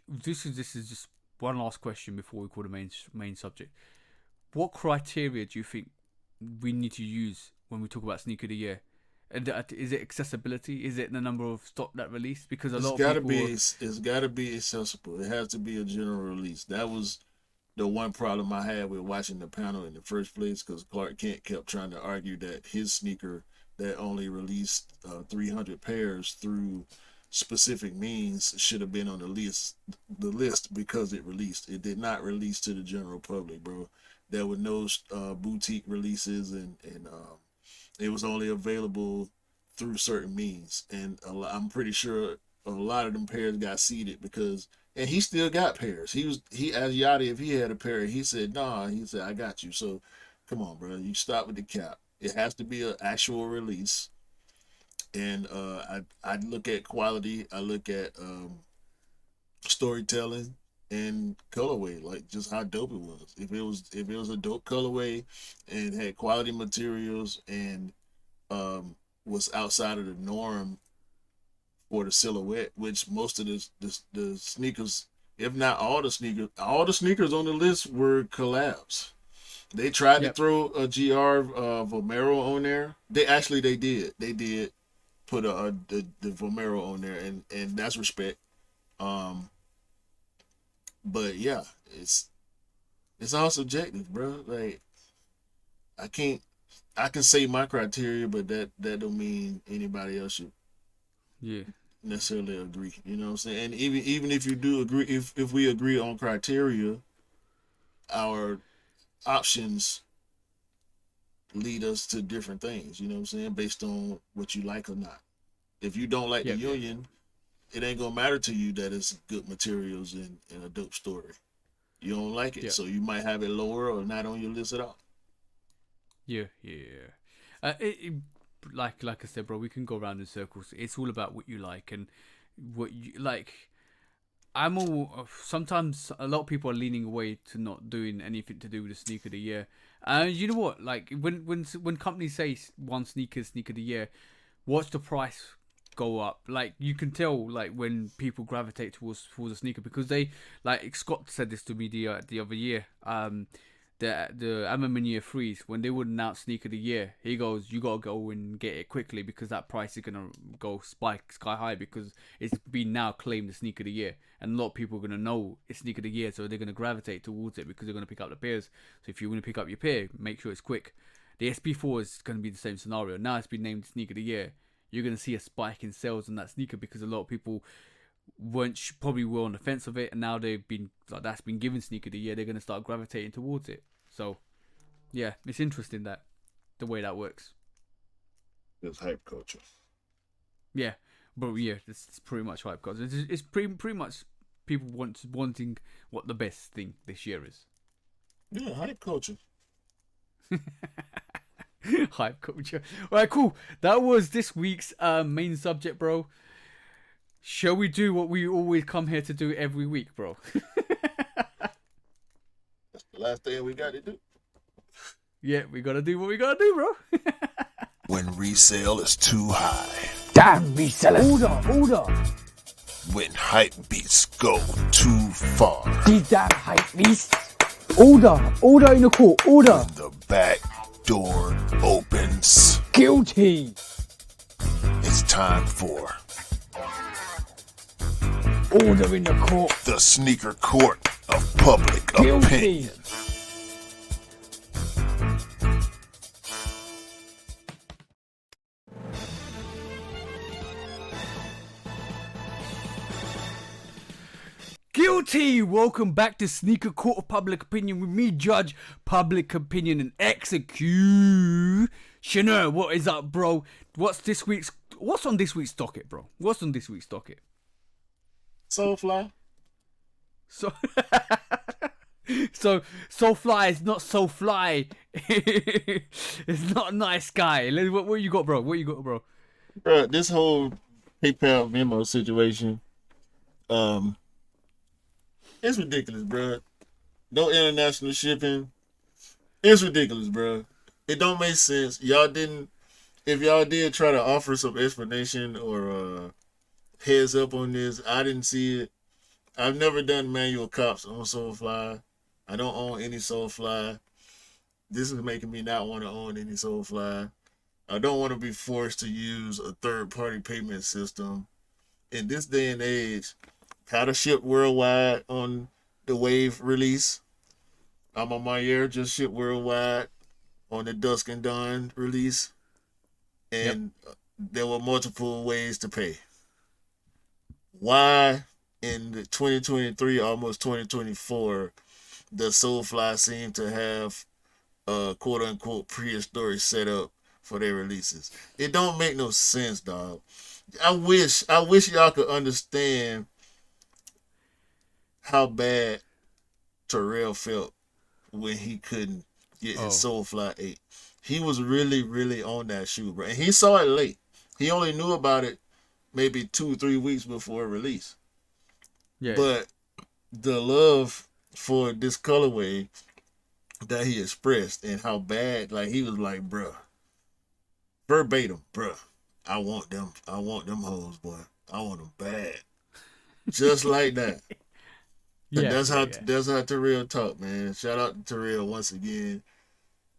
This is just one last question before we call the main subject. What criteria do you think we need to use when we talk about sneaker of the year? And is it accessibility? Is it the number of stock that released? Because a lot of people it's gotta be accessible. It has to be a general release. That was the one problem I had with watching the panel in the first place, because Clark Kent kept trying to argue that his sneaker that only released 300 pairs through specific means should have been on the list because it released. It did not release to the general public, bro. There were no boutique releases, and it was only available through certain means. And I'm pretty sure a lot of them pairs got seeded because, and he still got pairs. He asked Yachty if he had a pair. He said, nah. He said, I got you. So come on, bro. You stop with the cap. It has to be an actual release. And I look at quality. I look at storytelling and colorway, like just how dope it was. If it was a dope colorway and had quality materials and was outside of the norm for the silhouette, which most of the sneakers, if not all the sneakers on the list were collabs. They tried to throw a GR Vomero on there. They did put the Vomero on there, and that's respect. But yeah, it's all subjective, bro. Like I can say my criteria, but that don't mean anybody else should necessarily agree. You know what I'm saying? And even if you do agree, if we agree on criteria, our options lead us to different things. You know what I'm saying? Based on what you like or not. If you don't like the Union, it ain't gonna matter to you that it's good materials and a dope story. You don't like it, so you might have it lower or not on your list at all. Like I said, bro, we can go around in circles. It's all about what you like and what you like. Sometimes a lot of people are leaning away to not doing anything to do with the sneaker of the year. And you know what? Like when companies say one sneaker of the year, watch the price go up. Like you can tell, like when people gravitate towards a sneaker, because they, like Scott said this to me the other year. The Amamania Freeze, when they would announce sneaker of the year, he goes, you gotta go and get it quickly because that price is gonna go sky high because it's been now claimed the sneaker of the year, and a lot of people are gonna know it's sneaker of the year, so they're gonna gravitate towards it because they're gonna pick up the pairs. So if you want to pick up your pair, make sure it's quick. The SP4 is gonna be the same scenario. Now it's been named sneaker of the year. You're gonna see a spike in sales on that sneaker because a lot of people probably were on the fence of it, and now that's been given sneaker of the year. They're gonna start gravitating towards it. So, yeah, it's interesting that the way that works. It's hype culture. Yeah, but yeah, it's pretty much hype culture. It's pretty much people wanting what the best thing this year is. Yeah, hype culture. Hype culture. All right, cool. That was this week's main subject, bro. Shall we do what we always come here to do every week, bro? That's the last thing we got to do. Yeah, we gotta do what we gotta do, bro. When resale is too high. Damn resellers. Order. When hype beats go too far. These damn hype beasts. Order in the court. Order. When the back door opens. Guilty. It's time for Order in the court. the sneaker court of public Guilty. opinion. Guilty! Welcome back to Sneaker Court of Public Opinion with me, Judge Public Opinion and Executioner. What is up, bro? What's on this week's docket, bro? What's on this week's docket? Soulfly. So, so fly is not so fly. It's not a nice guy. What you got, bro? What you got, bro? Bro, this whole PayPal Venmo situation, it's ridiculous, bro. No international shipping. It's ridiculous, bro. It don't make sense. If y'all did try to offer some explanation or heads up on this, I didn't see it. I've never done manual cops on Soulfly. I don't own any Soulfly. This is making me not want to own any Soulfly. I don't want to be forced to use a third-party payment system. In this day and age, how to ship worldwide on the Wave release. I'm on my ear, just ship worldwide on the Dusk and Dawn release. And there were multiple ways to pay. Why in the 2023, almost 2024, does Soulfly seem to have a quote-unquote prehistoric setup for their releases? It don't make no sense, dog. I wish y'all could understand how bad Terrell felt when he couldn't get his Soulfly 8. He was really, really on that shoe, bro. And he saw it late. He only knew about it maybe 2-3 weeks before release. Yeah. But the love for this colorway that he expressed and how bad, like he was like, bruh, verbatim, bruh, I want them hoes, boy. I want them bad. Just like that. Yeah, that's how Terrell talk, man. Shout out to Terrell once again.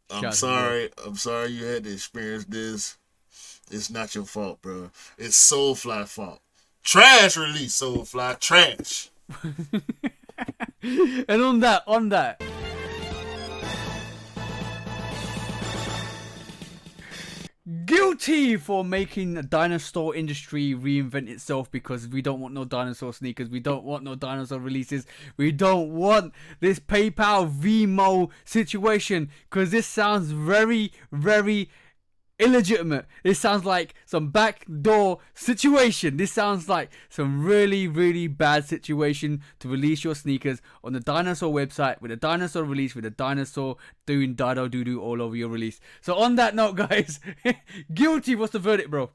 I'm sorry you had to experience this. It's not your fault, bro. It's Soulfly fault. Trash release, Soulfly. Trash. And on that. Guilty for making the dinosaur industry reinvent itself because we don't want no dinosaur sneakers. We don't want no dinosaur releases. We don't want this PayPal Venmo situation because this sounds very, very illegitimate. This sounds like some backdoor situation. This sounds like some really, really bad situation to release your sneakers on the dinosaur website with a dinosaur release with a dinosaur doing dido doo doo all over your release. So on that note, guys, guilty. What's the verdict, bro?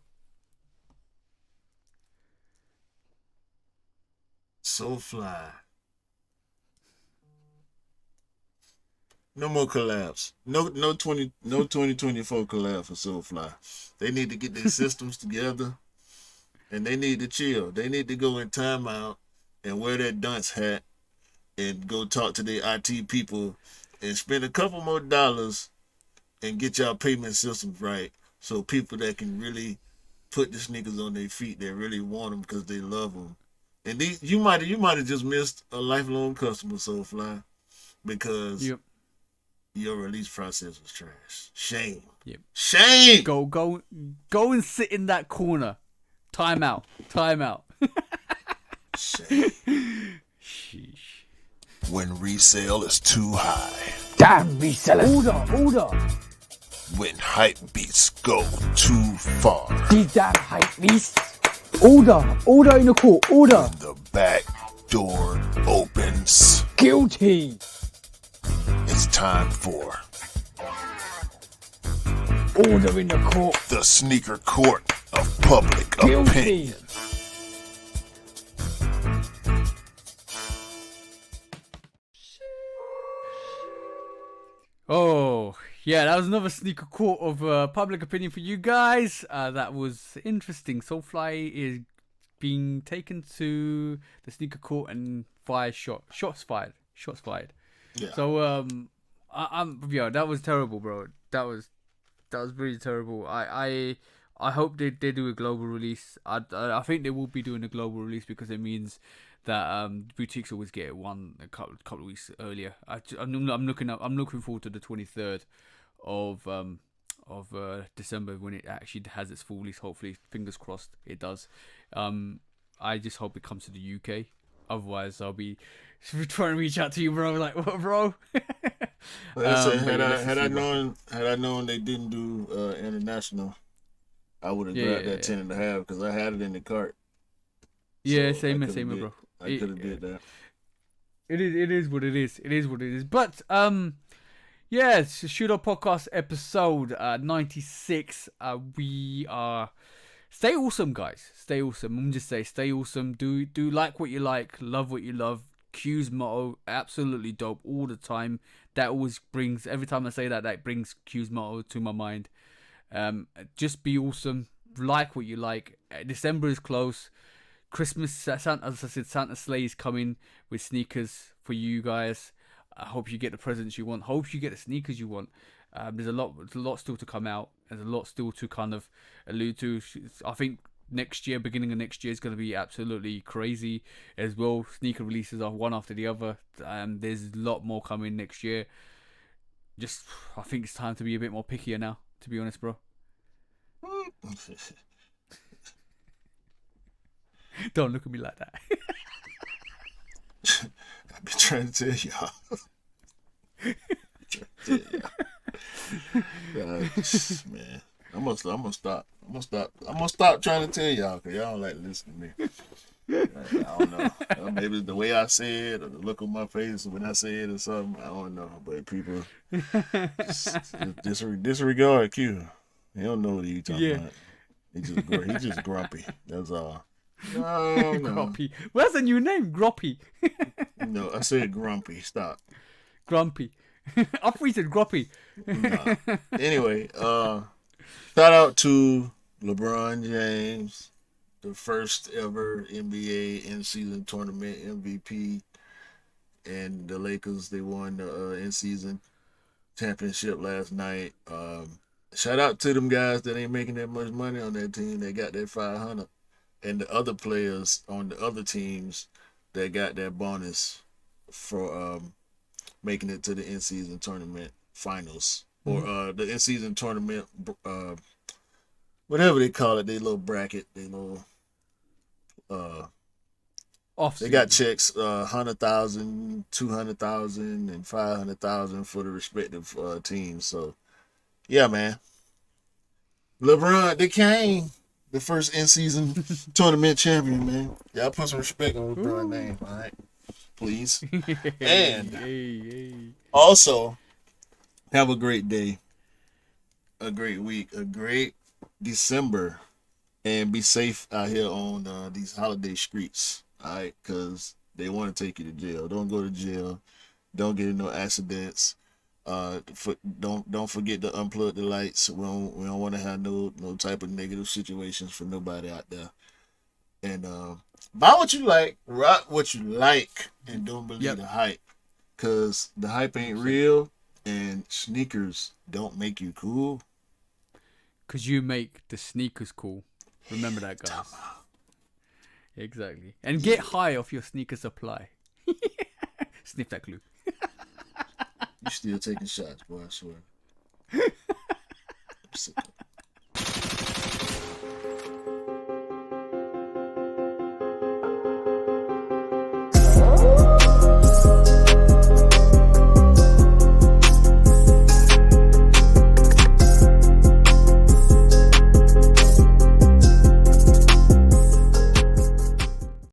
Soulfly. No more collabs. No 2024 collab for Soulfly. They need to get their systems together, and they need to chill. They need to go in timeout and wear that dunce hat and go talk to their IT people and spend a couple more dollars and get y'all payment systems right, so people that can really put the sneakers on their feet, that really want them because they love them. And you might have just missed a lifelong customer, Soulfly, because. Yep. Your release process was trash. Shame. Yep. Shame. Go and sit in that corner. Time out. Shame. Sheesh. When resale is too high. Damn resellers. Order. When hype beats go too far. These damn hype beasts. Order in the court. Order. The back door opens. Guilty. It's time for Order in the court. the sneaker court of public Guilty. opinion. Oh, yeah, that was another sneaker court of public opinion for you guys. That was interesting. Soulfly is being taken to the sneaker court and shots fired. Yeah. So that was terrible, bro. That was really terrible. I hope they do a global release. I think they will be doing a global release because it means that boutiques always get it a couple of weeks earlier. I'm looking forward to the 23rd of December when it actually has its full release. Hopefully, fingers crossed, it does. I just hope it comes to the UK. Otherwise, I'll be trying to reach out to you, bro. Like, what, bro? Like I said, But yeah, let's had see, I bro. known they didn't do international, I would have Yeah, grabbed yeah, that yeah. 10.5 because I had it in the cart. Yeah, So same, same, bro. I could have did that. It is what it is. It is what it is. But yeah, it's Shoot Up Podcast episode 96. We are stay awesome, guys. Stay awesome. I'm just say stay awesome. Do like what you like, love what you love. Q's motto, absolutely dope all the time. That always brings every time I say that, that brings Q's motto to my mind. Just be awesome. Like what you like. December is close. Christmas, Santa, as I said, Santa sleigh is coming with sneakers for you guys. I hope you get the presents you want. Hope you get the sneakers you want. There's a lot still to come out. There's a lot still to kind of allude to. I think next year, beginning of next year, is going to be absolutely crazy as well. Sneaker releases are one after the other. There's a lot more coming next year. Just, I think it's time to be a bit more pickier now. To be honest, bro. Don't look at me like that. I've been trying to tell y'all. Man, I'm gonna stop trying to tell y'all because y'all don't like to listen to me. I don't know. Maybe the way I say it or the look on my face when I say it or something. I don't know. But people disregard Q. He don't know what he talking about. He just grumpy. That's all. No. Groppy. Where's the new name? Groppy. No, I said grumpy. Stop. Grumpy. I thought you said Groppy. Nah. Anyway, shout out to LeBron James, the first ever NBA in-season tournament MVP, and the Lakers. They won the in-season championship last night. Shout out to them guys that ain't making that much money on that team. They got that 500, and the other players on the other teams that got that bonus for making it to the in-season tournament finals or the in-season tournament, whatever they call it, they little bracket, they little Off. they got checks 100,000, 200,000, and 500,000 for the respective teams. So yeah, man, LeBron the King, the first in-season tournament champion, man. Y'all put some respect on LeBron's name, all right? Please. And also, have a great day, a great week, a great December, and be safe out here on these holiday streets, all right? Because they want to take you to jail. Don't go to jail. Don't get in no accidents. Don't forget to unplug the lights. We don't want to have no type of negative situations for nobody out there. And buy what you like, rock what you like, and don't believe the hype. Cause the hype ain't real, and sneakers don't make you cool. Cause you make the sneakers cool. Remember that, guys. Exactly. And get high off your sneaker supply. Sniff that glue. You still taking shots, boy, I swear.